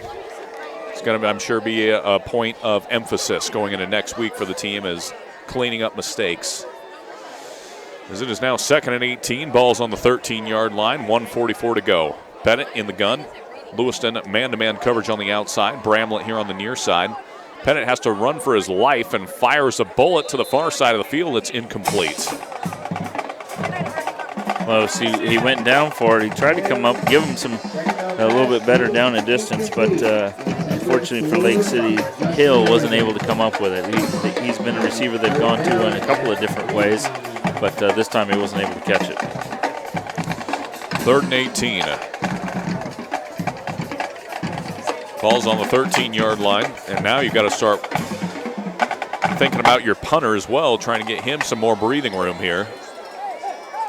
it's going to, I'm sure, be a point of emphasis going into next week for the team as cleaning up mistakes. As it is now 2nd and 18, ball's on the 13-yard line, 1:44 to go. Pettit in the gun. Lewiston man-to-man coverage on the outside. Bramlett here on the near side. Pettit has to run for his life and fires a bullet to the far side of the field. It's incomplete. Well, see, he went down for it. He tried to come up, give him a little bit better down in distance, but unfortunately for Lake City, Hill wasn't able to come up with it. He's been a receiver they've gone to in a couple of different ways. but this time he wasn't able to catch it. 3rd and 18. Ball's on the 13-yard line, and now you've got to start thinking about your punter as well, trying to get him some more breathing room here,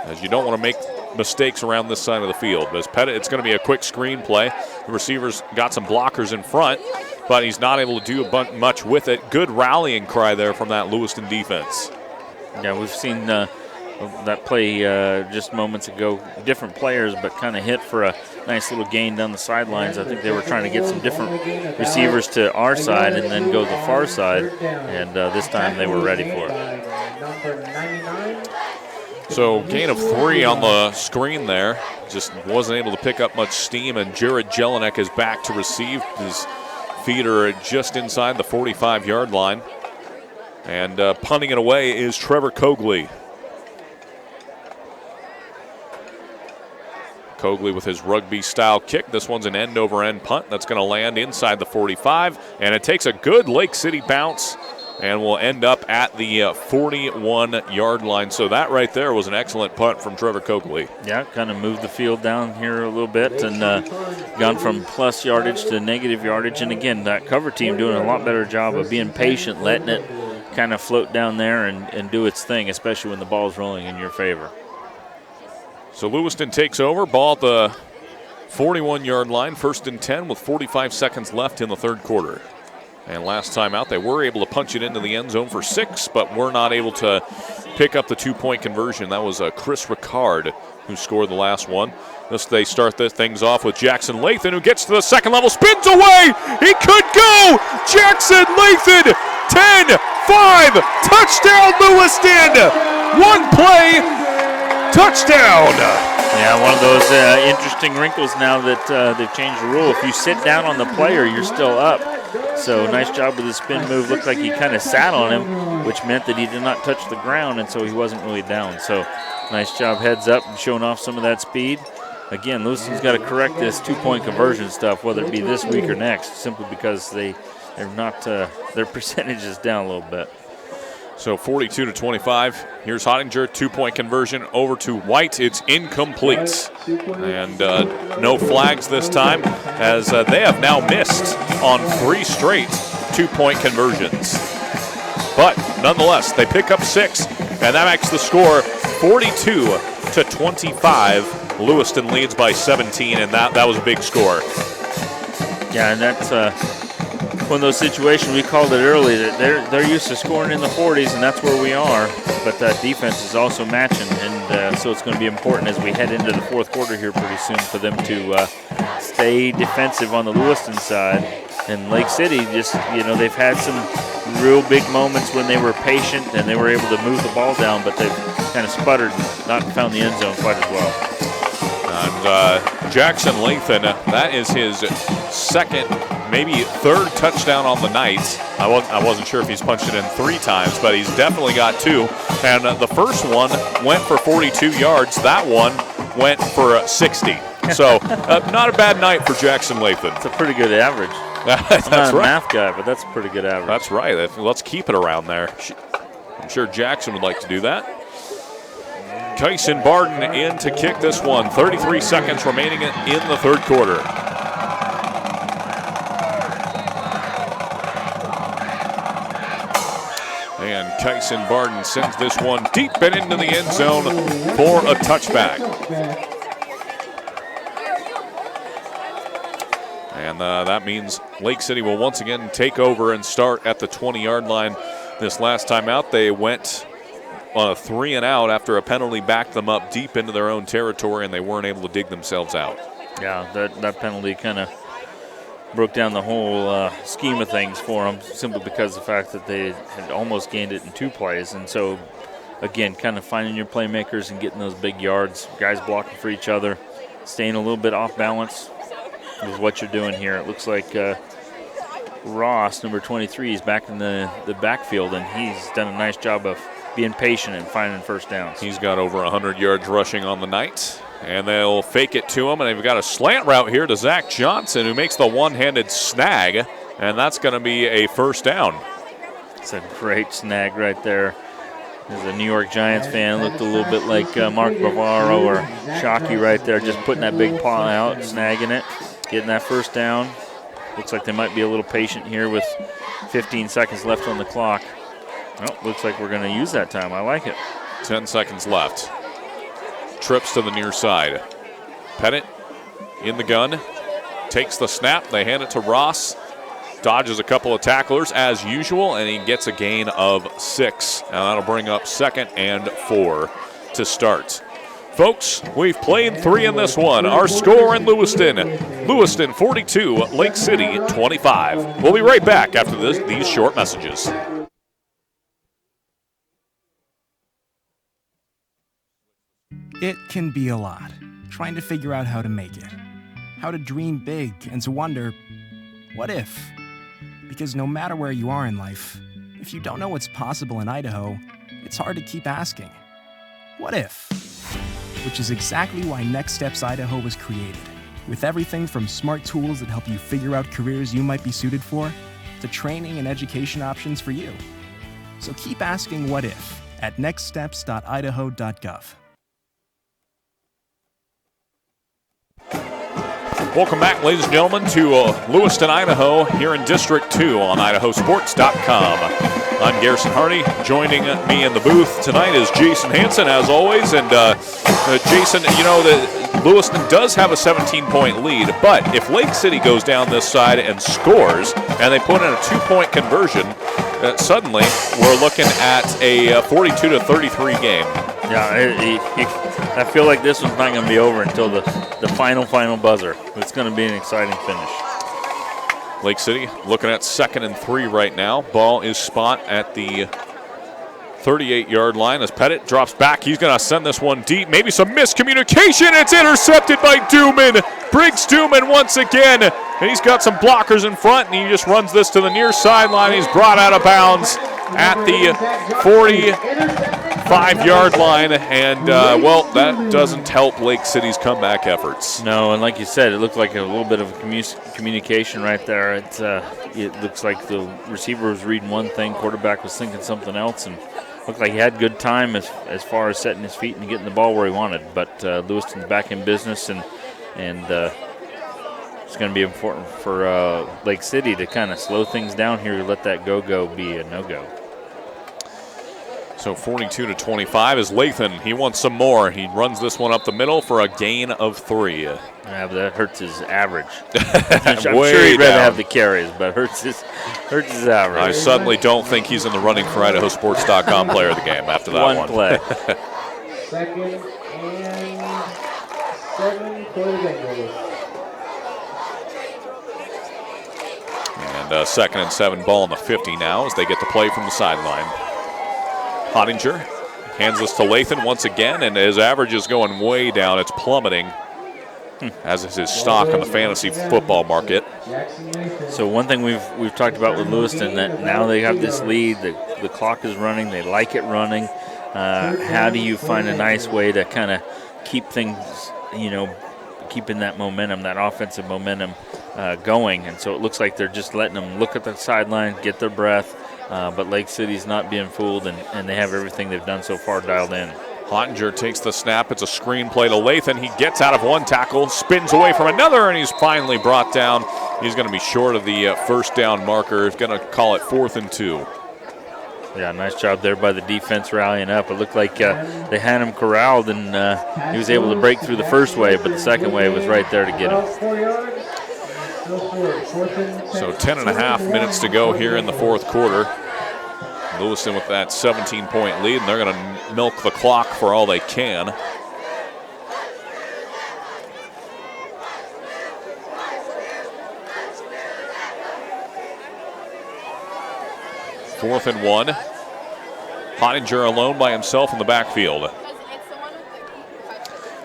as you don't want to make mistakes around this side of the field. As Pettit, it's going to be a quick screen play. The receiver's got some blockers in front, but he's not able to do much with it. Good rallying cry there from that Lewiston defense. Yeah, we've seen that play just moments ago. Different players, but kind of hit for a nice little gain down the sidelines. I think they were trying to get some different receivers to our side and then go to the far side, and this time they were ready for it. So gain of 3 on the screen there. Just wasn't able to pick up much steam, and Jared Jelinek is back to receive. His feet are just inside the 45-yard line. And punting it away is Trevor Cogley. Cogley with his rugby-style kick. This one's an end-over-end punt that's going to land inside the 45, and it takes a good Lake City bounce and will end up at the 41-yard line. So that right there was an excellent punt from Trevor Cogley. Yeah, kind of moved the field down here a little bit and gone from plus yardage to negative yardage. And again, that cover team doing a lot better job of being patient, letting it kind of float down there and do its thing, especially when the ball's rolling in your favor. So Lewiston takes over, ball at the 41-yard line, 1st and 10 with 45 seconds left in the 3rd quarter. And last time out, they were able to punch it into the end zone for 6, but were not able to pick up the 2-point conversion. That was Chris Ricard who scored the last one. They start things off with Jackson Lathan, who gets to the second level, spins away. He could go. Jackson Lathan, 10-5, touchdown Lewiston. One play, touchdown. Yeah, one of those interesting wrinkles now that they've changed the rule. If you sit down on the player, you're still up. So nice job with the spin move. Looked like he kind of sat on him, which meant that he did not touch the ground, and so he wasn't really down. So nice job heads up and showing off some of that speed. Again, Lewiston's got to correct this 2-point conversion stuff, whether it be this week or next, simply because they're not their percentage is down a little bit. So 42-25. Here's Hottinger, 2-point conversion over to White. It's incomplete. And no flags this time, as they have now missed on 3 straight 2-point conversions. But nonetheless, they pick up 6, and that makes the score 42-25. Lewiston leads by 17, and that was a big score. Yeah, and that's one of those situations we called it early that they're used to scoring in the 40s, and that's where we are. But that defense is also matching, and so it's going to be important as we head into the 4th quarter here pretty soon for them to stay defensive on the Lewiston side. And Lake City just, they've had some real big moments when they were patient and they were able to move the ball down, but they've kind of sputtered and not found the end zone quite as well. And Jackson Lathan, that is his 2nd, maybe 3rd touchdown on the night. I wasn't sure if he's punched it in 3 times, but he's definitely got 2. And the first one went for 42 yards. That one went for 60. So not a bad night for Jackson Lathan. It's a pretty good average. That's I'm not a right. math guy, but that's a pretty good average. That's right. Let's keep it around there. I'm sure Jackson would like to do that. Kyson Barden in to kick this one. 33 seconds remaining in the 3rd quarter. And Kyson Barden sends this one deep and into the end zone for a touchback. And that means Lake City will once again take over and start at the 20-yard line. This last time out, they went on a 3-and-out after a penalty backed them up deep into their own territory, and they weren't able to dig themselves out. Yeah, that penalty kind of broke down the whole scheme of things for them, simply because of the fact that they had almost gained it in 2 plays. And so, again, kind of finding your playmakers and getting those big yards, guys blocking for each other, staying a little bit off balance is what you're doing here. It looks like Ross, number 23, is back in the backfield, and he's done a nice job of being patient and finding first downs. He's got over 100 yards rushing on the night. And they'll fake it to him, and they've got a slant route here to Zach Johnson, who makes the one-handed snag, and that's going to be a first down. It's a great snag right there. As a New York Giants fan, looked a little bit like Mark Bavaro or Shockey right there, just putting that big paw out, snagging it, getting that first down. Looks like they might be a little patient here with 15 seconds left on the clock. Oh, looks like we're going to use that time. I like it. 10 seconds left. Trips to the near side. Pettit in the gun, takes the snap. They hand it to Ross. Dodges a couple of tacklers as usual, and he gets a gain of 6. And that'll bring up 2nd and 4 to start. Folks, we've played 3 in this one. Our score in Lewiston 42, Lake City 25. We'll be right back after these short messages. It can be a lot, trying to figure out how to make it, how to dream big, and to wonder, what if? Because no matter where you are in life, if you don't know what's possible in Idaho, it's hard to keep asking, what if? Which is exactly why Next Steps Idaho was created, with everything from smart tools that help you figure out careers you might be suited for, to training and education options for you. So keep asking what if at nextsteps.idaho.gov. Welcome back, ladies and gentlemen, to Lewiston, Idaho, here in District 2 on IdahoSports.com. I'm Garrison Hardy. Joining me in the booth tonight is Jason Hansen, as always. And Jason, you know that Lewiston does have a 17-point lead, but if Lake City goes down this side and scores, and they put in a 2-point conversion, suddenly we're looking at a 42-33 game. Yeah, I feel like this one's not going to be over until the final buzzer. It's going to be an exciting finish. Lake City looking at 2nd and 3 right now. Ball is spot at the 38-yard line as Pettit drops back. He's going to send this one deep. Maybe some miscommunication. It's intercepted by Dooman. Briggs Dooman once again. And he's got some blockers in front, and he just runs this to the near sideline. He's brought out of bounds at the 45-yard line, and, well, that doesn't help Lake City's comeback efforts. No, and like you said, it looked like a little bit of communication right there. It looks like the receiver was reading one thing, quarterback was thinking something else, and looked like he had good time as far as setting his feet and getting the ball where he wanted. But Lewiston's back in business, and it's going to be important for Lake City to kind of slow things down here, let that go-go be a no-go. So 42-25 is Lathan. He wants some more. He runs this one up the middle for a gain of 3. Yeah, but that hurts his average. I'm sure he'd rather have the carries, but hurts his average. I suddenly don't think he's in the running for IdahoSports.com player of the game after that one. One play. 2nd and 7 for the Bengals. And 2nd and 7, ball on the 50 now as they get the play from the sideline. Pottinger hands this to Lathan once again, and his average is going way down. It's plummeting, as is his stock on the fantasy football market. So one thing we've talked about with Lewiston, that now they have this lead, the clock is running, they like it running. How do you find a nice way to kind of keep things, keeping that momentum, that offensive momentum going? And so it looks like they're just letting them look at the sideline, get their breath. But Lake City's not being fooled, and they have everything they've done so far dialed in. Pottinger takes the snap. It's a screen play to Lathan. He gets out of one tackle, spins away from another, and he's finally brought down. He's going to be short of the first down marker. He's going to call it 4th and 2. Yeah, nice job there by the defense rallying up. It looked like they had him corralled, and he was able to break through the first wave, but the second wave was right there to get him. So 10.5 minutes to go here in the fourth quarter. Lewiston with that 17-point lead, and they're going to milk the clock for all they can. Fourth and 1. Pottinger alone by himself in the backfield.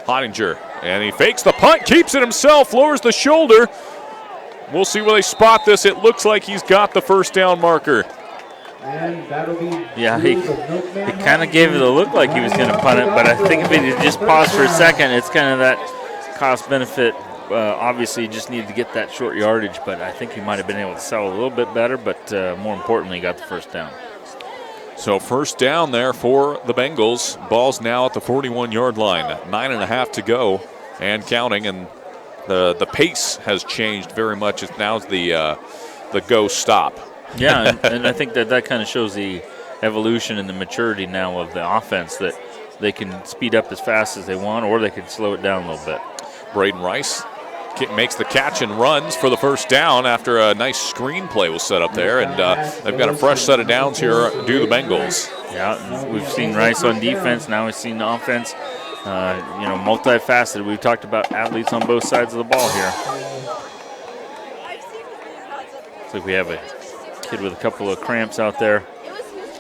Pottinger, and he fakes the punt, keeps it himself, lowers the shoulder. We'll see where they spot this. It looks like he's got the first down marker. Yeah, he kind of gave it a look like he was going to punt it, but I think if he just paused for a second, it's kind of that cost-benefit. Obviously, he just needed to get that short yardage, but I think he might have been able to sell a little bit better, but more importantly, he got the first down. So first down there for the Bengals. Ball's now at the 41-yard line. 9.5 to go and counting, and the pace has changed very much. It's now the go stop. Yeah, and I think that kind of shows the evolution and the maturity now of the offense, that they can speed up as fast as they want, or they can slow it down a little bit. Braden Rice makes the catch and runs for the first down after a nice screen play was set up there, and they've got a fresh set of downs here, do the Bengals. Yeah, and we've seen Rice on defense. Now we've seen the offense, multifaceted. We've talked about athletes on both sides of the ball here. Looks like we have a kid with a couple of cramps out there.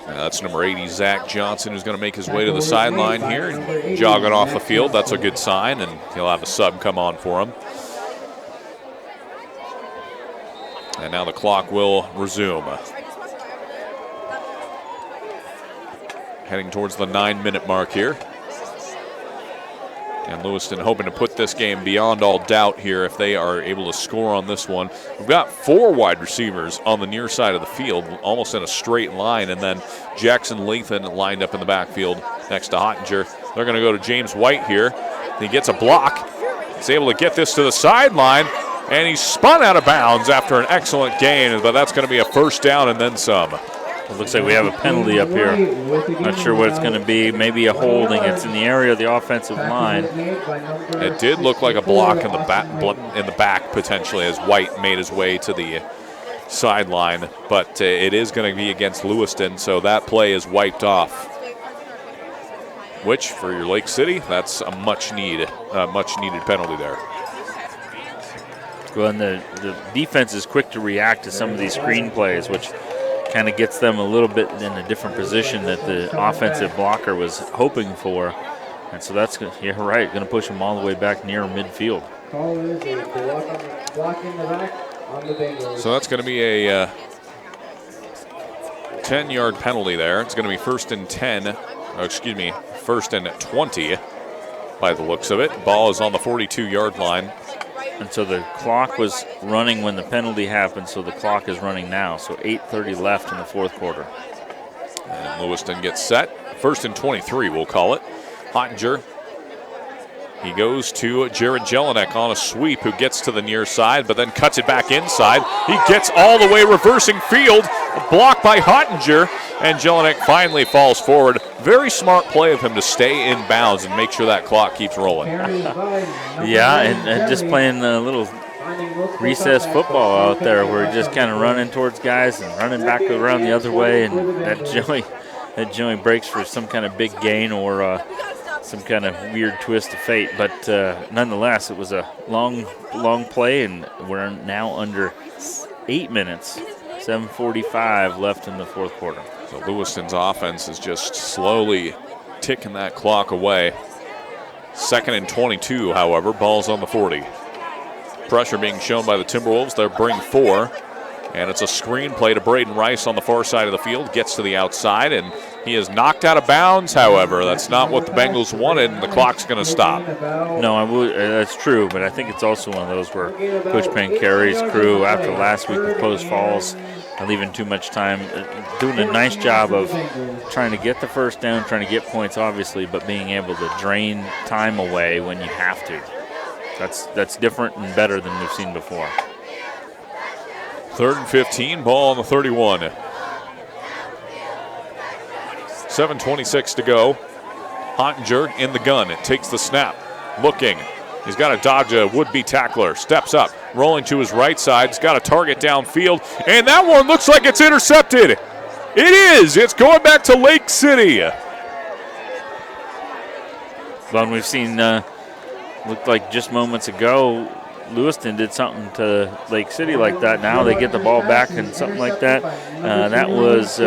That's number 80, Zach Johnson, who's going to make his way to the sideline here and jogging off the field. That's a good sign, and he'll have a sub come on for him. And now the clock will resume. Heading towards the 9-minute mark here. And Lewiston hoping to put this game beyond all doubt here if they are able to score on this one. We've got 4 wide receivers on the near side of the field, almost in a straight line, and then Jackson Lathan lined up in the backfield next to Hottinger. They're going to go to James White here. He gets a block. He's able to get this to the sideline, and he's spun out of bounds after an excellent gain, but that's going to be a first down and then some. It looks like we have a penalty up here. Not sure what it's going to be. Maybe a holding. It's in the area of the offensive line. It did look like a block in the back potentially as White made his way to the sideline, but it is going to be against Lewiston, so that play is wiped off. Which, for your Lake City, that's a much needed penalty there. Well, and the defense is quick to react to some of these screen plays, which kind of gets them a little bit in a different position that the offensive blocker was hoping for. And so that's, you're right, going to push them all the way back near midfield. So that's going to be a 10-yard penalty there. It's going to be first and 20 by the looks of it. Ball is on the 42-yard line. And so the clock was running when the penalty happened, so the clock is running now. So 8:30 left in the fourth quarter. And Lewiston gets set. First and 23, we'll call it. Hottinger. He goes to Jared Jelinek on a sweep, who gets to the near side, but then cuts it back inside. He gets all the way reversing field. A block by Hottinger, and Jelinek finally falls forward. Very smart play of him to stay in bounds and make sure that clock keeps rolling. Yeah, and just playing a little recess football out there where just kind of running towards guys and running back around the other way, and that Joey breaks for some kind of big gain or some kind of weird twist of fate. But nonetheless, it was a long play, and we're now under 8 minutes. 7:45 left in the fourth quarter. So Lewiston's offense is just slowly ticking that clock away. Second and 22, however, ball's on the 40. Pressure being shown by the Timberwolves. They'll bring 4. And it's a screen play to Braden Rice on the far side of the field. Gets to the outside, and he is knocked out of bounds, however. That's not what the Bengals wanted, and the clock's going to stop. No, that's true, but I think it's also one of those where Coach Pancari's crew, after last week with Post Falls, and leaving too much time, doing a nice job of trying to get the first down, trying to get points, obviously, but being able to drain time away when you have to. That's different and better than we've seen before. 3rd and 15, ball on the 31. 7:26 to go. Hottinger in the gun. It takes the snap. Looking. He's got to dodge a would-be tackler. Steps up. Rolling to his right side. He's got a target downfield. And that one looks like it's intercepted. It is. It's going back to Lake City. Well, we've seen, looked like just moments ago, Lewiston did something to Lake City like that. Now they get the ball back and something like that. That was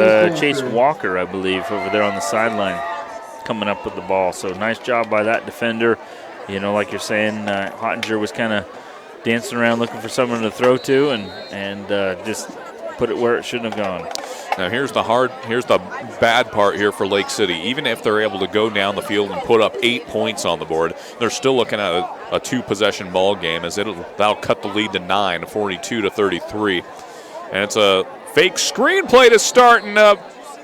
Chase Walker, I believe, over there on the sideline coming up with the ball. So nice job by that defender. You know, like you're saying, Hottinger was kind of dancing around looking for someone to throw to and just put it where it shouldn't have gone. Now here's the bad part here for Lake City. Even if they're able to go down the field and put up 8 points on the board, they're still looking at a 2-possession ball game, as that'll cut the lead to 9, 42-33. And it's a fake screen play to start, and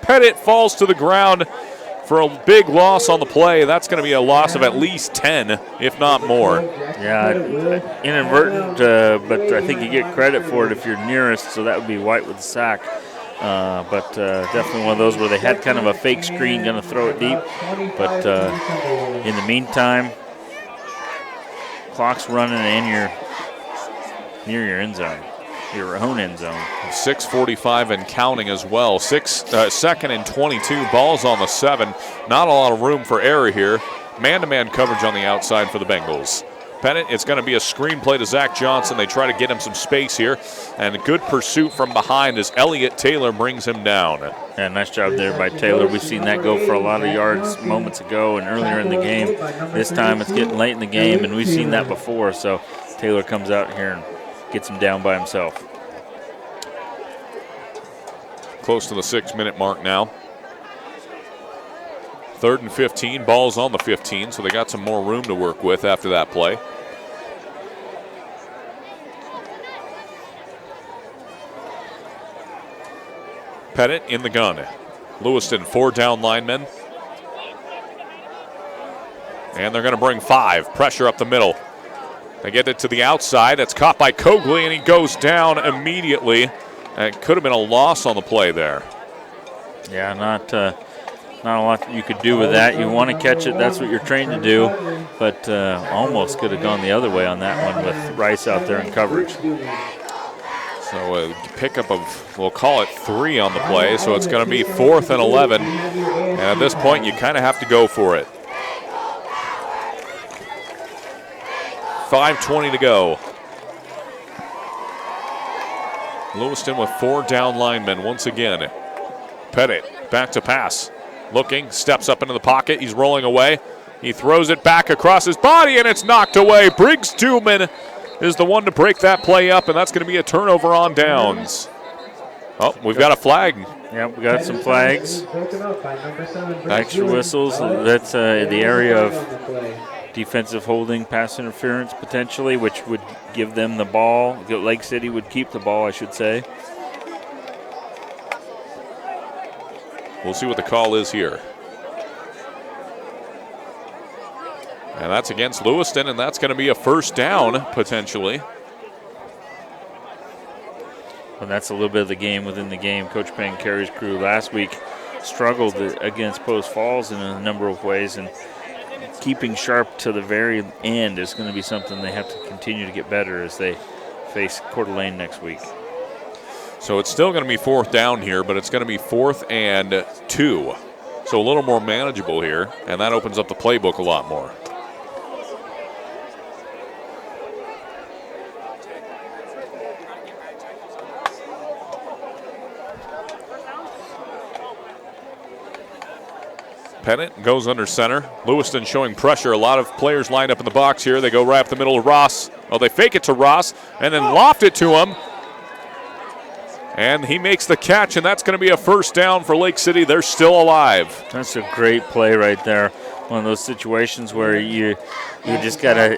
Pettit falls to the ground for a big loss on the play. That's going to be a loss of at least 10, if not more. Yeah, inadvertent, but I think you get credit for it if you're nearest, so that would be White with the sack. But definitely one of those where they had kind of a fake screen, going to throw it deep. But in the meantime, clock's running and you're near your end zone, your own end zone. 6:45 and counting as well. Second and 22, balls on the 7. Not a lot of room for error here. Man-to-man coverage on the outside for the Bengals. Pettit, it's going to be a screen play to Zach Johnson. They try to get him some space here, and a good pursuit from behind as Elliott Taylor brings him down. Yeah, nice job there by Taylor. We've seen that go for a lot of yards moments ago and earlier in the game. This time it's getting late in the game, and we've seen that before, so Taylor comes out here and gets him down by himself. Close to the 6-minute mark now. 3rd and 15, ball's on the 15, so they got some more room to work with after that play. Pettit in the gun. Lewiston, 4 down linemen. And they're going to bring 5. Pressure up the middle. They get it to the outside. That's caught by Cogley, and he goes down immediately. And it could have been a loss on the play there. Yeah, not a lot you could do with that. You want to catch it. That's what you're trained to do. But almost could have gone the other way on that one with Rice out there in coverage. So a pickup of, we'll call it 3 on the play. So it's going to be 4th and 11. And at this point, you kind of have to go for it. 5:20 to go. Lewiston with 4 down linemen once again. Pettit back to pass. Looking, steps up into the pocket. He's rolling away. He throws it back across his body, and it's knocked away. Briggs Dooman is the one to break that play up, and that's going to be a turnover on downs. Oh, we've got a flag. Yep, we got some flags. Extra whistles. That's the area of defensive holding, pass interference potentially, which would give them the ball. Lake City would keep the ball, I should say. We'll see what the call is here. And that's against Lewiston, and that's going to be a first down, potentially. And that's a little bit of the game within the game. Coach Pancarry's crew last week struggled against Post Falls in a number of ways, and keeping sharp to the very end is going to be something they have to continue to get better as they face Coeur d'Alene next week. So it's still going to be 4th down here, but it's going to be 4th and 2. So a little more manageable here, and that opens up the playbook a lot more. Pettit goes under center. Lewiston showing pressure. A lot of players lined up in the box here. They go right up the middle of Ross. Oh, they fake it to Ross and then loft it to him. And he makes the catch, and that's going to be a first down for Lake City. They're still alive. That's a great play right there. One of those situations where you just gotta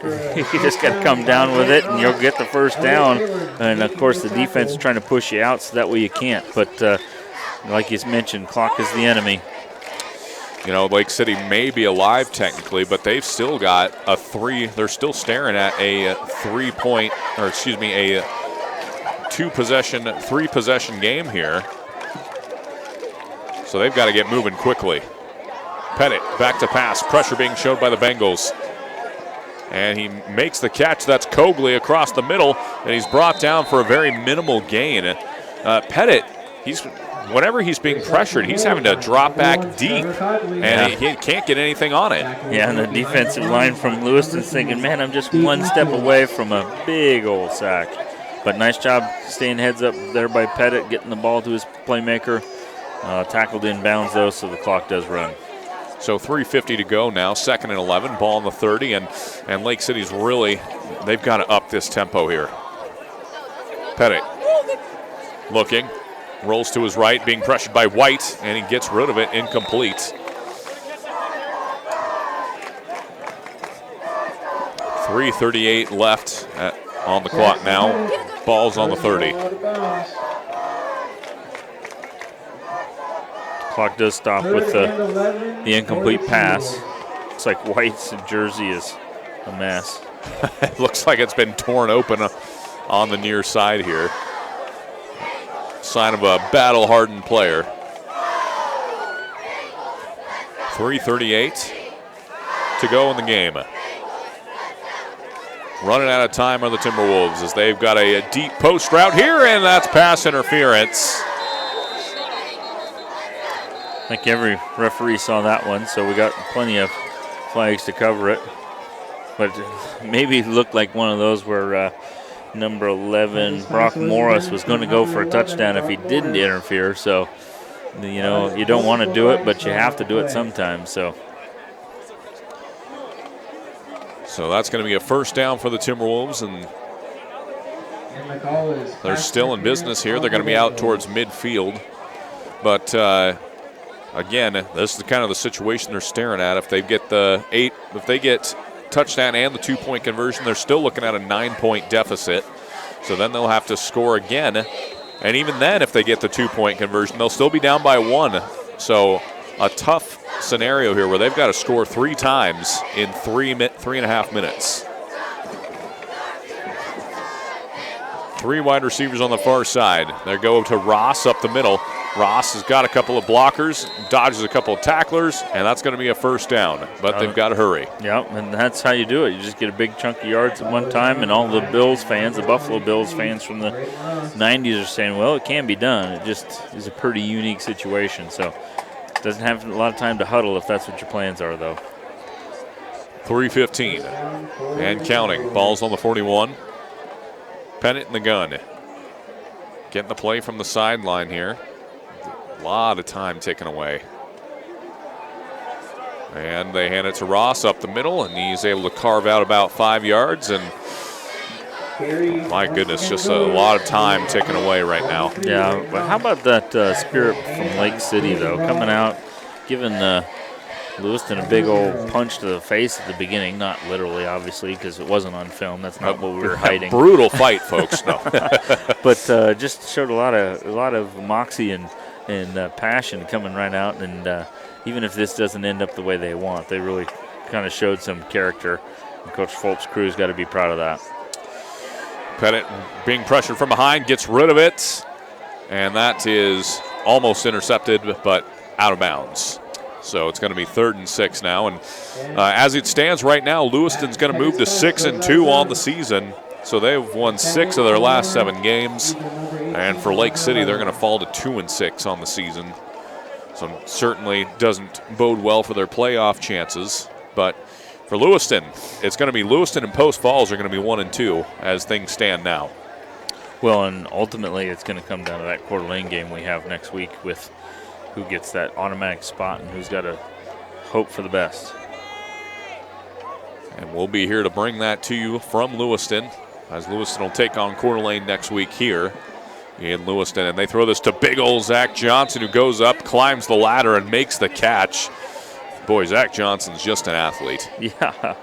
come down with it, and you'll get the first down. And of course, the defense is trying to push you out, so that way you can't. But like you mentioned, clock is the enemy. You know, Lake City may be alive technically, but they've still got a 3. They're still staring at a 3-possession game here. So they've got to get moving quickly. Pettit back to pass. Pressure being showed by the Bengals. And he makes the catch. That's Cogley across the middle, and he's brought down for a very minimal gain. Pettit, whenever he's being pressured, he's having to drop back deep, and he can't get anything on it. Yeah, and the defensive line from Lewiston's thinking, man, I'm just one step away from a big old sack. But nice job staying heads up there by Pettit, getting the ball to his playmaker. Tackled in bounds, though, so the clock does run. So 3:50 to go now, 2nd and 11, ball on the 30, and Lake City's really, they've got to up this tempo here. Pettit looking, rolls to his right, being pressured by White, and he gets rid of it, incomplete. 3:38 left on the clock now. Ball's on the 30. Clock does stop with the incomplete pass. Looks like White's jersey is a mess. It looks like it's been torn open on the near side here. Sign of a battle-hardened player. 3:38 to go in the game. Running out of time are the Timberwolves as they've got a deep post route here, and that's pass interference. I think every referee saw that one, so we got plenty of flags to cover it. But maybe it looked like one of those where number 11, Brock Morris, was going to go for a touchdown if he didn't interfere. So, you know, you don't want to do it, but you have to do it sometimes. So that's going to be a first down for the Timberwolves, and they're still in business here. They're going to be out towards midfield. But again, this is kind of the situation they're staring at. If they get touchdown and the 2-point conversion, they're still looking at a 9-point deficit. So then they'll have to score again. And even then, if they get the 2-point conversion, they'll still be down by 1. So a tough scenario here where they've got to score 3 times in 3.5 minutes. 3 wide receivers on the far side. They go to Ross up the middle. Ross has got a couple of blockers, dodges a couple of tacklers, and that's going to be a first down. But they've got to hurry. Yep, and that's how you do it. You just get a big chunk of yards at one time, and all the Bills fans, the Buffalo Bills fans from the 90s are saying, well, it can be done. It just is a pretty unique situation. So it doesn't have a lot of time to huddle if that's what your plans are, though. 3:15 and counting. Ball's on the 41. Pennant in the gun. Getting the play from the sideline here. A lot of time taken away. And they hand it to Ross up the middle, and he's able to carve out about 5 yards. And my goodness, just a lot of time taken away right now. Yeah, but how about that spirit from Lake City, though, coming out, giving Lewiston a big old punch to the face at the beginning. Not literally, obviously, because it wasn't on film. That's not what we were hiding. Brutal fight, folks. No, but just showed a lot of moxie and passion coming right out. And even if this doesn't end up the way they want, they really kind of showed some character. And Coach Fulp's crew's got to be proud of that. Pettit being pressured from behind, gets rid of it, and that is almost intercepted, but out of bounds. So it's going to be 3rd and 6 now. And as it stands right now, Lewiston's going to move to 6-2 on the season. So they've won 6 of their last 7 games. And for Lake City, they're going to fall to 2-6 on the season. So certainly doesn't bode well for their playoff chances. But for Lewiston, it's going to be Lewiston and Post Falls are going to be 1-2 as things stand now. Well, and ultimately it's going to come down to that Coeur d'Alene game we have next week with who gets that automatic spot and who's got to hope for the best. And we'll be here to bring that to you from Lewiston, as Lewiston will take on Coeur d'Alene next week here in Lewiston. And they throw this to big old Zach Johnson, who goes up, climbs the ladder, and makes the catch. Boy, Zach Johnson's just an athlete. Yeah,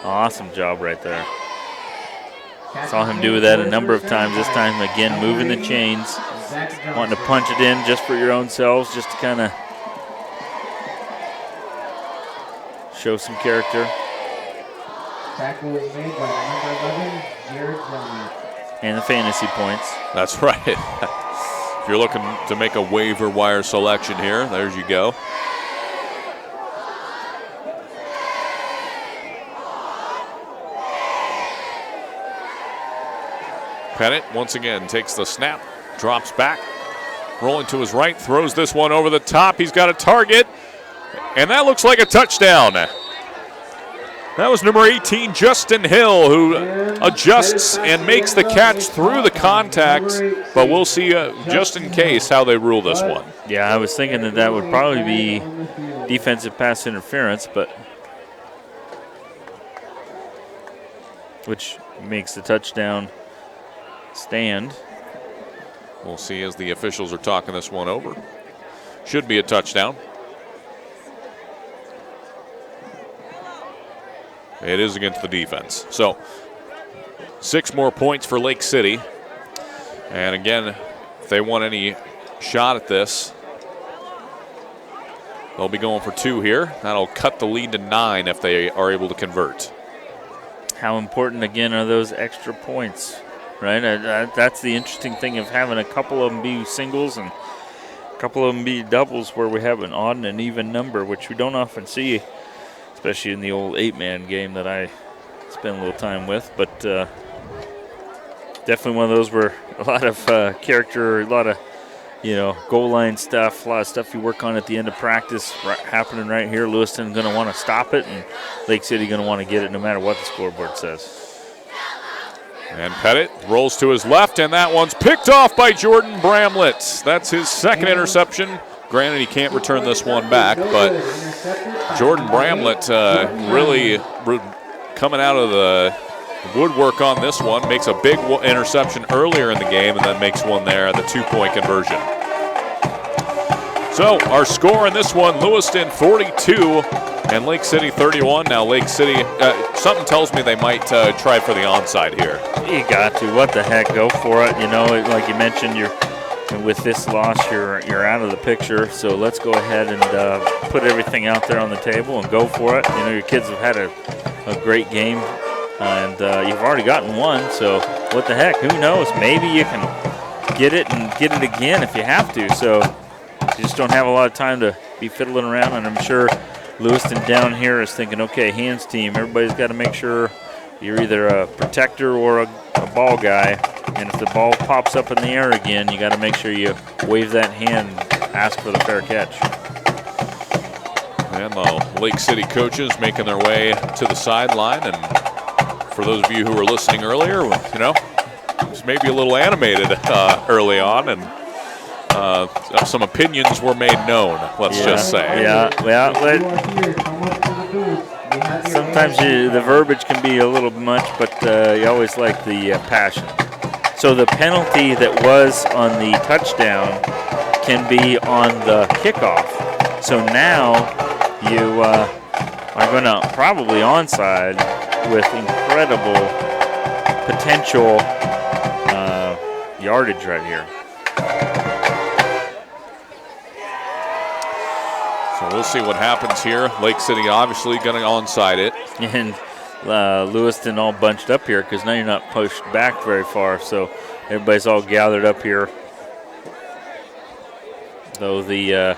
awesome job right there. Saw him do that a number of times. This time, again, moving the chains, wanting to punch it in just for your own selves, just to kind of show some character. Tackle was made by number 11, Jared Jones. And the fantasy points. That's right. If you're looking to make a waiver wire selection here, there you go. Pettit once again takes the snap, drops back, rolling to his right, throws this one over the top. He's got a target, and that looks like a touchdown. That was number 18, Justin Hill, who adjusts and makes the catch through the contact, but we'll see just in case how they rule this one. Yeah, I was thinking that would probably be defensive pass interference, but which makes the touchdown stand. We'll see as the officials are talking this one over. Should be a touchdown. It is against the defense. So 6 more points for Lake City. And again, if they want any shot at this, They'll be going for 2 here. That'll cut the lead to 9 if they are able to convert. How important, again, are those extra points, right? That's the interesting thing of having a couple of them be singles and a couple of them be doubles where we have an odd and an even number, which we don't often see, especially in the old 8-man game that I spend a little time with. But definitely one of those where a lot of character, a lot of goal line stuff, a lot of stuff you work on at the end of practice happening right here. Lewiston going to want to stop it, and Lake City going to want to get it no matter what the scoreboard says. And Pettit rolls to his left, and that one's picked off by Jordan Bramlett. That's his second interception. Granted, he can't return this one back, but Jordan Bramlett really coming out of the woodwork on this one. Makes a big interception earlier in the game and then makes one there, the 2-point conversion. So our score in this one, Lewiston 42 and Lake City 31. Now Lake City, something tells me they might try for the onside here. You got to. What the heck, go for it. Like you mentioned, with this loss, you're out of the picture. So let's go ahead and put everything out there on the table and go for it. Your kids have had a great game. And you've already gotten one, so what the heck? Who knows? Maybe you can get it and get it again if you have to. So you just don't have a lot of time to be fiddling around. And I'm sure Lewiston down here is thinking, okay, hands team, everybody's got to make sure you're either a protector or a ball guy. And if the ball pops up in the air again, you got to make sure you wave that hand and ask for the fair catch. And the Lake City coaches making their way to the sideline. And for those of you who were listening earlier, it was maybe a little animated early on, and some opinions were made known, let's just say. Yeah. Sometimes the verbiage can be a little much, but you always like the passion. So the penalty that was on the touchdown can be on the kickoff. So now you are going to probably onside with incredible potential yardage right here. So we'll see what happens here. Lake City obviously going to onside it. And Lewiston all bunched up here because now you're not pushed back very far. So everybody's all gathered up here. Though the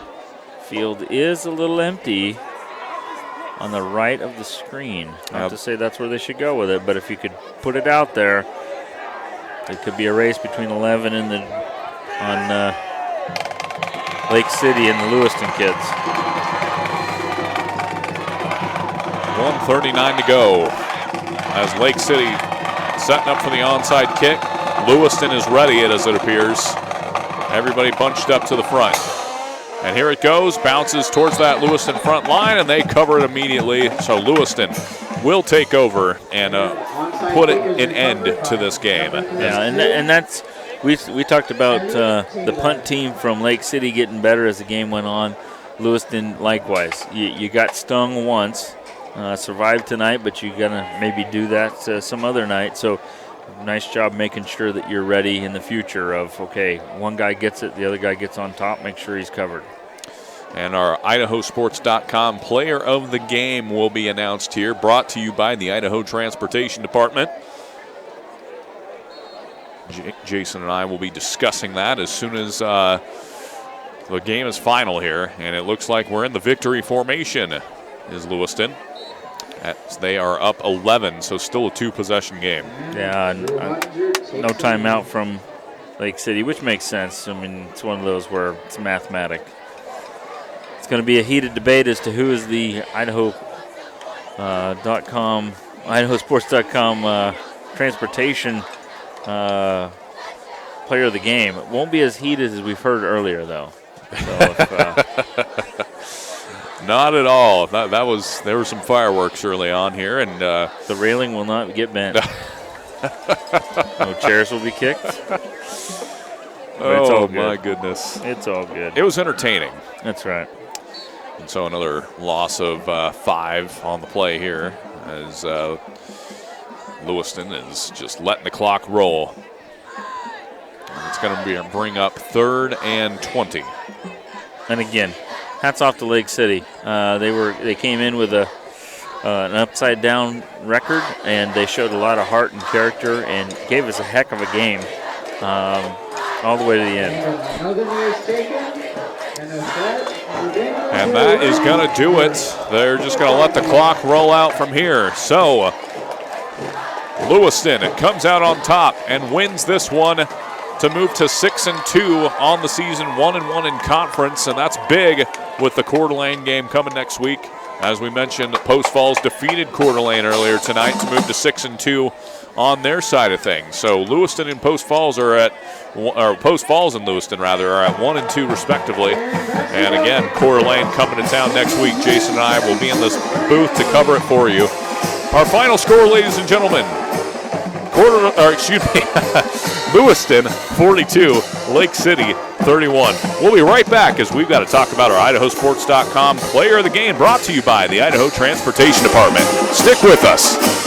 field is a little empty on the right of the screen. Not to say that's where they should go with it, but if you could put it out there, it could be a race between 11 and on Lake City and the Lewiston kids. 1:39 to go as Lake City setting up for the onside kick. Lewiston is ready, as it appears. Everybody bunched up to the front. And here it goes, bounces towards that Lewiston front line, and they cover it immediately. So Lewiston will take over and put an end to this game. Yeah, and that's we talked about the punt team from Lake City getting better as the game went on. Lewiston likewise. You got stung once, survived tonight, but you're gonna maybe do that some other night. So nice job making sure that you're ready in the future of, okay, one guy gets it, the other guy gets on top, make sure he's covered. And our IdahoSports.com player of the game will be announced here, brought to you by the Idaho Transportation Department. Jason and I will be discussing that as soon as the game is final here. And it looks like we're in the victory formation, is Lewiston. They are up 11, so still a 2-possession game. Yeah, no timeout from Lake City, which makes sense. I mean, it's one of those where it's mathematic. It's going to be a heated debate as to who is the IdahoSports.com transportation player of the game. It won't be as heated as we've heard earlier, though. So Not at all. There were some fireworks early on here, and the railing will not get bent. No chairs will be kicked. Oh, my goodness. It's all good. It was entertaining. That's right. And so another loss of 5 on the play here as Lewiston is just letting the clock roll. And it's going to bring up 3rd and 20. And again, hats off to Lake City. They came in with an upside down record, and they showed a lot of heart and character and gave us a heck of a game all the way to the end. And that is going to do it. They're just going to let the clock roll out from here. So Lewiston comes out on top and wins this one to move to 6-2 on the season, 1-1 in conference, and that's big with the Coeur d'Alene game coming next week. As we mentioned, Post Falls defeated Coeur d'Alene earlier tonight to move to 6-2 on their side of things. So Lewiston and Post Falls or Post Falls and Lewiston rather are at 1-2 respectively. And again, Coeur d'Alene coming to town next week. Jason and I will be in this booth to cover it for you. Our final score, ladies and gentlemen, Lewiston 42, Lake City 31. We'll be right back as we've got to talk about our IdahoSports.com player of the game, brought to you by the Idaho Transportation Department. Stick with us.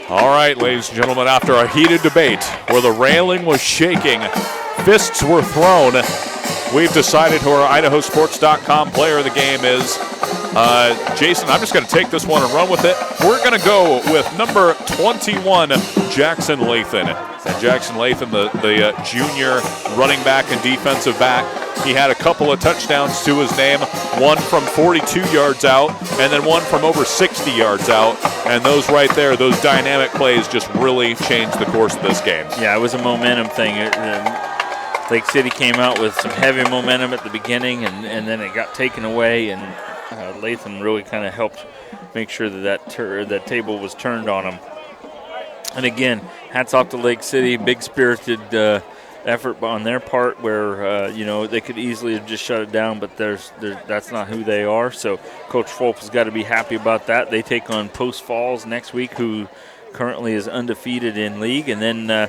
All right, ladies and gentlemen, after a heated debate where the railing was shaking, fists were thrown, we've decided who our IdahoSports.com player of the game is. Jason, I'm just going to take this one and run with it. We're going to go with number 21, Jackson Lathan. And Jackson Lathan, the junior running back and defensive back, he had a couple of touchdowns to his name, one from 42 yards out and then one from over 60 yards out. And those right there, those dynamic plays just really changed the course of this game. Yeah, it was a momentum thing. Lake City came out with some heavy momentum at the beginning, and then it got taken away, and Lathan really kind of helped make sure that table was turned on him. And again, hats off to Lake City, big spirited effort on their part where, they could easily have just shut it down, but that's not who they are. So Coach Fulp has got to be happy about that. They take on Post Falls next week, who currently is undefeated in league. And then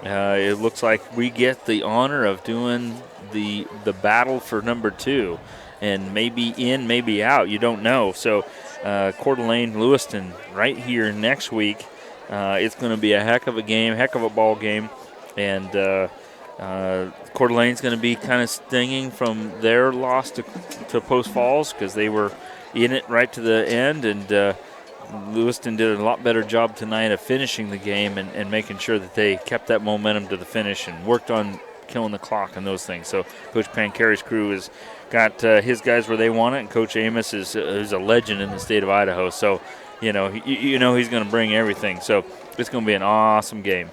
it looks like we get the honor of doing the battle for number 2. And maybe in, maybe out. You don't know. So Coeur d'Alene, Lewiston right here next week. It's going to be a heck of a game, heck of a ball game. And Coeur d'Alene's going to be kind of stinging from their loss to Post Falls because they were in it right to the end. And Lewiston did a lot better job tonight of finishing the game and making sure that they kept that momentum to the finish and worked on killing the clock and those things. So Coach Pancari's crew has got his guys where they want it, and Coach Amos is a legend in the state of Idaho. So, he's going to bring everything. So it's going to be an awesome game.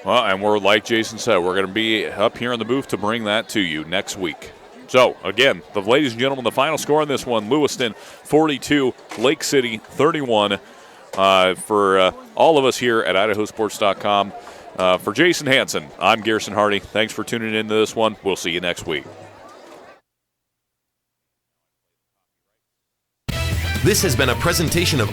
Well, and we're, like Jason said, we're going to be up here in the booth to bring that to you next week. So, again, ladies and gentlemen, the final score in this one, Lewiston 42, Lake City 31. For all of us here at IdahoSports.com, for Jason Hansen, I'm Garrison Hardy. Thanks for tuning into this one. We'll see you next week. This has been a presentation of